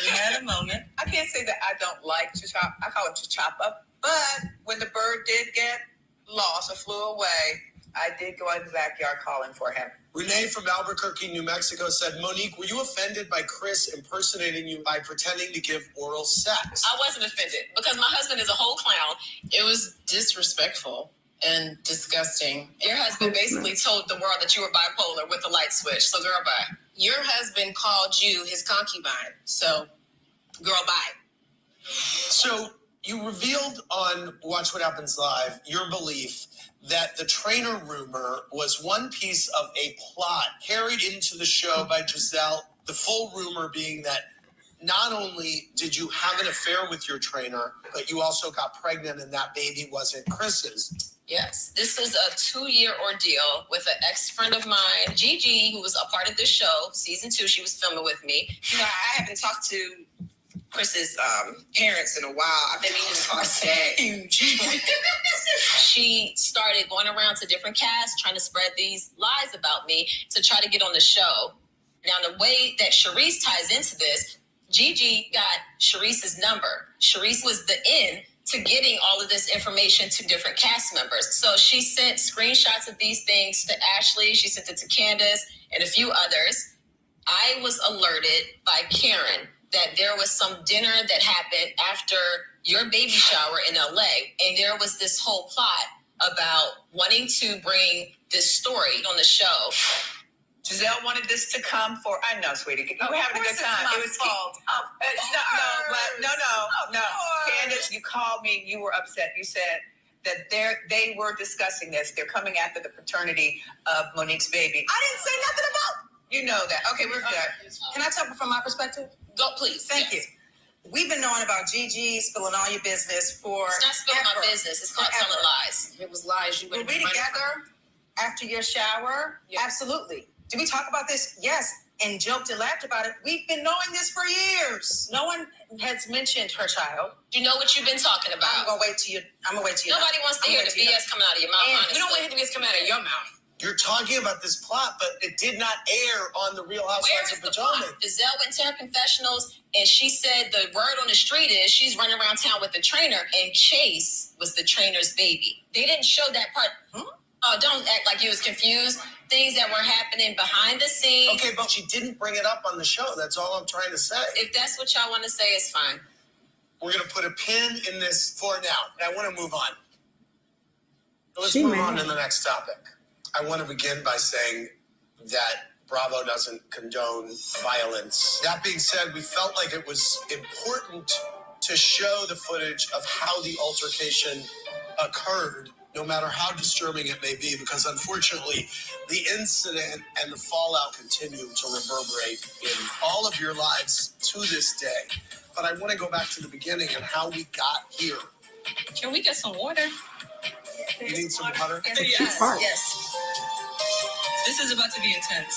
[SPEAKER 11] we had a moment. I can't say that I don't like T'Challa. I call it T'Challa. But when the bird did get lost or flew away, I did go in the backyard calling for him.
[SPEAKER 8] Renee from Albuquerque, New Mexico said, Monique, were you offended by Chris impersonating you by pretending to give oral sex?
[SPEAKER 11] I wasn't offended because my husband is a whole clown. It was disrespectful and disgusting. Your husband basically told the world that you were bipolar with a light switch. So, girl, bye. Your husband called you his concubine. So, girl, bye.
[SPEAKER 8] So you revealed on Watch What Happens Live your belief that the trainer rumor was one piece of a plot carried into the show by Gizelle. The full rumor being that not only did you have an affair with your trainer, but you also got pregnant and that baby wasn't Chris's.
[SPEAKER 11] Yes, this is a 2-year ordeal with an ex-friend of mine, Gigi, who was a part of this show. Season 2, she was filming with me. You know, I haven't talked to Chris's parents in a while. I've been meaning to talk today. She started going around to different casts trying to spread these lies about me to try to get on the show. Now, the way that Sharice ties into this, Gigi got Sharice's number. Sharice was the in to getting all of this information to different cast members. So she sent screenshots of these things to Ashley. She sent it to Candiace and a few others. I was alerted by Karen that there was some dinner that happened after your baby shower in LA. And there was this whole plot about wanting to bring this story on the show. Gizelle wanted this to come for, I know, sweetie. You were having a good time. It was fault. No. Candiace, you called me. You were upset. You said that they were discussing this. They're coming after the paternity of Monique's baby. I didn't say nothing about. You know that. Okay, we're good. Can I talk from my perspective? Go, please. Thank you. We've been knowing about Gigi spilling all your business for. It's not spilling my business. It's called telling lies. If it was lies, you would. Were we together after your shower? Yes. Absolutely. Did we talk about this? Yes. And joked and laughed about it. We've been knowing this for years. No one has mentioned her child. You know what you've been talking about. I'm gonna wait till you. Nobody wants to hear the BS coming out of your mouth. Honestly. We don't want to hear the BS coming out of your mouth.
[SPEAKER 8] You're talking about this plot, but it did not air on the Real Housewives of Potomac.
[SPEAKER 11] Gizelle went to her confessionals, and she said the word on the street is she's running around town with the trainer, and Chase was the trainer's baby. They didn't show that part. Oh, don't act like you was confused. Things that were happening behind the scenes.
[SPEAKER 8] Okay, but she didn't bring it up on the show. That's all I'm trying to say.
[SPEAKER 11] If that's what y'all want to say, it's fine.
[SPEAKER 8] We're going to put a pin in this for now. And I want to move on. Let's move on to the next topic. I want to begin by saying that Bravo doesn't condone violence. That being said, we felt like it was important to show the footage of how the altercation occurred, no matter how disturbing it may be, because unfortunately, the incident and the fallout continue to reverberate in all of your lives to this day. But I want to go back to the beginning and how we got here.
[SPEAKER 11] Can we get some water?
[SPEAKER 8] You need some water?
[SPEAKER 11] Yes. This is about to be intense.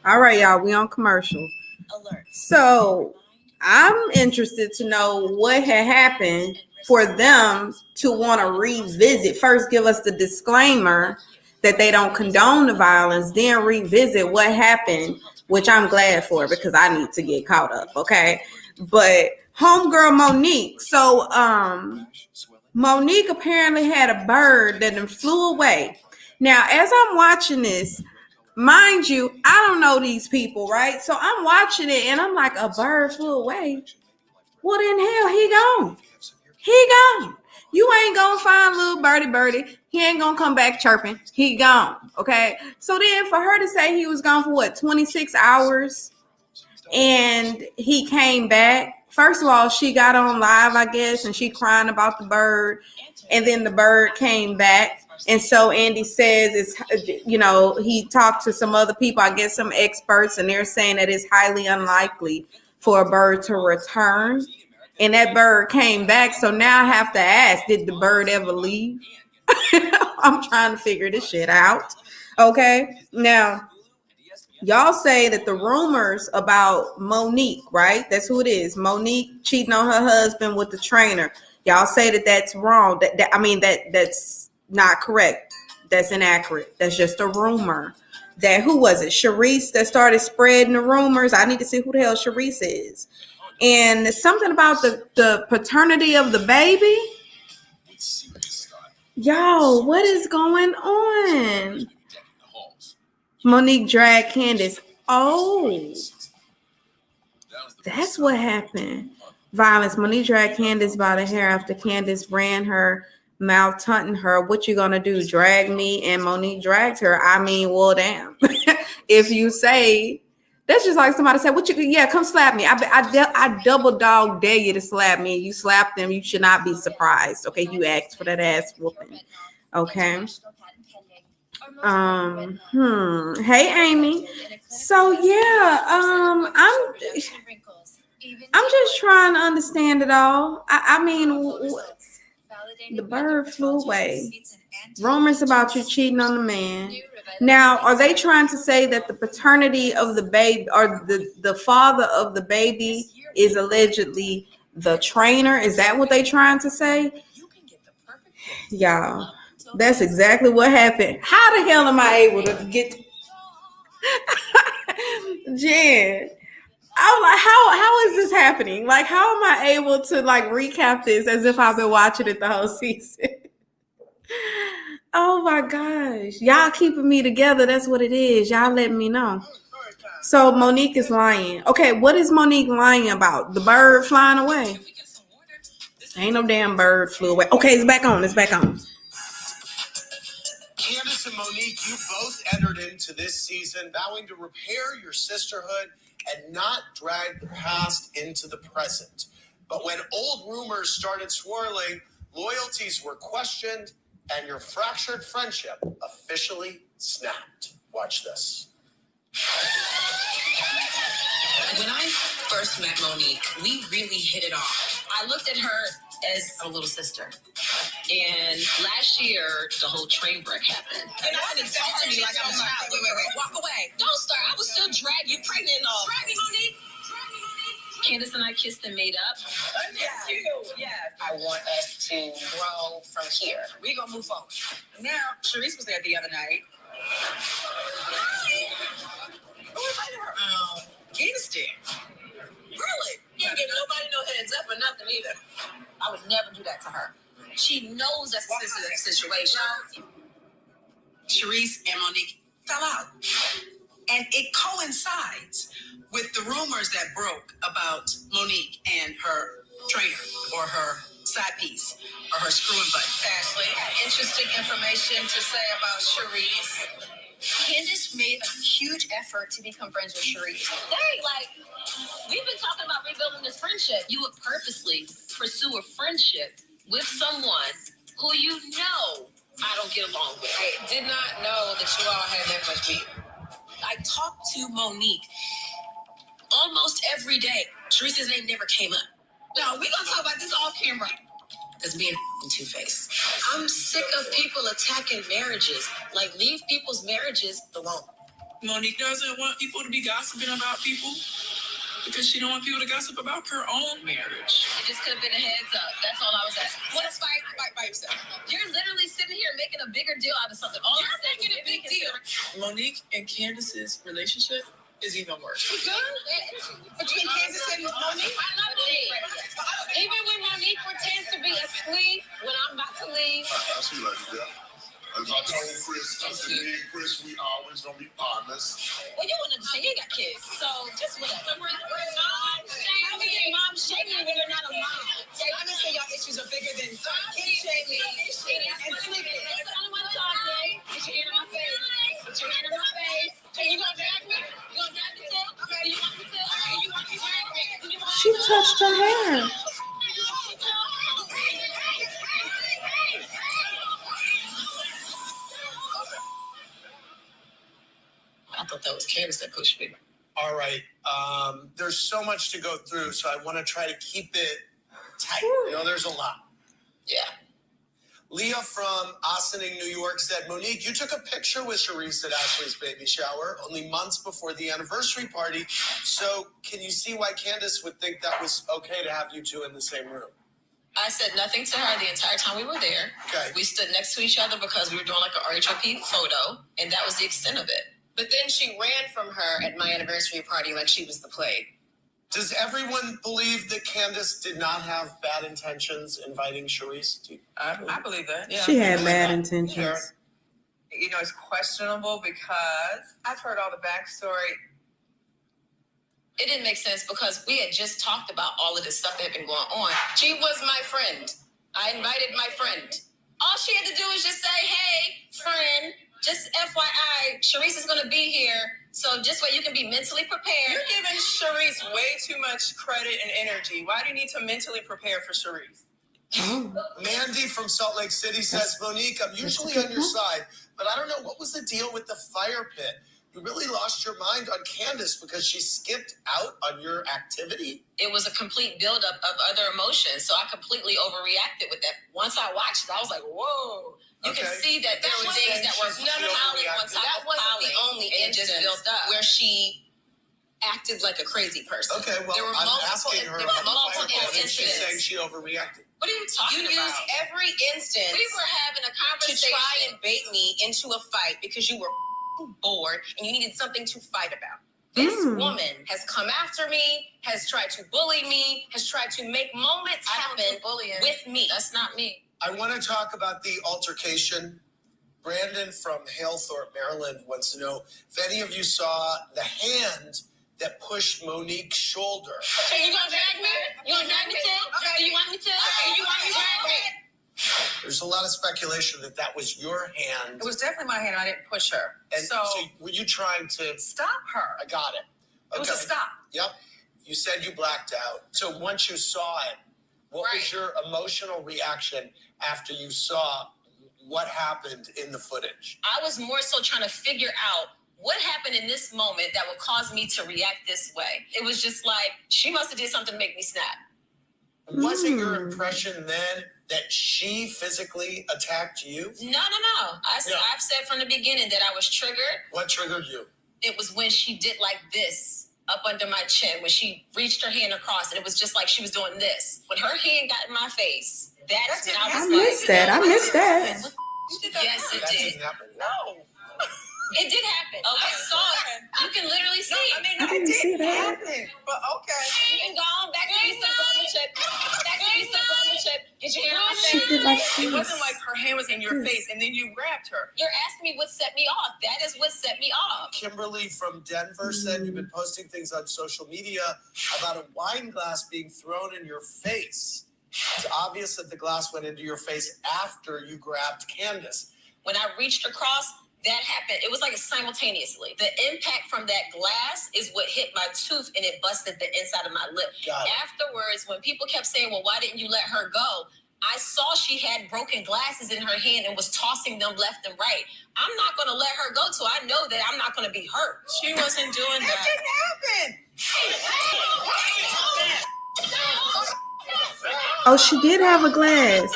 [SPEAKER 2] All right, y'all, we on commercial.
[SPEAKER 11] Alert.
[SPEAKER 2] So I'm interested to know what had happened for them to want to revisit. First, give us the disclaimer that they don't condone the violence, then revisit what happened, which I'm glad for because I need to get caught up, okay? But homegirl Monique. So Monique apparently had a bird that then flew away. Now, as I'm watching this, mind you, I don't know these people, right? So I'm watching it and I'm like, a bird flew away. What in hell? He gone. He gone. You ain't gonna find little birdie. He ain't gonna come back chirping. He gone. Okay. So then for her to say he was gone for what, 26 hours and he came back. First of all, she got on live, I guess, and she crying about the bird. And then the bird came back. And so Andy says it's, you know, he talked to some other people, I guess some experts, and they're saying that it's highly unlikely for a bird to return. And that bird came back. So now I have to ask, did the bird ever leave? I'm trying to figure this shit out. Okay. Now, y'all say that the rumors about Monique, right? That's who it is. Monique cheating on her husband with the trainer. Y'all say that that's wrong. That's not correct. That's inaccurate. That's just a rumor. That who was it? Sharice that started spreading the rumors. I need to see who the hell Sharice is. And something about the paternity of the baby. Yo, what is going on? Monique dragged Candiace. Oh, that's what happened. Violence. Monique dragged Candiace by the hair after Candiace ran her mouth, taunting her. What you gonna do? Drag me? And Monique dragged her. I mean, well, damn. If you say, that's just like somebody said, "What you? Yeah, come slap me." I double dog dare you to slap me. You slap them. You should not be surprised. Okay, you asked for that ass whooping. Okay. Hey, Amy. So yeah, I'm just trying to understand it all. I mean, the bird flew away. Rumors about you cheating on the man. Now, are they trying to say that the paternity of the baby or the father of the baby is allegedly the trainer? Is that what they trying to say? Y'all, that's exactly what happened. How the hell am I able to get Jen? I'm like, how is this happening? Like, how am I able to like recap this as if I've been watching it the whole season? Oh my gosh. Y'all keeping me together. That's what it is. Y'all letting me know. So Monique is lying. Okay, what is Monique lying about? The bird flying away? Ain't no damn bird flew away. Okay, it's back on. It's back on.
[SPEAKER 8] Candiace and Monique, you both entered into this season vowing to repair your sisterhood and not drag the past into the present. But when old rumors started swirling, loyalties were questioned, and your fractured friendship officially snapped. Watch this.
[SPEAKER 11] When I first met Monique, we really hit it off. I looked at her as a little sister. And last year, the whole train wreck happened. And I didn't talk to me like I was a child. Wait. Walk away. Don't start. I was still drag you pregnant and all. Drag me, Monique. Candiace and I kissed and made up. Yeah. I want us to grow from here. We're going to move forward. Now, Sharice was there the other night. Who invited her? Candiace did. Really? You didn't give nobody no heads up or nothing either. I would never do that to her. She knows that's a sensitive situation. Sharice and Monique fell out. And it coincides with the rumors that broke about Monique and her trainer or her side piece or her screwing butt. Ashley, interesting information to say about Sharice.
[SPEAKER 5] Candiace made a huge effort to become friends with Sharice. We've been talking about rebuilding this friendship. You would purposely pursue a friendship with someone who you know I don't get along with.
[SPEAKER 11] I did not know that you all had that much beef.
[SPEAKER 5] I talked to Monique almost every day. Sharice's name never came up.
[SPEAKER 11] No, we're going to talk about this off camera.
[SPEAKER 5] That's being two-faced. I'm sick of people attacking marriages. Like, leave people's marriages alone.
[SPEAKER 12] Monique doesn't want people to be gossiping about people because she don't want people to gossip about her own marriage.
[SPEAKER 5] It just could have been a heads up. That's all I was asking. What is fight by yourself? You're literally sitting here making a bigger deal out of something. All
[SPEAKER 11] You're making a big deal.
[SPEAKER 12] Monique and Candiace's relationship is even worse.
[SPEAKER 11] You good? Between Candiace and Monique?
[SPEAKER 5] I love Monique.
[SPEAKER 1] she like that. As I told Chris, I said, me and Chris, we always gonna be partners.
[SPEAKER 11] Well, you wouldn't understand. You ain't got kids, so just whatever. Mom shaming when you're not a mom.
[SPEAKER 6] I understand y'all issues are bigger than kid shaming and sleeping.
[SPEAKER 11] Get your hand on my face. Put your hand on my face. So you gonna drag me? You gonna drag me too? Okay, you want me to? Okay, you want me to drag me?
[SPEAKER 2] She touched her hair.
[SPEAKER 11] I thought that was Candiace that pushed me.
[SPEAKER 8] All right. There's so much to go through, so I want to try to keep it tight. You know, there's a lot.
[SPEAKER 11] Yeah.
[SPEAKER 8] Leah from Ossining, New York said, Monique, you took a picture with Charisse at Ashley's baby shower only months before the anniversary party. So can you see why Candiace would think that was okay to have you two in the same room?
[SPEAKER 11] I said nothing to her the entire time we were there.
[SPEAKER 8] Okay.
[SPEAKER 11] We stood next to each other because we were doing like a RHOP photo, and that was the extent of it. But then she ran from her at my anniversary party like she was the plague.
[SPEAKER 8] Does everyone believe that Candiace did not have bad intentions inviting Charisse to?
[SPEAKER 6] I believe that. Yeah.
[SPEAKER 2] She had bad intentions.
[SPEAKER 6] You know, it's questionable because I've heard all the backstory.
[SPEAKER 11] It didn't make sense because we had just talked about all of this stuff that had been going on. She was my friend. I invited my friend. All she had to do was just say, hey, friend, just FYI, Charisse is going to be here. So just so you can be mentally prepared.
[SPEAKER 6] You're giving Charisse way too much credit and energy. Why do you need to mentally prepare for Charisse?
[SPEAKER 2] Oh.
[SPEAKER 8] Mandy from Salt Lake City says, Monique, I'm usually on your side, but I don't know, what was the deal with the fire pit? You really lost your mind on Candiace because she skipped out on your activity?
[SPEAKER 11] It was a complete buildup of other emotions. So I completely overreacted with that. Once I watched it, I was like, whoa. You can see that there were things that were piling on top
[SPEAKER 6] That
[SPEAKER 11] of
[SPEAKER 6] wasn't
[SPEAKER 11] piling,
[SPEAKER 6] the only
[SPEAKER 11] and it just built up where she acted like a crazy person.
[SPEAKER 8] Okay, well,
[SPEAKER 11] there were
[SPEAKER 8] I'm
[SPEAKER 11] multiple,
[SPEAKER 8] asking her
[SPEAKER 11] there
[SPEAKER 8] about
[SPEAKER 11] were
[SPEAKER 8] the
[SPEAKER 11] multiple
[SPEAKER 8] fire pit, and she's
[SPEAKER 11] incidents.
[SPEAKER 8] saying she overreacted.
[SPEAKER 11] What are you talking about?
[SPEAKER 6] You used every instance
[SPEAKER 11] We were having a
[SPEAKER 6] to
[SPEAKER 11] conversation
[SPEAKER 6] try and bait me into a fight because you were bored and you needed something to fight about. This woman has come after me, has tried to bully me, has tried to make moments happen with me.
[SPEAKER 11] That's not me.
[SPEAKER 8] I want to talk about the altercation. Brandon from Halethorpe, Maryland wants to know if any of you saw the hand that pushed Monique's shoulder.
[SPEAKER 11] So you gonna drag me? You gonna drag me too? Okay. You want me to? Okay. You want me to drag me?
[SPEAKER 8] There's a lot of speculation that that was your hand.
[SPEAKER 6] It was definitely my hand. I didn't push her.
[SPEAKER 8] And so were you trying to
[SPEAKER 6] stop her?
[SPEAKER 8] I got it.
[SPEAKER 6] It was a stop.
[SPEAKER 8] Yep. You said you blacked out. So once you saw it, what was your emotional reaction after you saw what happened in the footage?
[SPEAKER 11] I was more so trying to figure out what happened in this moment that would cause me to react this way. It was just like, she must have did something to make me snap.
[SPEAKER 8] Was it your impression then that she physically attacked you?
[SPEAKER 11] No. I've said from the beginning that I was triggered.
[SPEAKER 8] What triggered you?
[SPEAKER 11] It was when she did like this up under my chin, when she reached her hand across, and it was just like she was doing this. When her hand got in my face, that's when I was
[SPEAKER 2] missed that. I missed that.
[SPEAKER 11] Yes, it did.
[SPEAKER 8] Didn't happen.
[SPEAKER 6] No.
[SPEAKER 11] It did happen. Okay. I saw it. You can literally see it.
[SPEAKER 2] I didn't see that.
[SPEAKER 6] But okay.
[SPEAKER 11] You can go on back to Eastern Brother Chip. Back to Eastern Brother Chip. Get your hand on my
[SPEAKER 2] She
[SPEAKER 11] face.
[SPEAKER 2] did like
[SPEAKER 6] It
[SPEAKER 2] this.
[SPEAKER 6] wasn't like her hand was in your face and then you grabbed her.
[SPEAKER 11] You're asking me what set me off. That is what set me off.
[SPEAKER 8] Kimberly from Denver said you've been posting things on social media about a wine glass being thrown in your face. It's obvious that the glass went into your face after you grabbed Candiace.
[SPEAKER 11] When I reached across, that happened. It was like simultaneously. The impact from that glass is what hit my tooth and it busted the inside of my lip.
[SPEAKER 8] Got it.
[SPEAKER 11] Afterwards, when people kept saying, well, why didn't you let her go? I saw she had broken glasses in her hand and was tossing them left and right. I'm not going to let her go till I know that I'm not going to be hurt. She wasn't doing that.
[SPEAKER 6] That didn't happen.
[SPEAKER 2] Oh, she did have a glass.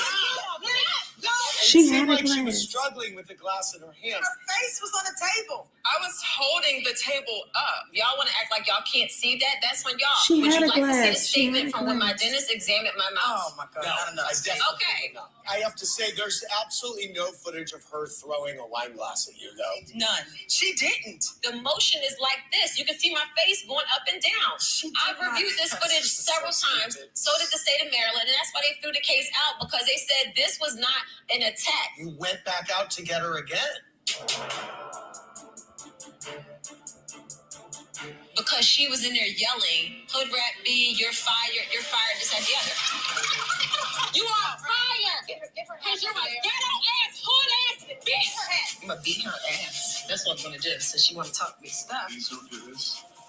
[SPEAKER 2] She
[SPEAKER 8] It
[SPEAKER 2] had
[SPEAKER 8] seemed
[SPEAKER 2] a
[SPEAKER 8] like she was
[SPEAKER 2] glass.
[SPEAKER 8] struggling with the glass in her hand.
[SPEAKER 6] Her face was on the table.
[SPEAKER 11] I was holding the table up. Y'all want to act like y'all can't see that? That's on y'all.
[SPEAKER 2] She
[SPEAKER 11] Would
[SPEAKER 2] had
[SPEAKER 11] you
[SPEAKER 2] a
[SPEAKER 11] like to see the
[SPEAKER 2] glass.
[SPEAKER 11] statement from when my dentist examined my mouth?
[SPEAKER 8] Oh my God.
[SPEAKER 7] No,
[SPEAKER 11] Okay.
[SPEAKER 8] I have to say, there's absolutely no footage of her throwing a wine glass at you, though.
[SPEAKER 11] None.
[SPEAKER 8] She didn't.
[SPEAKER 11] The motion is like this. You can see my face going up and down. I've reviewed this footage several times. So did the state of Maryland, and that's why they threw the case out, because they said this was not an attack.
[SPEAKER 8] You went back out to get her again.
[SPEAKER 11] Because she was in there yelling, "Hood rat B, you're fired, this and the other." You are fired! Because you're a ghetto ass, hood ass, beat her ass. I'm gonna beat her ass. That's what I'm gonna do. So she wanna talk me stuff.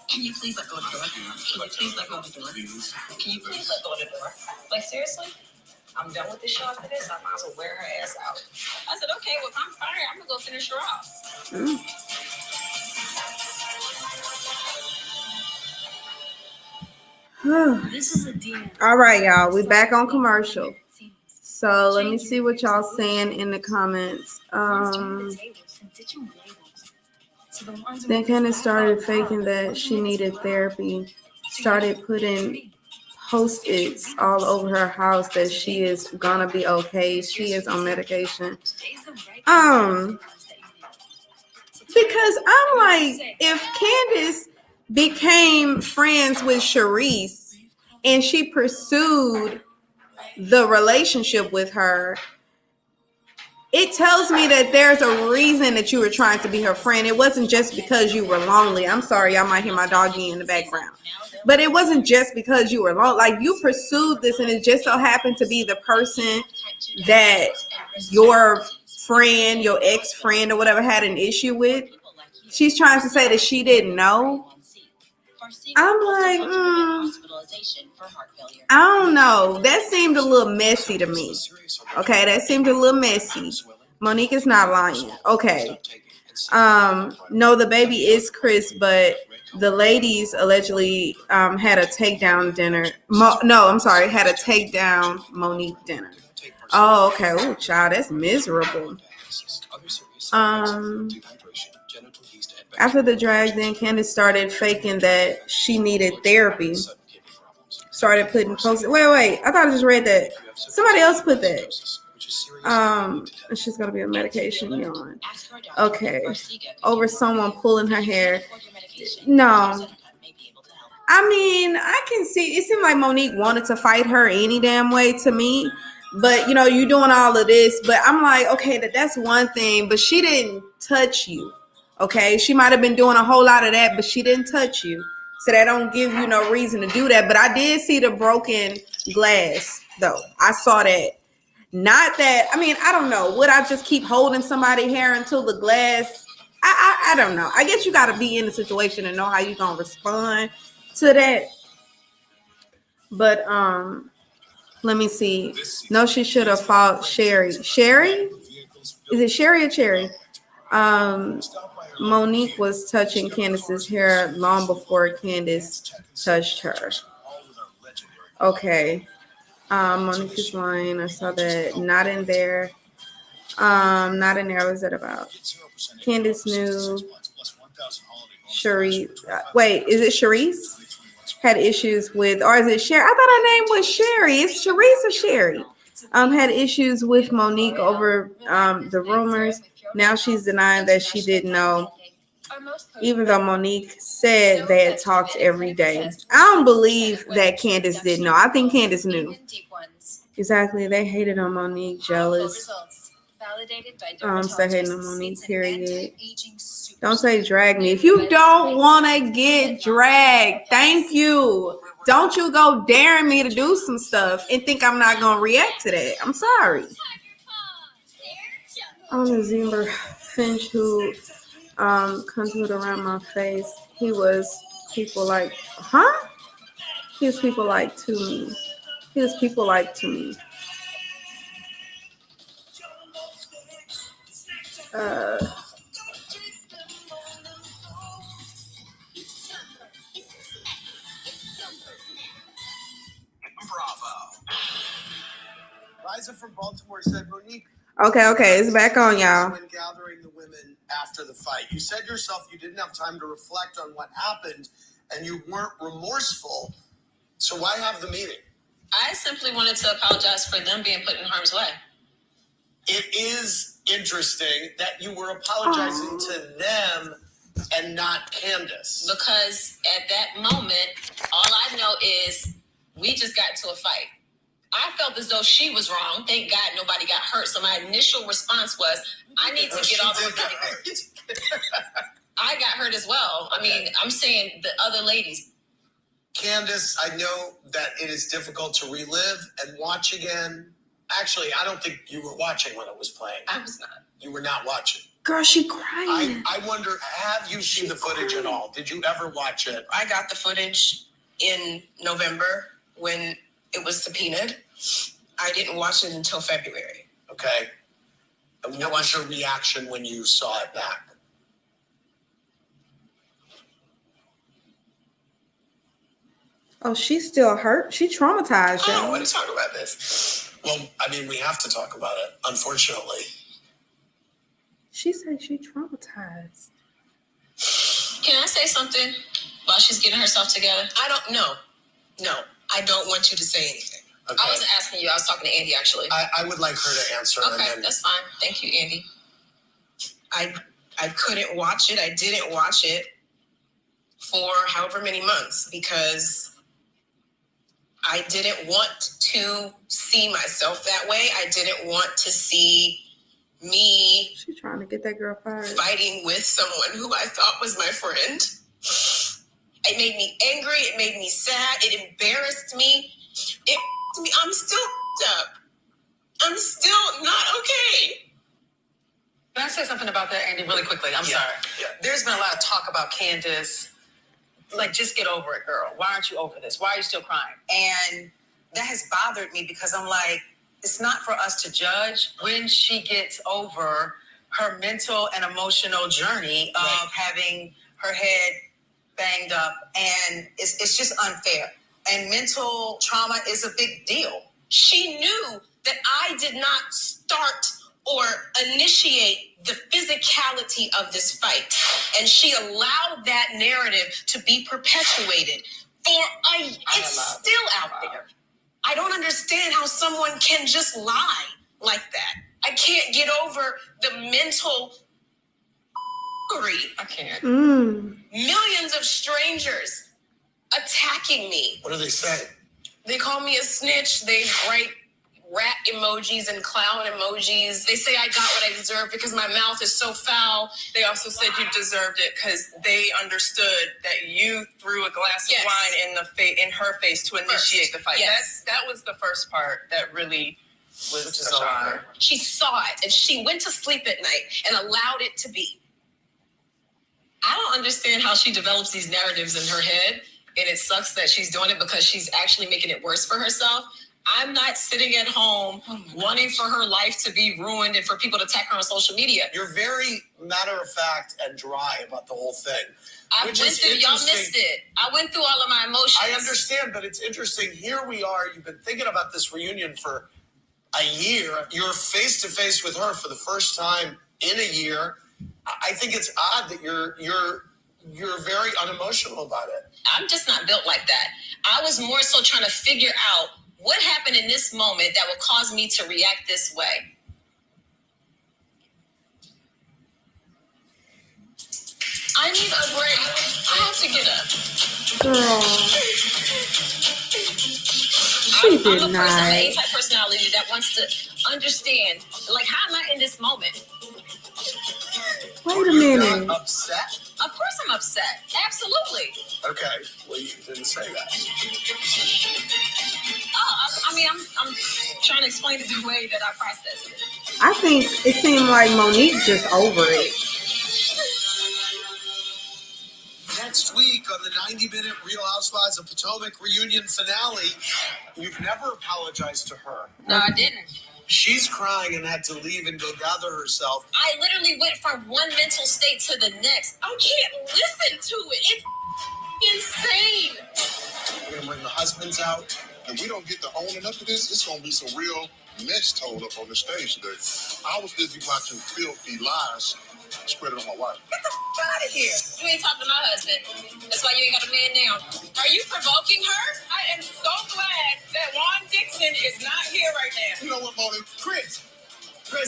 [SPEAKER 11] Can you please let go of the door? Can you please let go of the door? Can you please let go of the door? Like, seriously? I'm done with this show after this. I might as well wear her ass out. I said, okay, well, if I'm fired, I'm gonna go finish her off.
[SPEAKER 10] This is a DM.
[SPEAKER 2] All right, y'all. We back on commercial. So let me see what y'all saying in the comments. Then Candiace started faking that she needed therapy. Started putting Post-its all over her house that she is gonna be okay. She is on medication. Because I'm like, if Candiace became friends with Sharice and she pursued the relationship with her, it tells me that there's a reason that you were trying to be her friend. It wasn't just because you were lonely. I'm sorry, y'all might hear my doggy in the background. But it wasn't just because you were lonely. Like, you pursued this, and it just so happened to be the person that your friend, your ex-friend or whatever had an issue with. She's trying to say that she didn't know. I'm like, I don't know. That seemed a little messy to me. Okay, that seemed a little messy. Monique is not lying. Okay. No, the baby is Chris, but the ladies allegedly had a takedown dinner. Had a takedown Monique dinner. Oh, okay. Oh, child, that's miserable. After the drag, then Candiace started faking that she needed therapy. Started putting posts. Wait. I thought I just read that. Somebody else put that. She's gonna be on medication. Yawn. Okay. Over someone pulling her hair. No. I mean, I can see. It seemed like Monique wanted to fight her any damn way to me. But, you doing all of this. But I'm like, okay, that's one thing. But she didn't touch you. Okay? She might have been doing a whole lot of that, but she didn't touch you. So that don't give you no reason to do that. But I did see the broken glass, though. I saw that. Not that, I don't know. Would I just keep holding somebody's hair until the glass? I don't know. I guess you got to be in the situation and know how you're going to respond to that. But, let me see. No, she should have fought Sherry. Sherry? Is it Sherry or Cherry? Monique was touching Candiace's hair long before Candiace touched her. Okay. Monique is lying. I saw that. Not in there. Not in there. What was that about? Candiace knew Sharice. Wait, is it Sharice? Had issues with, or is it Sherry? I thought her name was Sherry. It's Sharice or Sherry? Had issues with Monique over the rumors. Now she's denying that she didn't know, even though Monique said they had talked every day. I don't believe that Candiace didn't know. I think Candiace knew. Exactly. They hated on Monique, jealous. Say hating on Monique, period. Don't say drag me. If you don't want to get dragged, thank you. Don't you go daring me to do some stuff and think I'm not going to react to that. I'm sorry. On the Zimber Finch who contours around my face, he was people like, huh? He was people like to me. He was people like to me.
[SPEAKER 8] Liza from Baltimore said, Monique.
[SPEAKER 2] Okay, it's back on, y'all.
[SPEAKER 8] When gathering the women after the fight. You said yourself you didn't have time to reflect on what happened and you weren't remorseful. So why have the meeting?
[SPEAKER 11] I simply wanted to apologize for them being put in harm's way.
[SPEAKER 8] It is interesting that you were apologizing to them and not Candiace.
[SPEAKER 11] Because at that moment, all I know is we just got into a fight. I felt as though she was wrong. Thank God nobody got hurt. So my initial response was, I need to get off of it. I got hurt as well. I mean, I'm saying the other ladies.
[SPEAKER 8] Candiace, I know that it is difficult to relive and watch again. Actually, I don't think you were watching when it was playing.
[SPEAKER 11] I was not.
[SPEAKER 8] You were not watching.
[SPEAKER 2] Girl, she crying.
[SPEAKER 8] I wonder, have you seen the footage at all? Did you ever watch it?
[SPEAKER 6] I got the footage in November when it was subpoenaed. I didn't watch it until February.
[SPEAKER 8] Okay. And what was your reaction when you saw it back?
[SPEAKER 2] Oh, she's still hurt. She traumatized.
[SPEAKER 6] I don't want to talk about this.
[SPEAKER 8] Well, I mean, we have to talk about it, unfortunately.
[SPEAKER 2] She said she traumatized.
[SPEAKER 11] Can I say something while she's getting herself together?
[SPEAKER 6] I don't know. No, I don't want you to say anything.
[SPEAKER 8] Okay.
[SPEAKER 11] I wasn't asking you. I was talking to Andy, actually.
[SPEAKER 8] I would like her to answer.
[SPEAKER 11] Okay,
[SPEAKER 8] and then...
[SPEAKER 11] that's fine. Thank you, Andy.
[SPEAKER 6] I couldn't watch it. I didn't watch it for however many months because I didn't want to see myself that way. I didn't want to see me
[SPEAKER 2] She's trying to get that girl fired.
[SPEAKER 6] fighting with someone who I thought was my friend. It made me angry. It made me sad. It embarrassed me. I'm still up. I'm still not okay.
[SPEAKER 13] Can I say something about that, Andy, really quickly? I'm sorry.
[SPEAKER 8] Yeah.
[SPEAKER 13] There's been a lot of talk about Candiace. Like, just get over it, girl. Why aren't you over this? Why are you still crying? And that has bothered me because I'm like, it's not for us to judge when she gets over her mental and emotional journey of having her head banged up. And it's just unfair. And mental trauma is a big deal.
[SPEAKER 11] She knew that I did not start or initiate the physicality of this fight. And she allowed that narrative to be perpetuated it's still out there. I don't understand how someone can just lie like that. I can't get over the mental
[SPEAKER 6] I can't.
[SPEAKER 11] millions of strangers attacking me.
[SPEAKER 8] What do they say?
[SPEAKER 11] They call me a snitch. They write rat emojis and clown emojis. They say I got what I deserve because my mouth is so foul.
[SPEAKER 6] They also said you deserved it because they understood that you threw a glass of wine in her face to initiate the fight.
[SPEAKER 11] Yes.
[SPEAKER 6] That was the first part that really was a shocker.
[SPEAKER 11] She saw it and she went to sleep at night and allowed it to be. I don't understand how she develops these narratives in her head, and it sucks that she's doing it because she's actually making it worse for herself. I'm not sitting at home wanting for her life to be ruined and for people to attack her on social media.
[SPEAKER 8] You're very matter of fact and dry about the whole thing.
[SPEAKER 11] Y'all missed it. I went through all of my emotions.
[SPEAKER 8] I understand, but it's interesting. Here we are. You've been thinking about this reunion for a year. You're face to face with her for the first time in a year. I think it's odd that you're very unemotional about it.
[SPEAKER 11] I'm just not built like that. I was more so trying to figure out what happened in this moment that would cause me to react this way. I need a break. I have to get up.
[SPEAKER 2] Girl.
[SPEAKER 11] I'm an A-type personality that wants to understand, like, how am I in this moment?
[SPEAKER 2] Wait a minute.
[SPEAKER 8] You're not upset?
[SPEAKER 11] Of course I'm upset. Absolutely.
[SPEAKER 8] Okay. Well, you didn't say that.
[SPEAKER 11] I'm trying to explain it the way that I process it.
[SPEAKER 2] I think it seemed like Monique just over it.
[SPEAKER 8] Next week on the 90-minute Real Housewives of Potomac reunion finale, you've never apologized to her.
[SPEAKER 11] No, I didn't.
[SPEAKER 8] She's crying and had to leave and go gather herself.
[SPEAKER 11] I literally went from one mental state to the next. I can't listen to it. It's insane.
[SPEAKER 8] We're going to bring the husbands out.
[SPEAKER 1] If we don't get to owning up to this, it's going to be some real Nesh told up on the stage today. I was busy watching filthy lies spread it on my wife.
[SPEAKER 11] Get the f out of here. You ain't talking to my husband. That's why you ain't got a man now. Are you provoking her? I am so glad that Juan Dixon is not here right now.
[SPEAKER 1] You know what, Monique?
[SPEAKER 11] Chris,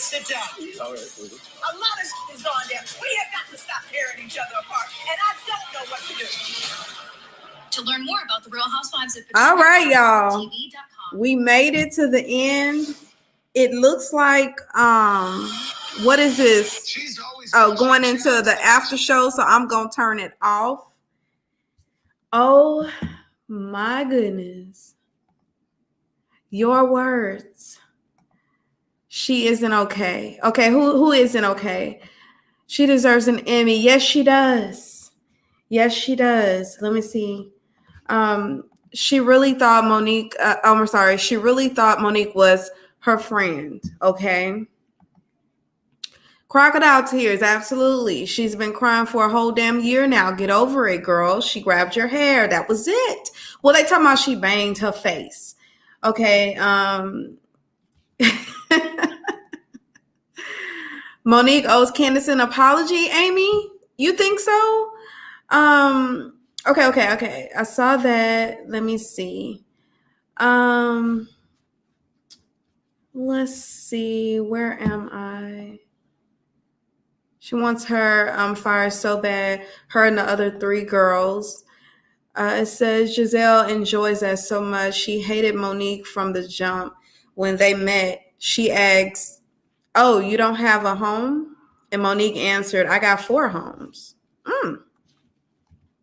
[SPEAKER 11] sit down.
[SPEAKER 1] All right, Chris.
[SPEAKER 11] A lot of shit is going down. We have got to stop tearing each other apart, and I don't know what to do.
[SPEAKER 10] To learn more about the Real Housewives of
[SPEAKER 2] All
[SPEAKER 10] Potomac,
[SPEAKER 2] right, y'all.
[SPEAKER 10] BravoTV.com.
[SPEAKER 2] We made it to the end. It looks like what is this? Oh, going into the after show, so I'm gonna turn it off. Oh my goodness. Your words. She isn't okay. Okay, who isn't okay? She deserves an Emmy. Yes, she does. Yes, she does. Let me see. She really thought Monique, I'm sorry, she really thought Monique was her friend, okay? Crocodile tears, absolutely. She's been crying for a whole damn year now. Get over it, girl. She grabbed your hair. That was it. Well, they talking about she banged her face. Okay, Monique owes Candiace an apology, Amy? You think so? Okay. I saw that. Let me see. Let's see. Where am I? She wants her fired so bad. Her and the other 3 girls. It says Gizelle enjoys that so much. She hated Monique from the jump. When they met, she asked, "Oh, you don't have a home?" And Monique answered, "I got 4 homes."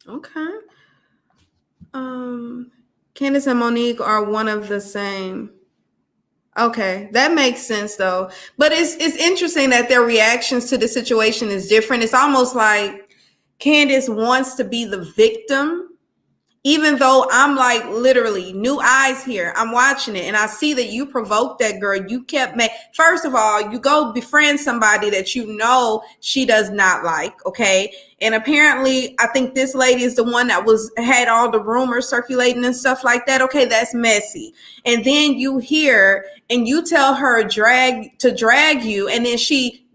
[SPEAKER 2] Okay. Candiace and Monique are one of the same. Okay, that makes sense though. But it's interesting that their reactions to the situation is different. It's almost like Candiace wants to be the victim, even though I'm like literally new eyes here. I'm watching it and I see that you provoked that girl. You kept first of all, you go befriend somebody that you know she does not like, okay? And apparently, I think this lady is the one that had all the rumors circulating and stuff like that. Okay, that's messy. And then you hear and you tell her to drag you, and then she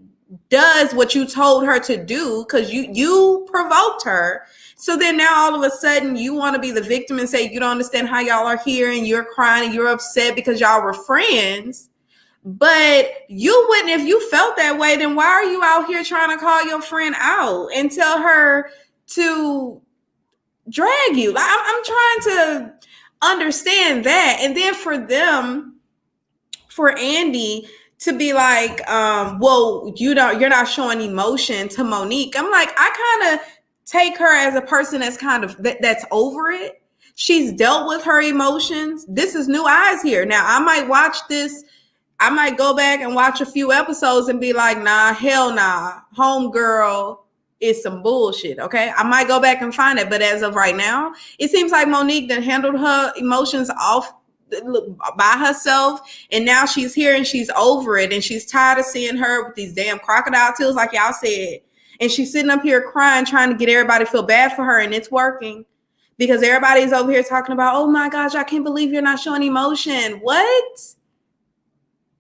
[SPEAKER 2] does what you told her to do because you provoked her. So then now all of a sudden you want to be the victim and say you don't understand how y'all are here and you're crying and you're upset because y'all were friends. But you wouldn't, if you felt that way, then why are you out here trying to call your friend out and tell her to drag you? I'm trying to understand that. And then for Andy to be like, well, you're not showing emotion to Monique. I'm like, I kind of take her as a person that's kind of that's over it. She's dealt with her emotions. This is new eyes here. Now I might watch this. I might go back and watch a few episodes and be like, nah, hell nah. Homegirl is some bullshit. Okay. I might go back and find it. But as of right now, it seems like Monique done handled her emotions off by herself. And now she's here and she's over it. And she's tired of seeing her with these damn crocodile tears, like y'all said. And she's sitting up here crying, trying to get everybody to feel bad for her. And it's working because everybody's over here talking about, oh my gosh, I can't believe you're not showing emotion. What?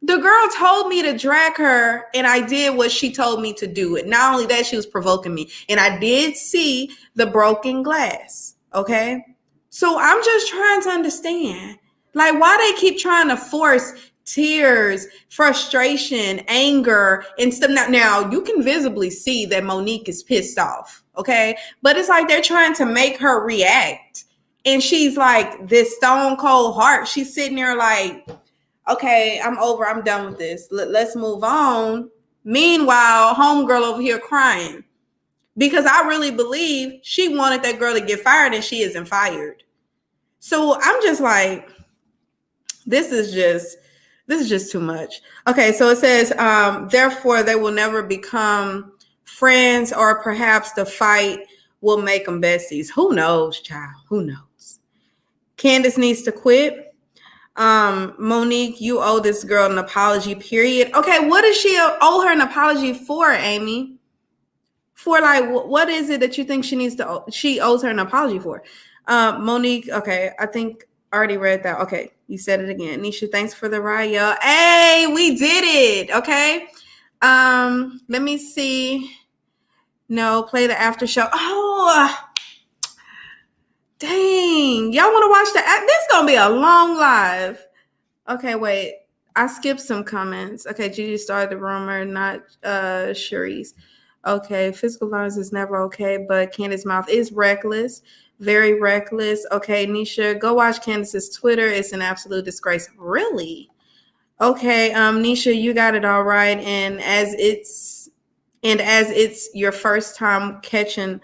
[SPEAKER 2] The girl told me to drag her and I did what she told me to do. And not only that, she was provoking me. And I did see the broken glass. Okay. So I'm just trying to understand, like, why they keep trying to force tears, frustration, anger, and stuff. Now you can visibly see that Monique is pissed off, okay? But it's like they're trying to make her react. And she's like this stone cold heart. She's sitting there like, okay, I'm done with this. Let's move on. Meanwhile, homegirl over here crying. Because I really believe she wanted that girl to get fired and she isn't fired. So I'm just like, this is just too much. Okay, so it says, therefore, they will never become friends, or perhaps the fight will make them besties. Who knows, child? Who knows? Candiace needs to quit. Monique, you owe this girl an apology, period. Okay, what does she owe her an apology for, Amy? For like, what is it that you think she owes her an apology for? Monique, okay, I think Already read that. Okay, you said it again. Nesha, thanks for the ride, y'all. Hey, we did it. Okay. Let me see. No, play the after show. Oh, dang. Y'all want to watch the this is gonna be a long live. Okay, wait. I skipped some comments. Okay, Gigi started the rumor, not Sharice. Okay, physical violence is never okay, but Candiace's mouth is reckless. Very reckless. Okay, Nesha, go watch Candiace's Twitter. It's an absolute disgrace. Really? Okay, Nesha, you got it all right. And as it's your first time catching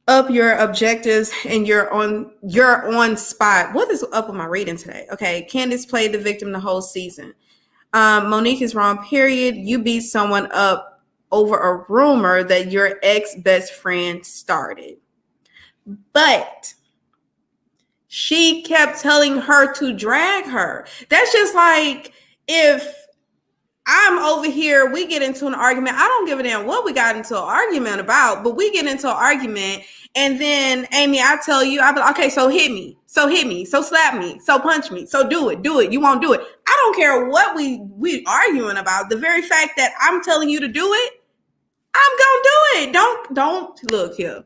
[SPEAKER 2] up your objectives and you're on spot. What is up with my reading today? Okay, Candiace played the victim the whole season. Monique is wrong, period. You beat someone up over a rumor that your ex-best friend started. But she kept telling her to drag her. That's just like if I'm over here, we get into an argument. I don't give a damn what we got into an argument about, but we get into an argument, and then Amy, I tell you, I'll be like, okay, so hit me, so slap me, so punch me, so do it. You won't do it. I don't care what we arguing about. The very fact that I'm telling you to do it, I'm gonna do it. Don't look here.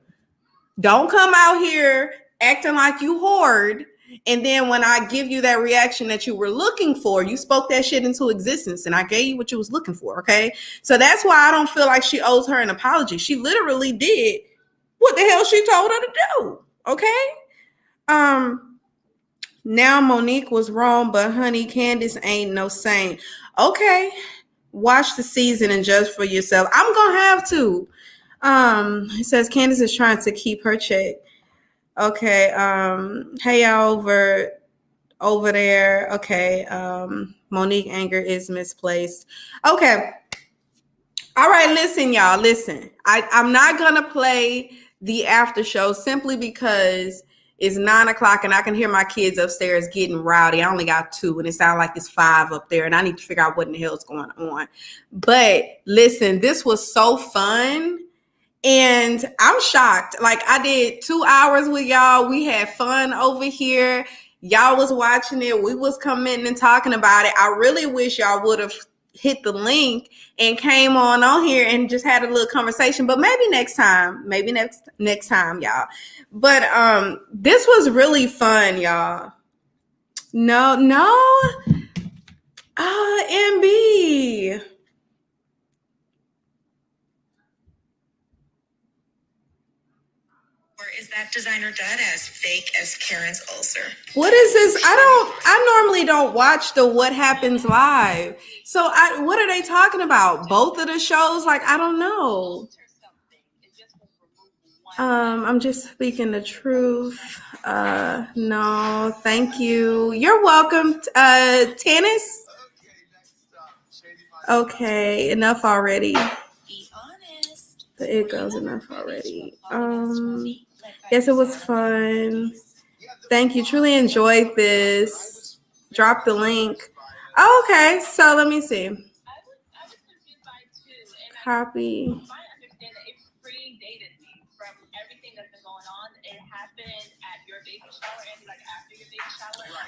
[SPEAKER 2] Don't come out here acting like you hoard. And then when I give you that reaction that you were looking for, you spoke that shit into existence and I gave you what you was looking for, okay? So that's why I don't feel like she owes her an apology. She literally did what the hell she told her to do, okay? Now Monique was wrong, but honey, Candiace ain't no saint. Okay, watch the season and judge for yourself. I'm gonna have to. It says Candiace is trying to keep her check. Okay. Hey, y'all over there. Okay. Monique anger is misplaced. Okay. All right. Listen, y'all. Listen. I'm not gonna play the after show simply because it's 9:00 and I can hear my kids upstairs getting rowdy. I only got 2 and it sounds like it's 5 up there and I need to figure out what in the hell is going on. But listen, this was so fun. And I'm shocked. Like I did 2 hours with y'all. We had fun over here. Y'all was watching it. We was commenting and talking about it. I really wish y'all would have hit the link and came on here and just had a little conversation. But maybe next time. Maybe next time, y'all. But this was really fun, y'all. No. MB.
[SPEAKER 3] Or is that designer done as fake as Karen's ulcer?
[SPEAKER 2] What is this? I normally don't watch the What Happens Live. So what are they talking about? Both of the shows? Like, I don't know. I'm just speaking the truth. No, thank you. You're welcome. Tennis? Okay, enough already. It goes enough already. Yes, it was fun. Thank you. Truly enjoyed this. Drop the link. Oh, okay, so let me see. Copy.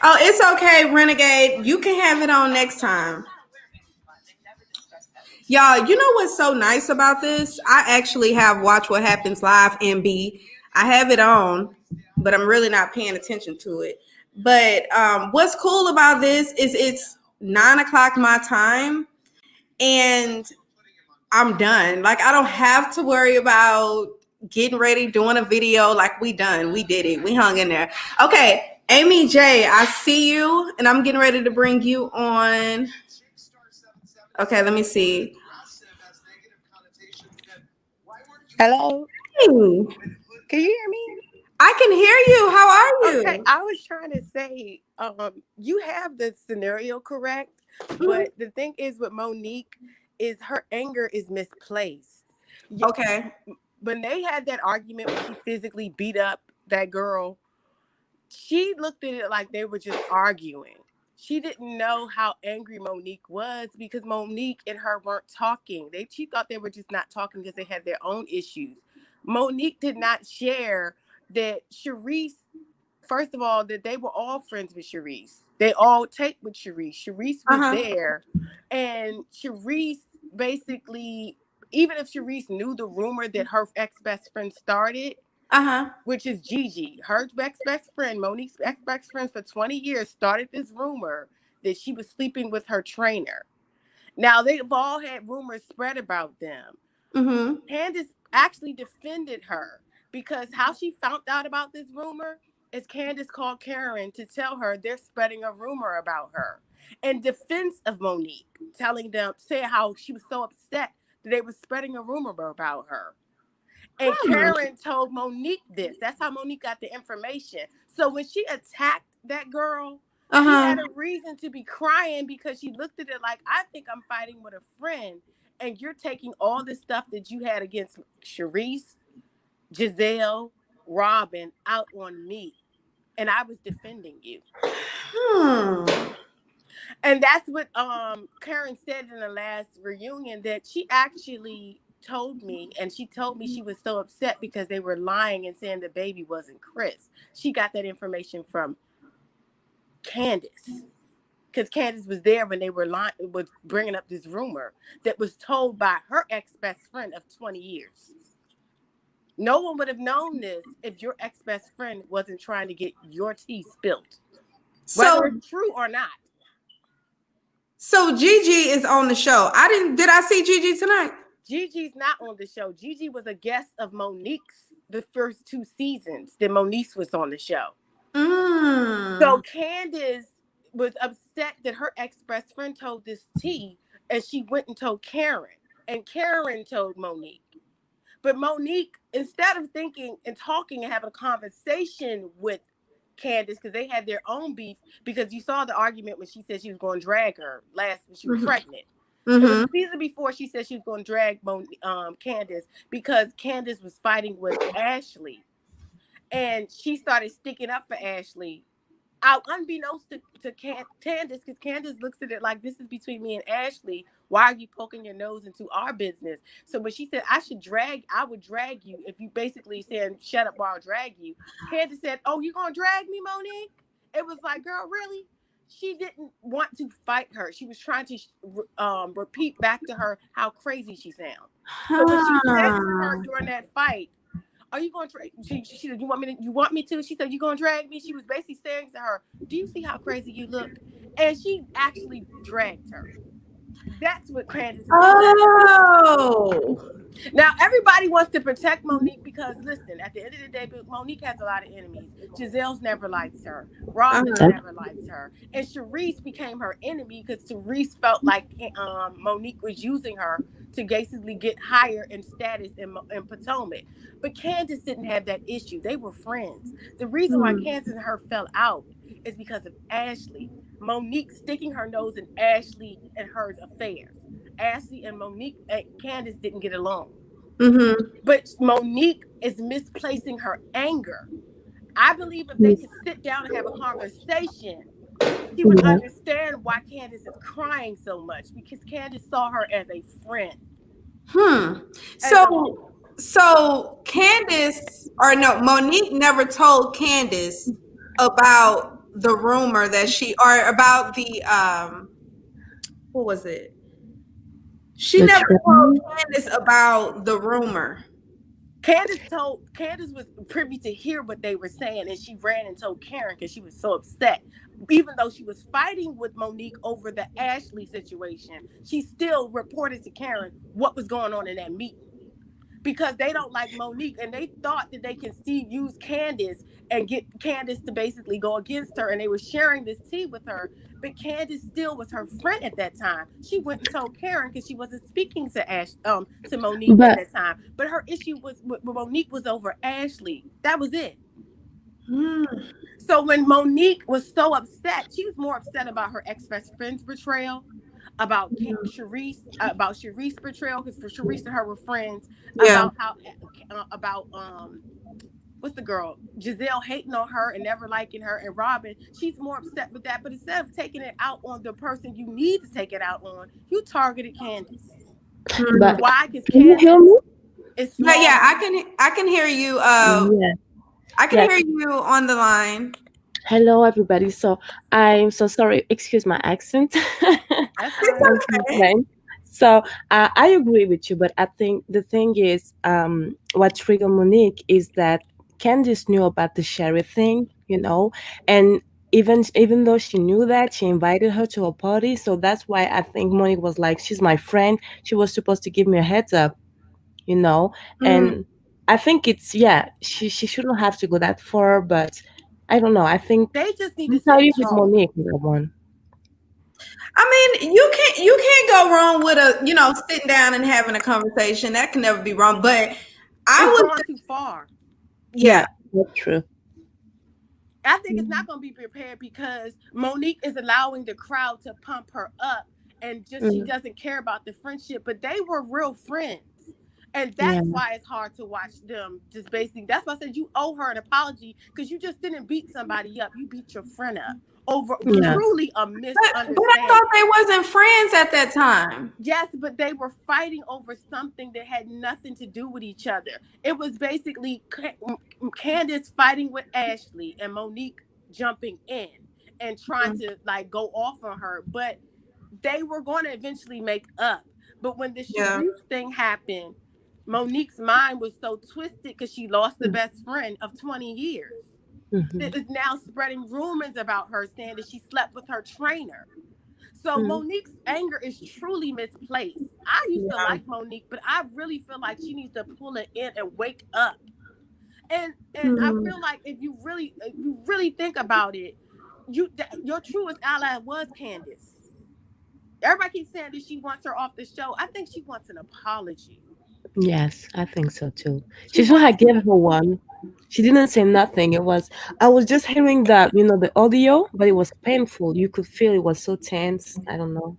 [SPEAKER 2] Oh, it's okay, Renegade. You can have it on next time. Y'all, you know what's so nice about this? I actually have Watch What Happens Live MB. I have it on, but I'm really not paying attention to it. But what's cool about this is it's 9:00 my time, and I'm done. Like, I don't have to worry about getting ready, doing a video. Like, we done. We did it. We hung in there. Okay, Amy J, I see you, and I'm getting ready to bring you on. Okay, let me see.
[SPEAKER 14] Hello.
[SPEAKER 2] Hey.
[SPEAKER 14] Can you hear me?
[SPEAKER 2] I can hear you. How are you?
[SPEAKER 14] Okay, I was trying to say, you have the scenario correct, but the thing is with Monique is her anger is misplaced.
[SPEAKER 2] Okay.
[SPEAKER 14] When they had that argument when she physically beat up that girl, she looked at it like they were just arguing. She didn't know how angry Monique was because Monique and her weren't talking. She thought they were just not talking because they had their own issues. Monique did not share that Sharice first of all, that they were all friends with Sharice. They all taped with Sharice. Sharice was there, and Sharice basically, even if Sharice knew the rumor that her ex-best friend started, which is Gigi, her ex-best friend, Monique's ex-best friend for 20 years, started this rumor that she was sleeping with her trainer. Now, they've all had rumors spread about them. Candiace actually defended her because how she found out about this rumor is Candiace called Karen to tell her they're spreading a rumor about her in defense of Monique, saying how she was so upset that they were spreading a rumor about her. And Karen told Monique this. That's how Monique got the information. So when she attacked that girl, she had a reason to be crying because she looked at it like, I think I'm fighting with a friend, and you're taking all the stuff that you had against Sharice, Gizelle, Robyn out on me, and I was defending you. And that's what Karen said in the last reunion, that she actually told me, and she told me she was so upset because they were lying and saying the baby wasn't Chris. She got that information from Candiace, because Candiace was there when they were bringing up this rumor that was told by her ex-best friend of 20 years. No one would have known this if your ex-best friend wasn't trying to get your tea spilled, whether it's true or not.
[SPEAKER 2] So Gigi is on the show. Did I see Gigi tonight?
[SPEAKER 14] Gigi's not on the show. Gigi was a guest of Monique's the first 2 seasons that Monique was on the show. So Candiace was upset that her ex-best friend told this tea, and she went and told Karen, and Karen told Monique. But Monique, instead of thinking and talking and having a conversation with Candiace, because they had their own beef, because you saw the argument when she said she was going to drag her when she was pregnant. It was the season before she said she was going to drag Candiace because Candiace was fighting with Ashley. And she started sticking up for Ashley. Unbeknownst to Candiace, because Candiace looks at it like, this is between me and Ashley. Why are you poking your nose into our business? So when she said, I would drag you if you basically said, shut up while I drag you. Candiace said, oh, you going to drag me, Monique? It was like, girl, really? She didn't want to fight her. She was trying to repeat back to her how crazy she sounds. So when she said to her during that fight, are you going to drag? She said, you want me to? She said, you going to drag me? She was basically saying to her, do you see how crazy you look? And she actually dragged her. That's what Candiace is Now, everybody wants to protect Monique because, listen, at the end of the day, Monique has a lot of enemies. Gizelle's never liked her. Robyn never liked her. And Sharice became her enemy because Sharice felt like Monique was using her to basically get higher in status in Potomac. But Candiace didn't have that issue. They were friends. The reason why Candiace and her fell out is because of Ashley. Monique sticking her nose in Ashley and her affairs. Ashley and Monique and Candiace didn't get along. But Monique is misplacing her anger. I believe if they could sit down and have a conversation, she would understand why Candiace is crying so much, because Candiace saw her as a friend.
[SPEAKER 2] So Monique never told Candiace about the rumor about the what was it? She never told Candiace about the rumor.
[SPEAKER 14] Candiace was privy to hear what they were saying, and she ran and told Karen because she was so upset. Even though she was fighting with Monique over the Ashley situation, she still reported to Karen what was going on in that meeting. Because they don't like Monique, and they thought that they can use Candiace and get Candiace to basically go against her, and they were sharing this tea with her. But Candiace still was her friend at that time. She went and told Karen because she wasn't speaking to Monique at that time. But her issue with Monique was over Ashley. That was it. So when Monique was so upset, she was more upset about her ex-best friend's betrayal, about Sharice betrayal, because for Sharice and her were friends, about what's the girl, Gizelle hating on her and never liking her, and Robyn, she's more upset with that. But instead of taking it out on the person you need to take it out on, you targeted Candiace. Why? Because Candiace is small.
[SPEAKER 2] I can hear you. I can
[SPEAKER 15] Yes.
[SPEAKER 2] hear you on the line.
[SPEAKER 15] Hello, everybody. So I'm so sorry. Excuse my accent.
[SPEAKER 14] That's
[SPEAKER 2] It's
[SPEAKER 14] fine.
[SPEAKER 15] I'm from
[SPEAKER 2] okay.
[SPEAKER 15] Spain. So I agree with you, but I think the thing is, what triggered Monique is that Candice knew about the Sherry thing, and even though she knew that, she invited her to a party. So that's why I think Monique was like, "She's my friend. She was supposed to give me a heads up," you know.
[SPEAKER 2] Mm.
[SPEAKER 15] And I think it's yeah, she shouldn't have to go that far, but I don't know. I think
[SPEAKER 14] They just need to
[SPEAKER 15] I'm
[SPEAKER 14] sit and
[SPEAKER 15] siding with
[SPEAKER 14] talk.
[SPEAKER 15] Monique on that one.
[SPEAKER 2] I mean, you can't go wrong with sitting down and having a conversation. That can never be wrong. But
[SPEAKER 14] It's
[SPEAKER 2] I
[SPEAKER 14] going
[SPEAKER 2] was
[SPEAKER 14] too far.
[SPEAKER 2] yeah.
[SPEAKER 15] Yeah, that's true.
[SPEAKER 14] I think it's not going to be prepared because Monique is allowing the crowd to pump her up and just she
[SPEAKER 15] Mm,
[SPEAKER 14] doesn't care about the friendship, but they were real friends. And
[SPEAKER 15] yeah,
[SPEAKER 14] that's why it's hard to watch them just basically. That's why I said you owe her an apology because you just didn't beat somebody up. You beat your friend up over
[SPEAKER 15] yeah,
[SPEAKER 14] truly a
[SPEAKER 2] But I thought
[SPEAKER 14] misunderstanding.
[SPEAKER 2] they wasn't friends at that time.
[SPEAKER 14] Yes, but they were fighting over something that had nothing to do with each other. It was basically Candiace fighting with Ashley and Monique jumping in and trying
[SPEAKER 2] Mm.
[SPEAKER 14] to like go off on her, but they were going to eventually make up. But when the
[SPEAKER 2] Yeah.
[SPEAKER 14] Sharice thing happened, Monique's mind was so twisted because she lost the
[SPEAKER 15] mm,
[SPEAKER 14] best friend of 20 years.
[SPEAKER 15] mhm,
[SPEAKER 14] It is now spreading rumors about her saying that she slept with her trainer. So
[SPEAKER 15] mm,
[SPEAKER 14] Monique's anger is truly misplaced. I used to
[SPEAKER 2] Yeah.
[SPEAKER 14] like Monique, but I really feel like she needs to pull it in and wake up. And I
[SPEAKER 2] Hmm.
[SPEAKER 14] feel like if you really think about it, your truest ally was Candiace. Everybody keeps saying that she wants her off the show. I think she wants an apology.
[SPEAKER 15] yes, I think so too.
[SPEAKER 14] She
[SPEAKER 15] She should
[SPEAKER 14] wants
[SPEAKER 15] have
[SPEAKER 14] to.
[SPEAKER 15] given her one. She didn't say nothing. I was just hearing the audio, but it was painful. You could feel it was so tense. I don't know.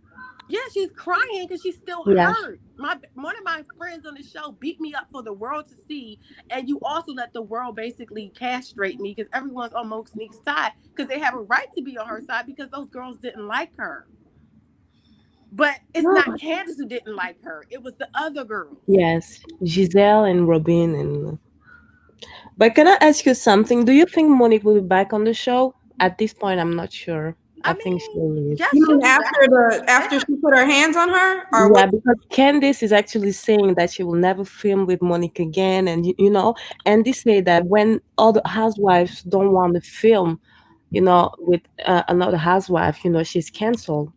[SPEAKER 14] Yeah, she's crying because she's still
[SPEAKER 15] Yeah,
[SPEAKER 14] hurt. One of my friends on the show beat me up for the world to see, and you also let the world basically castrate me because everyone's on Monique's side because they have a right to be on her side because those girls didn't like her. But it's
[SPEAKER 2] No.
[SPEAKER 14] not Candace who didn't like her; it was the other girls.
[SPEAKER 15] yes, Giselle and Robyn and. But can I ask you something? Do you think Monique will be back on the show? At this point, I'm not sure. I
[SPEAKER 14] I
[SPEAKER 15] think she
[SPEAKER 14] mean,
[SPEAKER 15] will leave.
[SPEAKER 14] yes,
[SPEAKER 2] You
[SPEAKER 14] she'll
[SPEAKER 2] mean
[SPEAKER 14] be back. Yeah,
[SPEAKER 2] after she put her hands on her, or
[SPEAKER 15] Yeah,
[SPEAKER 2] what?
[SPEAKER 15] because Candice is actually saying that she will never film with Monique again, and and they say that when other housewives don't want to film, with another housewife, she's canceled.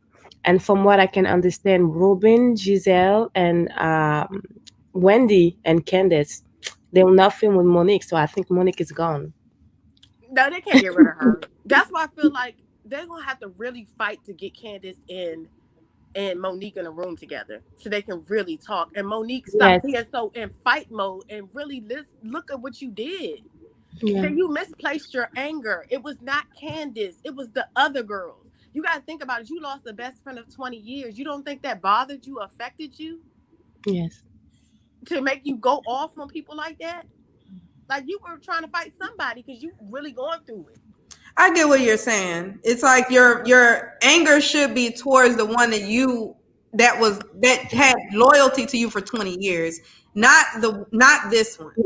[SPEAKER 15] And from what I can understand, Robin, Giselle, and Wendy and Candice, they will not film with Monique. So I think Monique is gone.
[SPEAKER 14] no, they can't get rid of her. That's why I feel like they're gonna have to really fight to get Candace in and Monique in a room together so they can really talk. And Monique stop
[SPEAKER 15] Yes.
[SPEAKER 14] being so in fight mode and really look at what you did.
[SPEAKER 15] Yeah.
[SPEAKER 14] Then you misplaced your anger. It was not Candice. It was the other girls. You got to think about it. You lost the best friend of 20 years. You don't think that bothered you, affected you
[SPEAKER 15] Yes.
[SPEAKER 14] to make you go off on people like that? Like you were trying to fight somebody because you really going through it.
[SPEAKER 2] I get what you're saying. It's like your anger should be towards the one that had loyalty to you for 20 years, not this one.
[SPEAKER 15] Yeah.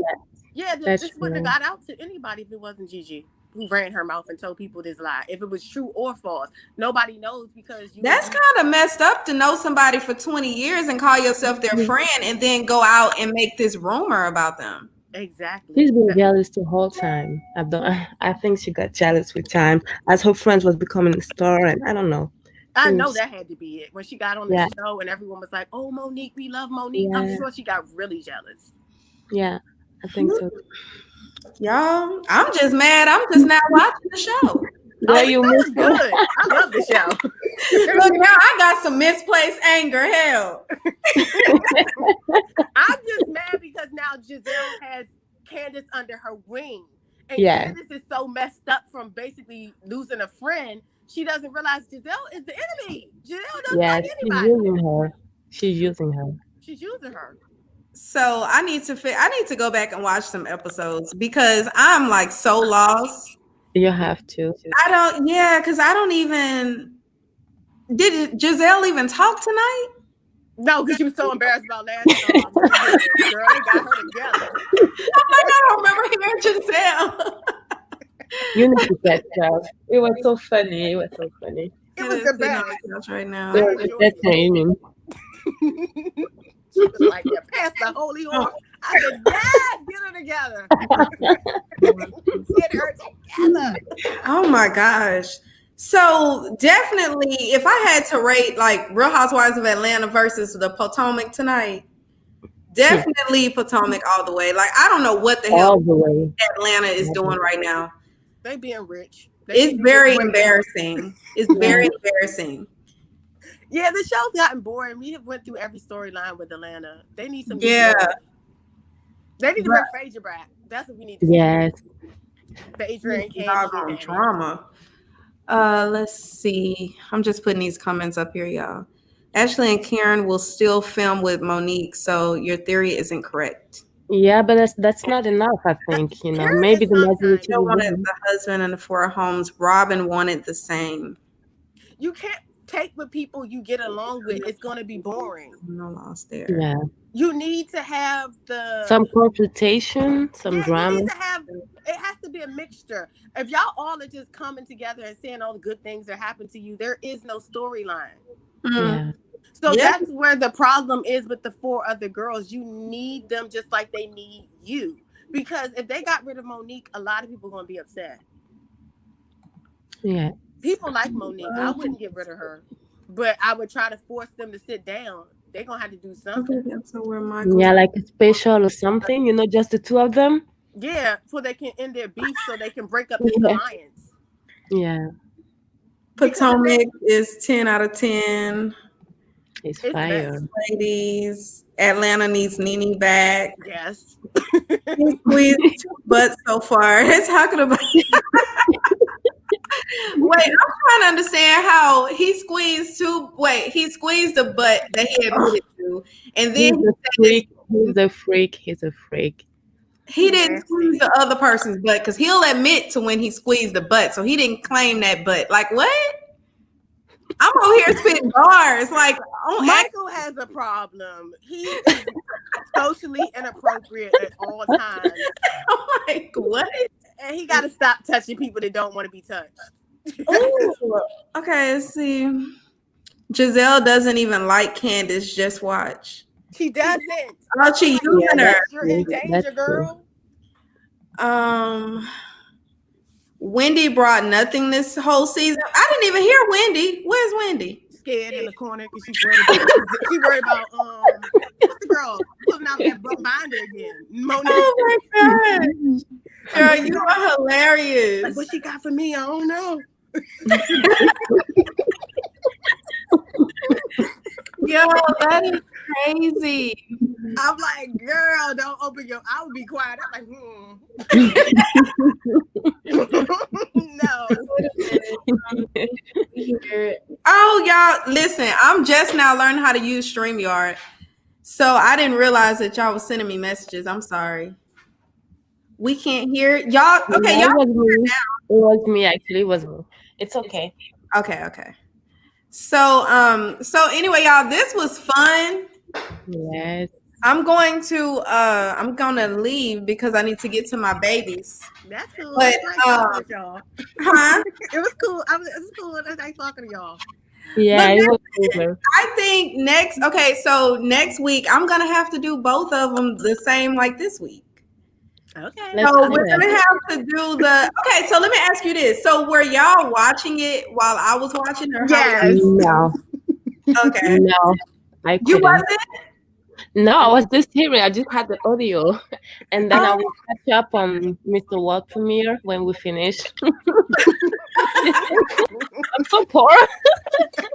[SPEAKER 14] Yeah,
[SPEAKER 15] That's
[SPEAKER 14] this wouldn't
[SPEAKER 15] true.
[SPEAKER 14] have got out to anybody if it wasn't Gigi who ran her mouth and told people this lie. If it was true or false, nobody knows because
[SPEAKER 2] That's kind of messed up to know somebody for 20 years and call yourself their
[SPEAKER 15] Mhm.
[SPEAKER 2] friend and then go out and make this rumor about them.
[SPEAKER 15] She's
[SPEAKER 14] exactly.
[SPEAKER 15] been jealous the whole time. I don't. I think she got jealous with time as her friends was becoming a star, and I don't know.
[SPEAKER 14] I know
[SPEAKER 15] Seems
[SPEAKER 14] that had to be it when she got on the
[SPEAKER 15] yeah,
[SPEAKER 14] show and everyone was like, "Oh, Monique, we love Monique." I'm
[SPEAKER 15] yeah,
[SPEAKER 14] sure she got really jealous.
[SPEAKER 15] yeah. I think so.
[SPEAKER 2] Y'all, I'm just mad. I'm just now watching the show.
[SPEAKER 14] Oh,
[SPEAKER 15] Girl,
[SPEAKER 14] the
[SPEAKER 15] you
[SPEAKER 14] show
[SPEAKER 15] missed
[SPEAKER 14] is
[SPEAKER 15] her.
[SPEAKER 14] good. I love the show.
[SPEAKER 2] Look, now I got some misplaced anger. Hell.
[SPEAKER 14] I'm just mad because now Gizelle has Candiace under her wing. And
[SPEAKER 15] Yeah.
[SPEAKER 14] Candiace is so messed up from basically losing a friend, she doesn't realize Gizelle is the enemy. Gizelle doesn't
[SPEAKER 15] Yeah,
[SPEAKER 14] like
[SPEAKER 15] she's
[SPEAKER 14] anybody.
[SPEAKER 15] using her. She's using her.
[SPEAKER 14] She's using her.
[SPEAKER 2] So I need to go back and watch some episodes because I'm like so lost.
[SPEAKER 15] You have to.
[SPEAKER 2] Because I don't even did Giselle even talk tonight?
[SPEAKER 14] No, because she was so embarrassed about last time. Girl, they got her together.
[SPEAKER 2] I don't remember hearing Gizelle.
[SPEAKER 15] You need to catch up. It was so funny. It was so funny.
[SPEAKER 14] It was the
[SPEAKER 2] Sitting on
[SPEAKER 14] best.
[SPEAKER 2] the couch right now.
[SPEAKER 15] It was the best reunion.
[SPEAKER 14] She was like, yeah, pass the holy horse. I said, yes, get her together. Get her together.
[SPEAKER 2] Oh my gosh. So definitely, if I had to rate like Real Housewives of Atlanta versus the Potomac tonight, definitely Potomac all the way. Like I don't know what the hell Atlanta is doing right now.
[SPEAKER 14] They being rich.
[SPEAKER 2] It's very embarrassing. It's very embarrassing.
[SPEAKER 14] Yeah, the show's gotten boring. We have went through every storyline with Atlanta. They need some.
[SPEAKER 2] Yeah.
[SPEAKER 14] They need to bring Phaedra back. That's what we need to
[SPEAKER 15] Yes.
[SPEAKER 14] Phaedra and Candiace.
[SPEAKER 2] Drama. Let's see. I'm just putting these comments up here, y'all. Ashley and Karen will still film with Monique, so your theory isn't correct.
[SPEAKER 15] Yeah, but that's not enough, I think. You know, maybe the majority
[SPEAKER 2] wanted the husband and the 4 homes. Robyn wanted the same.
[SPEAKER 14] You can't take with people you get along with. It's going to be boring.
[SPEAKER 2] No loss there.
[SPEAKER 15] Yeah.
[SPEAKER 14] You need to have
[SPEAKER 15] some confrontation, some drama.
[SPEAKER 14] You need to have, it has to be a mixture. If y'all all are just coming together and saying all the good things that happen to you, there is no storyline.
[SPEAKER 15] Yeah.
[SPEAKER 14] So that's where the problem is with the 4 other girls. You need them just like they need you. Because if they got rid of Monique, a lot of people are going to be upset.
[SPEAKER 15] Yeah.
[SPEAKER 14] People like Monique. I wouldn't get rid of her. But I would try to force them to sit down. They're going to have to do something.
[SPEAKER 15] Yeah, like a special or something, you know, just the 2 of them.
[SPEAKER 14] Yeah, so they can end their beef, so they can break up the alliance.
[SPEAKER 15] Yeah.
[SPEAKER 2] Potomac is 10 out of 10.
[SPEAKER 15] It's fire.
[SPEAKER 2] Ladies, Atlanta needs Nene back.
[SPEAKER 14] Yes.
[SPEAKER 2] He squeezed 2 butts so far. It's talking about. Wait, I'm trying to understand how he squeezed 2. Wait, he squeezed the butt that he admitted to, and then
[SPEAKER 15] He's a freak.
[SPEAKER 2] He didn't squeeze the other person's butt because he'll admit to when he squeezed the butt, so he didn't claim that butt. Like what? I'm over here spitting bars. Like
[SPEAKER 14] Michael has a problem. He is socially inappropriate at all times.
[SPEAKER 2] I'm like, what?
[SPEAKER 14] And he got to stop touching people that don't want to be touched.
[SPEAKER 2] Ooh. Okay, let's see. Gizelle doesn't even like Candiace. Just watch.
[SPEAKER 14] She doesn't.
[SPEAKER 2] Oh, she using her.
[SPEAKER 14] You're in danger, girl.
[SPEAKER 2] Wendy brought nothing this whole season. I didn't even hear Wendy. Where's Wendy?
[SPEAKER 14] Scared in the corner because she's worried about what's the girl putting out that binder again. Monique.
[SPEAKER 2] Oh my gosh. Girl, you are hilarious.
[SPEAKER 14] Like, what she got for me? I don't know.
[SPEAKER 2] Yo, that is crazy.
[SPEAKER 14] I'm like, girl, don't open your. I would be quiet. I'm like, no.
[SPEAKER 2] Oh, y'all, listen. I'm just now learning how to use StreamYard, so I didn't realize that y'all was sending me messages. I'm sorry. We can't hear y'all. Okay, y'all.
[SPEAKER 15] It was me actually. It was me. It's okay.
[SPEAKER 2] Okay. So anyway, y'all, this was fun.
[SPEAKER 15] Yes.
[SPEAKER 2] I'm gonna leave because I need to get to my babies.
[SPEAKER 14] That's cool.
[SPEAKER 2] But
[SPEAKER 14] with y'all.
[SPEAKER 2] Huh?
[SPEAKER 14] It was cool. It was cool. I was talking to y'all.
[SPEAKER 15] Yeah, it was cool.
[SPEAKER 2] I think next week I'm gonna have to do both of them the same like this week.
[SPEAKER 14] Okay.
[SPEAKER 2] So we're gonna have to do the. Okay, so let me ask you this: so were y'all watching it while I was watching, or
[SPEAKER 14] yes?
[SPEAKER 15] No.
[SPEAKER 2] Okay.
[SPEAKER 15] No, I couldn't.
[SPEAKER 2] You wasn't.
[SPEAKER 15] No, I was just hearing. I just had the audio, and then I will catch up on Mr. World Premiere when we finish. I'm so poor.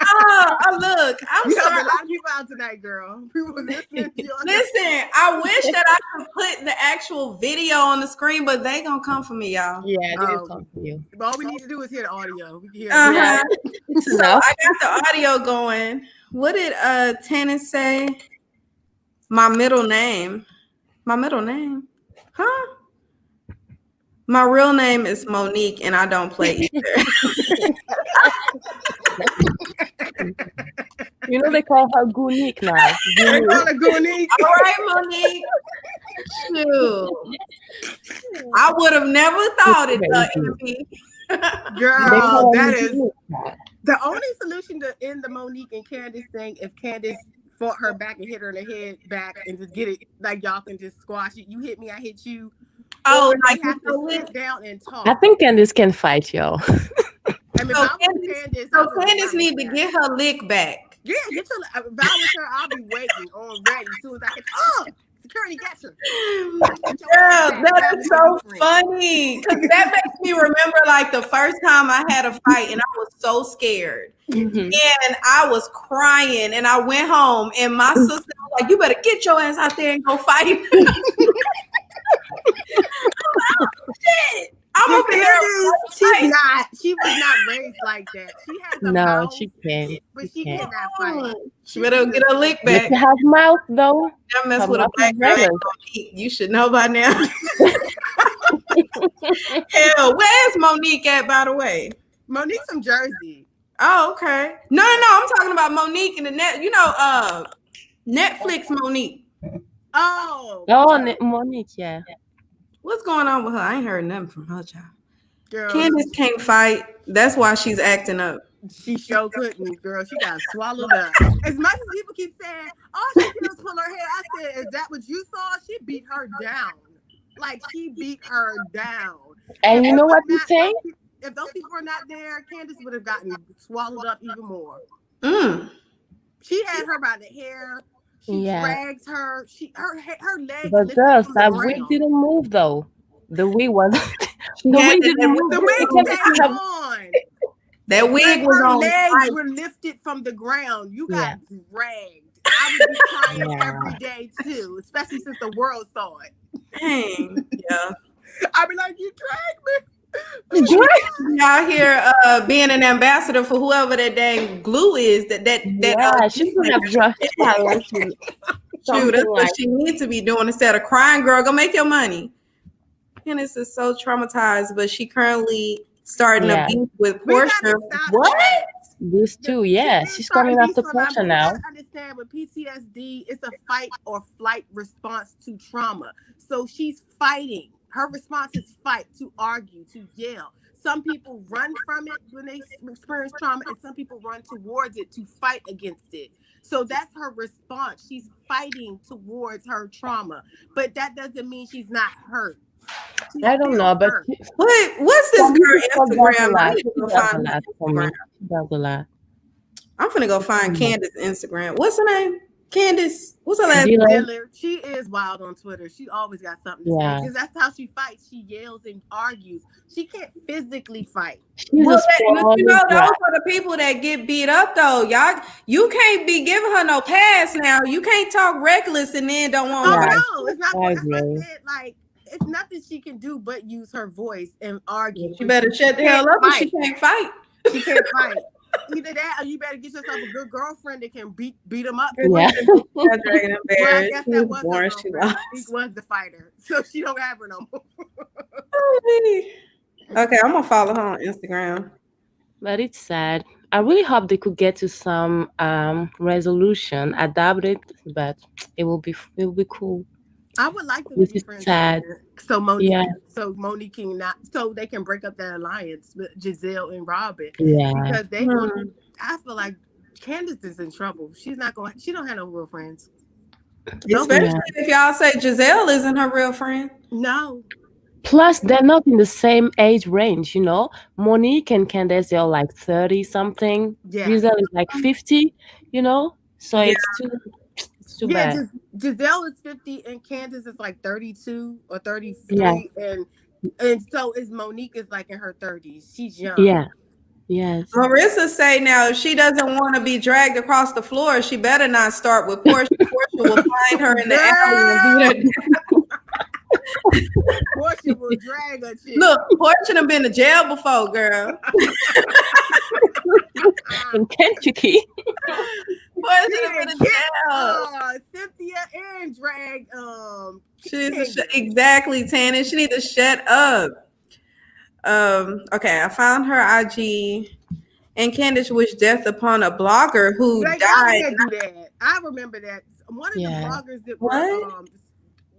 [SPEAKER 2] Oh, look, I'm
[SPEAKER 14] you
[SPEAKER 2] sorry.
[SPEAKER 14] have a lot of people out tonight, girl. People listening to you.
[SPEAKER 2] Listen, I wish that I could put the actual video on the screen, but they gonna come for me, y'all.
[SPEAKER 15] Yeah, they will come for you.
[SPEAKER 14] But all we need to do is hear the audio. We can hear
[SPEAKER 2] So I got the audio going. What did Tana say? My middle name. Huh? My real name is Monique, and I don't play either.
[SPEAKER 15] You know they call her Gunique now.
[SPEAKER 14] They call her Gunique.
[SPEAKER 2] All right, Monique. Shoot. I would have never thought it, Envy.
[SPEAKER 14] Girl, that is the only solution to end the Monique and Candiace thing. If Candiace fought her back and hit her in the head back and just get it, like y'all can just squash it. You hit me, I hit you.
[SPEAKER 2] Oh,
[SPEAKER 14] like have to sit down and talk.
[SPEAKER 15] I think Candiace can fight, y'all.
[SPEAKER 14] I mean,
[SPEAKER 2] Candiace need to get her lick back.
[SPEAKER 14] Yeah, get your. If I was her, I'll be waiting on ready as soon as I can. Security gets her.
[SPEAKER 2] Girl, that is so funny. Because that makes me remember like the first time I had a fight and I was so scared. And I was crying and I went home and my sister was like, you better get your ass out there and go fight. I'm like, oh, shit. I'm over here.
[SPEAKER 14] She was not raised like that. She has a mouth,
[SPEAKER 15] she can't.
[SPEAKER 14] But she cannot fight.
[SPEAKER 2] She better get her lick back.
[SPEAKER 15] She has mouth though.
[SPEAKER 2] That mess with a black girl. You should know by now. Hell, where's Monique at, by the way?
[SPEAKER 14] Monique's from Jersey.
[SPEAKER 2] Oh, okay. No. I'm talking about Monique and the net. You know, Netflix Monique.
[SPEAKER 14] Oh,
[SPEAKER 15] Monique, yeah.
[SPEAKER 2] What's going on with her? I ain't heard nothing from her, child.
[SPEAKER 14] Girl,
[SPEAKER 2] Candiace can't fight. That's why she's acting up.
[SPEAKER 14] She sure couldn't, girl. She got swallowed up. As much as people keep saying, all she did was pull her hair, I said, is that what you saw? She beat her down. Like, she beat her down.
[SPEAKER 15] And you know what you say?
[SPEAKER 14] If those people were not there, Candiace would have gotten swallowed up even more. She had her by the hair. She drags her. Her legs.
[SPEAKER 15] But girls, that wig didn't move though. The wig was. The wig didn't move.
[SPEAKER 14] The wig stayed on.
[SPEAKER 2] That wig was
[SPEAKER 14] her
[SPEAKER 2] on.
[SPEAKER 14] Legs were lifted from the ground. You got dragged. I would be crying every day too, especially since the world saw it.
[SPEAKER 2] Dang. Yeah.
[SPEAKER 14] I'd be like, you dragged me.
[SPEAKER 2] Out here being an ambassador for whoever that dang glue is that
[SPEAKER 15] she could have dropped
[SPEAKER 2] that's what she needs to be doing instead of crying. Girl, go make your money. Candiace is so traumatized, but she currently starting a beef with Porsha. What?
[SPEAKER 15] This too, she's coming after Porsha now.
[SPEAKER 14] I understand with PTSD, it's a fight or flight response to trauma. So she's fighting. Her response is fight, to argue, to yell. Some people run from it when they experience trauma, and some people run towards it to fight against it. So that's her response. She's fighting towards her trauma, but that doesn't mean she's not hurt.
[SPEAKER 15] I don't know, but
[SPEAKER 2] what's this girl Instagram?
[SPEAKER 15] She does a lot.
[SPEAKER 2] I'm gonna go find Candiace Instagram. What's her name? Candiace. What's her last
[SPEAKER 14] name? She is wild on Twitter. She always got something to say because that's how she fights. She yells and argues. She can't physically fight.
[SPEAKER 2] Those are the people that get beat up though. Y'all, you can't be giving her no pass now. You can't talk reckless and then don't want
[SPEAKER 14] to. No, it's not. That's what I said. Like, it's nothing she can do but use her voice and argue.
[SPEAKER 2] She better shut the hell up if she can't fight.
[SPEAKER 14] She can't fight. Either that or you better get yourself a good girlfriend that can beat them up.
[SPEAKER 2] Yeah.
[SPEAKER 14] I guess that was her
[SPEAKER 2] she
[SPEAKER 14] was the fighter. So she don't have her no more.
[SPEAKER 2] Okay, I'm gonna follow her on Instagram.
[SPEAKER 15] But it's sad. I really hope they could get to some resolution. I doubt it, but it will be cool.
[SPEAKER 14] I would like to
[SPEAKER 15] be
[SPEAKER 14] friends.
[SPEAKER 15] Sad.
[SPEAKER 14] So Monique can not, so they can break up that alliance with Gizelle and Robyn.
[SPEAKER 15] Yeah,
[SPEAKER 14] because they. I feel like Candiace is in trouble. She's not going. She don't have no real friends.
[SPEAKER 2] Especially if y'all say Gizelle isn't her real friend.
[SPEAKER 14] No.
[SPEAKER 15] Plus, they're not in the same age range. You know, Monique and Candiace are like 30 something.
[SPEAKER 14] Yeah.
[SPEAKER 15] Gizelle is like 50. You know, so it's too bad.
[SPEAKER 14] Gizelle is 50 and Candiace is like 32 or 33 and so is Monique is like in her 30s. She's young.
[SPEAKER 15] Yeah. Yes.
[SPEAKER 2] Marissa say now if she doesn't want to be dragged across the floor, she better not start with Porsha. Porsha will find her in the alley and beat her.
[SPEAKER 14] Porsha will drag her.
[SPEAKER 2] Look, Porsha done been to jail before, girl.
[SPEAKER 15] In Kentucky.
[SPEAKER 14] Cynthia and drag
[SPEAKER 2] exactly, Tanner. She need to shut up. Okay, I found her IG and Candiace wished death upon a blogger who
[SPEAKER 14] Like, how did
[SPEAKER 2] died.
[SPEAKER 14] they do that? I remember that one of the
[SPEAKER 15] Yeah.
[SPEAKER 14] bloggers that were
[SPEAKER 2] What?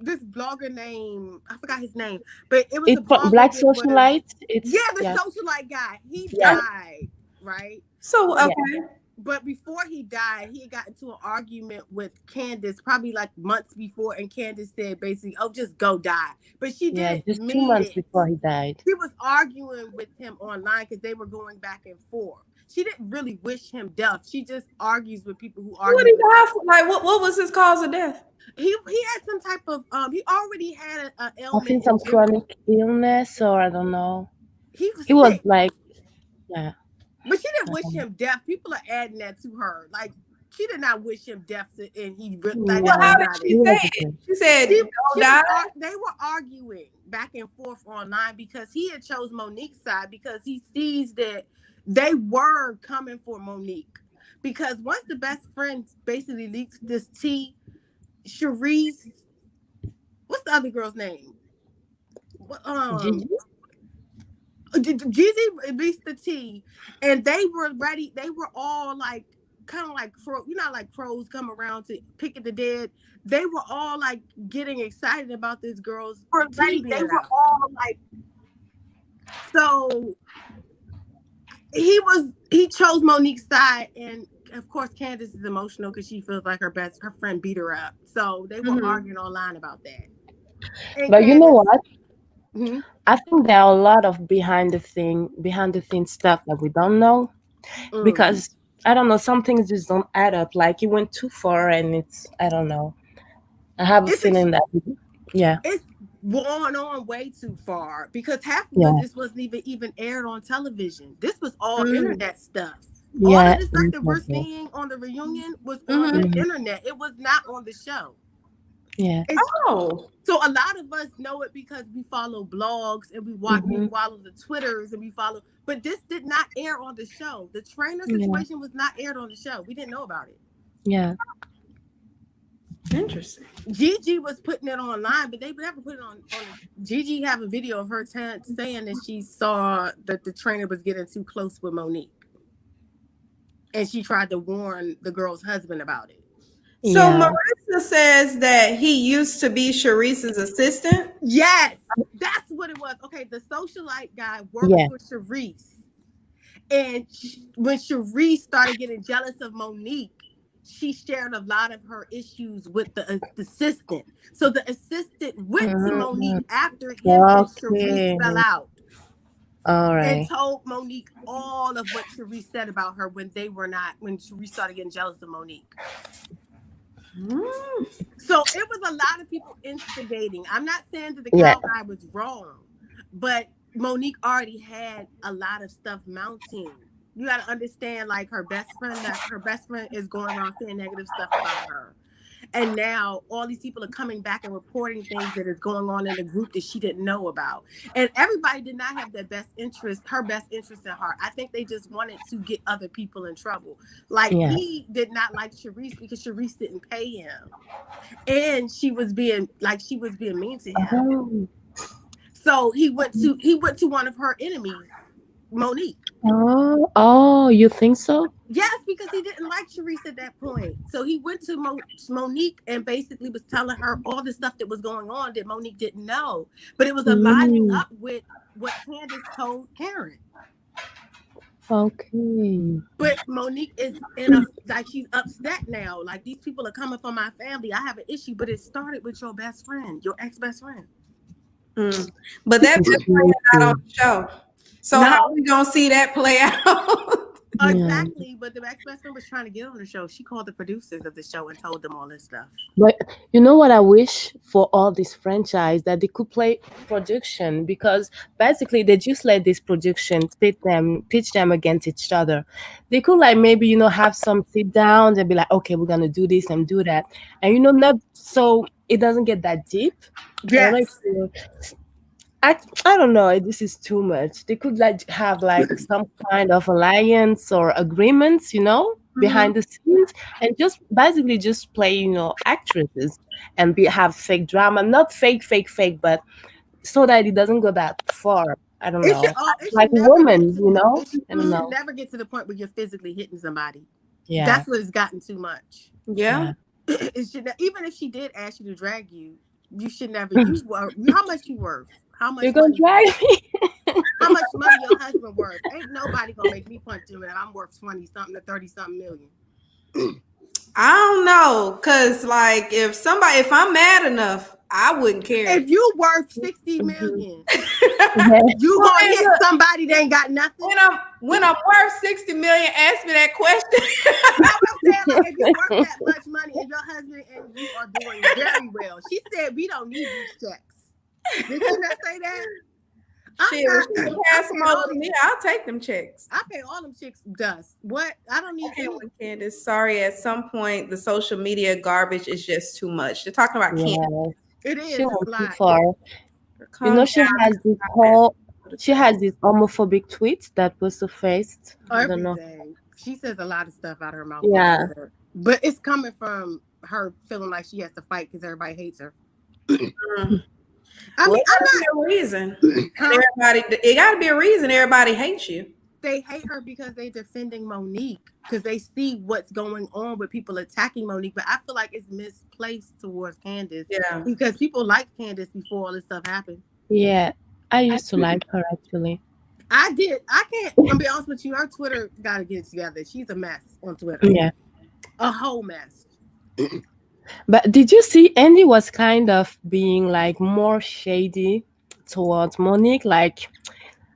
[SPEAKER 14] this blogger name, I forgot his name, but it was
[SPEAKER 15] It's
[SPEAKER 14] a blogger
[SPEAKER 15] Black
[SPEAKER 14] that was,
[SPEAKER 15] socialite.
[SPEAKER 14] yeah,
[SPEAKER 15] It's
[SPEAKER 14] the
[SPEAKER 15] yeah,
[SPEAKER 14] socialite guy. He
[SPEAKER 15] yeah,
[SPEAKER 14] died, right?
[SPEAKER 2] So
[SPEAKER 14] But
[SPEAKER 15] yeah,
[SPEAKER 2] okay.
[SPEAKER 14] but before he died, he got into an argument with Candiace probably like months before, and Candiace said basically, "Oh, just go die." But she
[SPEAKER 15] yeah.
[SPEAKER 14] didn't
[SPEAKER 15] Just two
[SPEAKER 14] mean
[SPEAKER 15] months
[SPEAKER 14] it.
[SPEAKER 15] before he died.
[SPEAKER 14] She was arguing with him online because they were going back and forth. She didn't really wish him death. She just argues with people who
[SPEAKER 2] What
[SPEAKER 14] argue
[SPEAKER 2] did
[SPEAKER 14] with
[SPEAKER 2] he
[SPEAKER 14] her.
[SPEAKER 2] have? Like what was his cause of death?
[SPEAKER 14] He had some type of he already had an
[SPEAKER 15] I
[SPEAKER 14] ailment
[SPEAKER 15] think
[SPEAKER 14] in
[SPEAKER 15] some
[SPEAKER 14] general.
[SPEAKER 15] chronic illness, or I don't know.
[SPEAKER 14] He was
[SPEAKER 15] He was
[SPEAKER 14] sick,
[SPEAKER 15] like, yeah.
[SPEAKER 14] but she didn't wish
[SPEAKER 15] um,
[SPEAKER 14] him death. People are adding that to her. Like, she did not wish him death, and like
[SPEAKER 2] Well,
[SPEAKER 14] that was
[SPEAKER 2] how
[SPEAKER 15] No,
[SPEAKER 2] did
[SPEAKER 14] not
[SPEAKER 15] he
[SPEAKER 2] she
[SPEAKER 14] it.
[SPEAKER 2] say
[SPEAKER 15] was
[SPEAKER 2] it?
[SPEAKER 15] okay.
[SPEAKER 2] She said, "Go
[SPEAKER 14] She was
[SPEAKER 2] die."
[SPEAKER 14] they were arguing back and forth online because he had chose Monique's side because he sees that they were coming for Monique. Because once the best friend basically leaks this tea, Cherise, what's the other girl's name?
[SPEAKER 15] Gigi?
[SPEAKER 14] Jeezy released the tea, and they were ready. They were all like, kind of like like crows come around to pick at the dead. They were all like getting excited about this girl's
[SPEAKER 2] Were
[SPEAKER 14] tea
[SPEAKER 2] ready. They
[SPEAKER 14] being
[SPEAKER 2] were
[SPEAKER 14] out.
[SPEAKER 2] all like,
[SPEAKER 14] So he chose Monique's side, and of course Candiace is emotional because she feels like her friend beat her up. So they were
[SPEAKER 2] mhm.
[SPEAKER 14] arguing online about that. And
[SPEAKER 15] But you know
[SPEAKER 14] Candiace,
[SPEAKER 15] what?
[SPEAKER 14] mhm,
[SPEAKER 15] I think there are a lot of behind the scene stuff that we don't know,
[SPEAKER 14] mm.
[SPEAKER 15] because I don't know, some things just don't add up. Like it went too far, and it's, I don't know. I have a
[SPEAKER 14] it's ex-
[SPEAKER 15] feeling that, yeah,
[SPEAKER 14] it's going on way too far because half of
[SPEAKER 15] yeah,
[SPEAKER 14] this wasn't even aired on television. This was all
[SPEAKER 2] Mm.
[SPEAKER 14] internet stuff. All of
[SPEAKER 15] yeah,
[SPEAKER 14] the stuff that we're
[SPEAKER 15] exactly.
[SPEAKER 14] seeing on the reunion was on the
[SPEAKER 2] Mhm.
[SPEAKER 15] Hmm.
[SPEAKER 14] internet. It was not on the show.
[SPEAKER 15] Yeah.
[SPEAKER 14] It's
[SPEAKER 2] Oh,
[SPEAKER 14] So a lot of us know it because we follow blogs and we
[SPEAKER 15] Hmm.
[SPEAKER 14] follow the Twitters and we follow, but this did not air on the show. The trainer
[SPEAKER 15] Yeah.
[SPEAKER 14] situation was not aired on the show. We didn't know about it.
[SPEAKER 15] Yeah.
[SPEAKER 2] interesting.
[SPEAKER 14] Gigi was putting it online, but they never put it on. Gigi have a video of her saying that she saw that the trainer was getting too close with Monique, and she tried to warn the girl's husband about it.
[SPEAKER 2] So
[SPEAKER 15] Yeah.
[SPEAKER 2] Marissa says that he used to be Sharice's assistant.
[SPEAKER 14] Yes, that's what it was. Okay, the socialite guy worked
[SPEAKER 15] Yeah.
[SPEAKER 14] for Sharice. And when Cherise started getting jealous of Monique, she shared a lot of her issues with the assistant. So the assistant went to
[SPEAKER 15] Hmm.
[SPEAKER 14] Monique after him and Cherise
[SPEAKER 15] Okay.
[SPEAKER 14] fell out
[SPEAKER 15] All
[SPEAKER 14] and
[SPEAKER 15] right.
[SPEAKER 14] told Monique all of what Cherise said about her when Cherise started getting jealous of Monique.
[SPEAKER 2] Mm.
[SPEAKER 14] So it was a lot of people instigating. I'm not saying that the
[SPEAKER 15] Yeah.
[SPEAKER 14] cow guy was wrong, but Monique already had a lot of stuff mounting. You got to understand, like her best friend is going around saying negative stuff about her. And now all these people are coming back and reporting things that is going on in the group that she didn't know about. And everybody did not have her best interest in heart. I think they just wanted to get other people in trouble. Like
[SPEAKER 15] Yeah.
[SPEAKER 14] he did not like Sharice because Sharice didn't pay him. And she was being mean to him.
[SPEAKER 15] Oh.
[SPEAKER 14] So he went to one of her enemies, Monique.
[SPEAKER 15] Oh. Oh. You think so?
[SPEAKER 14] Yes, because he didn't like Sharice at that point. So he went to Monique and basically was telling her all the stuff that was going on that Monique didn't know. But it was aligning
[SPEAKER 15] Mm.
[SPEAKER 14] up with what Candiace told Karen.
[SPEAKER 15] Okay.
[SPEAKER 14] But Monique is she's upset now. Like, these people are coming for my family. I have an issue, but it started with your best friend, your ex-best friend.
[SPEAKER 2] Mm. But that best friend is not on the show. So
[SPEAKER 14] No.
[SPEAKER 2] how are we gonna see that play out?
[SPEAKER 14] Exactly, but the ex-best friend was trying to get on the show. She called the producers of the show and told them all this stuff.
[SPEAKER 15] But you know what I wish for all this franchise, that they could play production, because basically they just let this production pitch them against each other. They could, like, maybe, have some sit downs and be like, okay, we're gonna do this and do that, and not so it doesn't get that deep. I don't know if
[SPEAKER 14] Yes.
[SPEAKER 15] I don't know. This is too much. They could, like, have like some kind of alliance or agreements, behind the scenes, and just basically just play, actresses, and have fake drama, not fake, but so that it doesn't go that far. I don't
[SPEAKER 14] It should,
[SPEAKER 15] know.
[SPEAKER 14] it
[SPEAKER 15] Like
[SPEAKER 14] should never get
[SPEAKER 15] women,
[SPEAKER 14] to,
[SPEAKER 15] you know?
[SPEAKER 14] it should,
[SPEAKER 15] I don't know.
[SPEAKER 14] never get to the point where you're physically hitting somebody.
[SPEAKER 15] Yeah.
[SPEAKER 14] That's what it's gotten too much.
[SPEAKER 2] Yeah.
[SPEAKER 14] It should, even if she did ask you to drag you, you should never. How much you worth? How much
[SPEAKER 15] You're gonna
[SPEAKER 14] money?
[SPEAKER 15] drag me?
[SPEAKER 14] How much money your husband worth? Ain't nobody gonna make me punch him, and I'm worth 20 something to 30 something million.
[SPEAKER 2] I don't know, cause like if I'm mad enough, I wouldn't care.
[SPEAKER 14] If you worth 60 million, you gonna hit somebody that ain't got nothing.
[SPEAKER 2] When I'm worth 60 million, ask me that question.
[SPEAKER 14] I'm saying, like, if you worth that much money and your husband and you are doing very well. She said we don't need these checks. Did she not say that?
[SPEAKER 2] Shit, pass them over to me. I'll take them checks.
[SPEAKER 14] I pay all them chicks dust. What? I don't need
[SPEAKER 2] Candiace, sorry, at some point the social media garbage is just too much. They're talking about Candiace.
[SPEAKER 14] It is.
[SPEAKER 15] She went too
[SPEAKER 14] like,
[SPEAKER 15] far. You know, she has this homophobic tweet that was surfaced. I don't know.
[SPEAKER 14] She says a lot of stuff out of her mouth.
[SPEAKER 15] Yeah.
[SPEAKER 14] But it's coming from her feeling like she has to fight because everybody hates her.
[SPEAKER 2] I mean, I'm not a reason. It got to be a reason everybody hates you.
[SPEAKER 14] They hate her because they're defending Monique because they see what's going on with people attacking Monique. But I feel like it's misplaced towards Candiace.
[SPEAKER 2] Yeah.
[SPEAKER 14] Because people liked Candiace before all this stuff happened.
[SPEAKER 15] Yeah. I used to like her actually.
[SPEAKER 14] I did. I'm gonna be honest with you. Her Twitter got to get it together. She's a mess on Twitter.
[SPEAKER 15] Yeah.
[SPEAKER 14] A whole mess.
[SPEAKER 15] But did you see Andy was kind of being like more shady towards Monique? Like,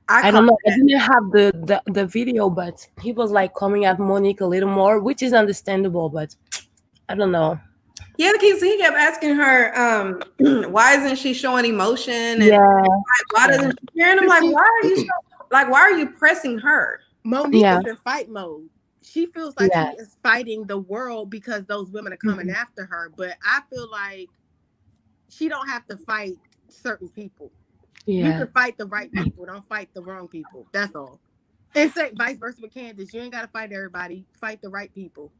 [SPEAKER 15] I don't know. I didn't have the video, but he was like coming at Monique a little more, which is understandable, but I don't know.
[SPEAKER 2] Yeah, because he kept asking her, why isn't she showing emotion? And why doesn't she care? And I'm like, why are you pressing her?
[SPEAKER 14] Monique is in fight mode. She feels like she is fighting the world because those women are coming after her. But I feel like she don't have to fight certain people. Yeah. You can fight the right people. Don't fight the wrong people. That's all. And say vice versa with Candiace. You ain't got to fight everybody. Fight the right people.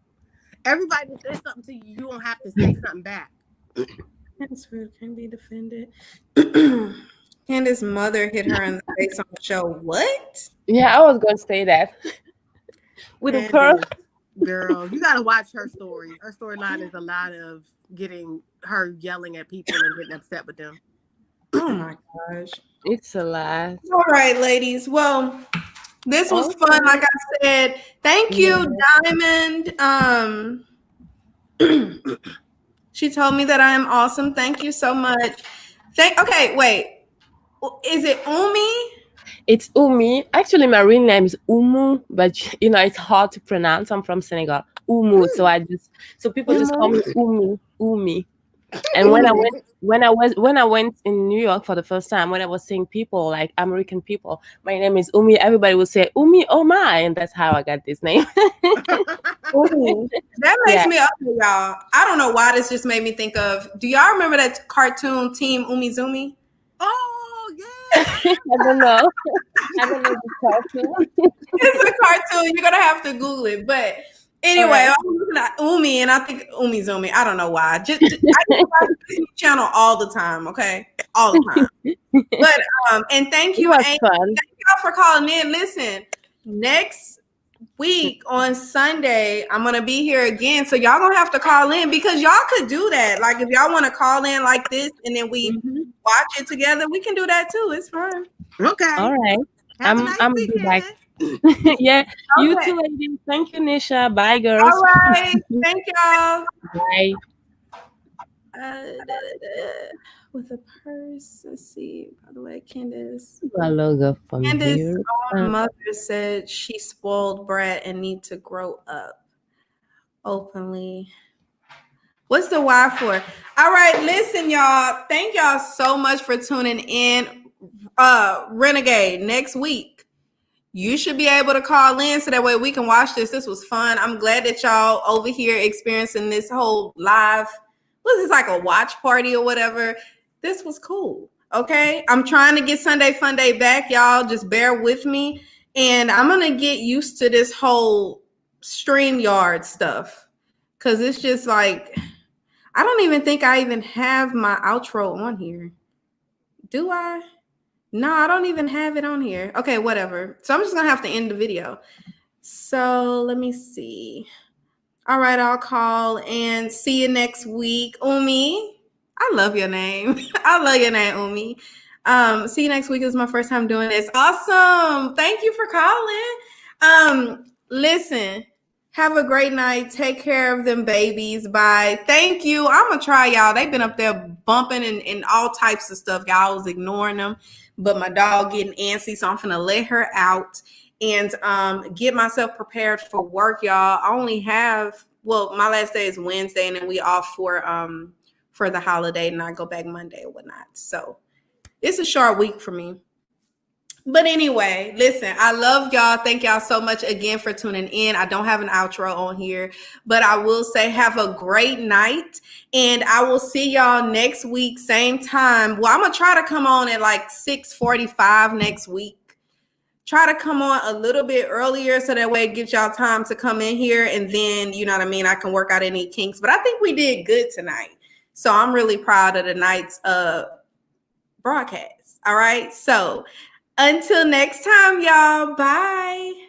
[SPEAKER 14] Everybody that says something to you, you don't have to say something back.
[SPEAKER 2] That's rude. Can be defended. Candiace's mother hit her in the face on the show. What?
[SPEAKER 15] Yeah, I was going to say that. With a purse.
[SPEAKER 14] Girl, you got to watch her story. Her storyline is a lot of getting her yelling at people and getting upset with them.
[SPEAKER 2] Oh my gosh.
[SPEAKER 15] It's a lot.
[SPEAKER 2] All right, ladies. Well, this was fun. Like I said, thank you, Diamond. She told me that I am awesome. Thank you so much. Okay, wait. Is it Umi?
[SPEAKER 15] It's Umi. Actually, my real name is Umu, but you know it's hard to pronounce. I'm from Senegal. Umu. So people just call me Umi. And when I went in New York for the first time, when I was seeing people like American people, my name is Umi. Everybody would say Umi, oh my, and that's how I got this name.
[SPEAKER 2] That makes me up, y'all. I don't know why this just made me think of. Do y'all remember that cartoon Team Umizoomi?
[SPEAKER 14] Oh yeah.
[SPEAKER 15] I don't know. I don't know the cartoon.
[SPEAKER 2] It's a cartoon. You're gonna have to Google it, but. Anyway, I'm looking at Umi and I think Umizoomi. I don't know why. I just watch this channel all the time, okay? All the time. But and thank you, Amy. Thank y'all for calling in. Listen, next week on Sunday, I'm gonna be here again. So y'all gonna have to call in because y'all could do that. Like if y'all want to call in like this and then we watch it together, we can do that too. It's fun.
[SPEAKER 14] Okay.
[SPEAKER 15] All right. I'm be back. Yeah, you too, ladies. Thank you, Nesha. Bye, girls.
[SPEAKER 2] All right, thank y'all.
[SPEAKER 15] Bye.
[SPEAKER 2] With a purse, let's see. By the way, Candiace.
[SPEAKER 15] Candiace's
[SPEAKER 2] own mother said she spoiled brat and need to grow up openly. What's the why for? All right, listen, y'all. Thank y'all so much for tuning in. Renegade next week. You should be able to call in so that way we can watch this. This was fun. I'm glad that y'all over here experiencing this whole live. Was this like a watch party or whatever? This was cool. Okay. I'm trying to get Sunday Fun Day back. Y'all just bear with me. And I'm going to get used to this whole StreamYard stuff. Cause it's just like, I don't even think I even have my outro on here. Do I? No, I don't even have it on here. Okay, whatever. So I'm just gonna have to end the video. So let me see. All right, I'll call and see you next week. Umi, I love your name. I love your name, Umi. See you next week. This is my first time doing this. Awesome. Thank you for calling. Listen, have a great night. Take care of them babies. Bye. Thank you. I'm gonna try, y'all. They've been up there bumping and all types of stuff. Y'all was ignoring them, but my dog getting antsy, so I'm gonna let her out and get myself prepared for work, y'all. I only have, well, my last day is Wednesday, and then we off for the holiday, and I go back Monday or whatnot. So it's a short week for me. But anyway, listen, I love y'all. Thank y'all so much again for tuning in. I don't have an outro on here, but I will say have a great night, and I will see y'all next week, same time. Well, I'm gonna try to come on at like 6:45 next week. Try to come on a little bit earlier so that way it gives y'all time to come in here, and then, you know what I mean, I can work out any kinks. But I think we did good tonight. So I'm really proud of the night's broadcast. All right. So until next time, y'all. Bye.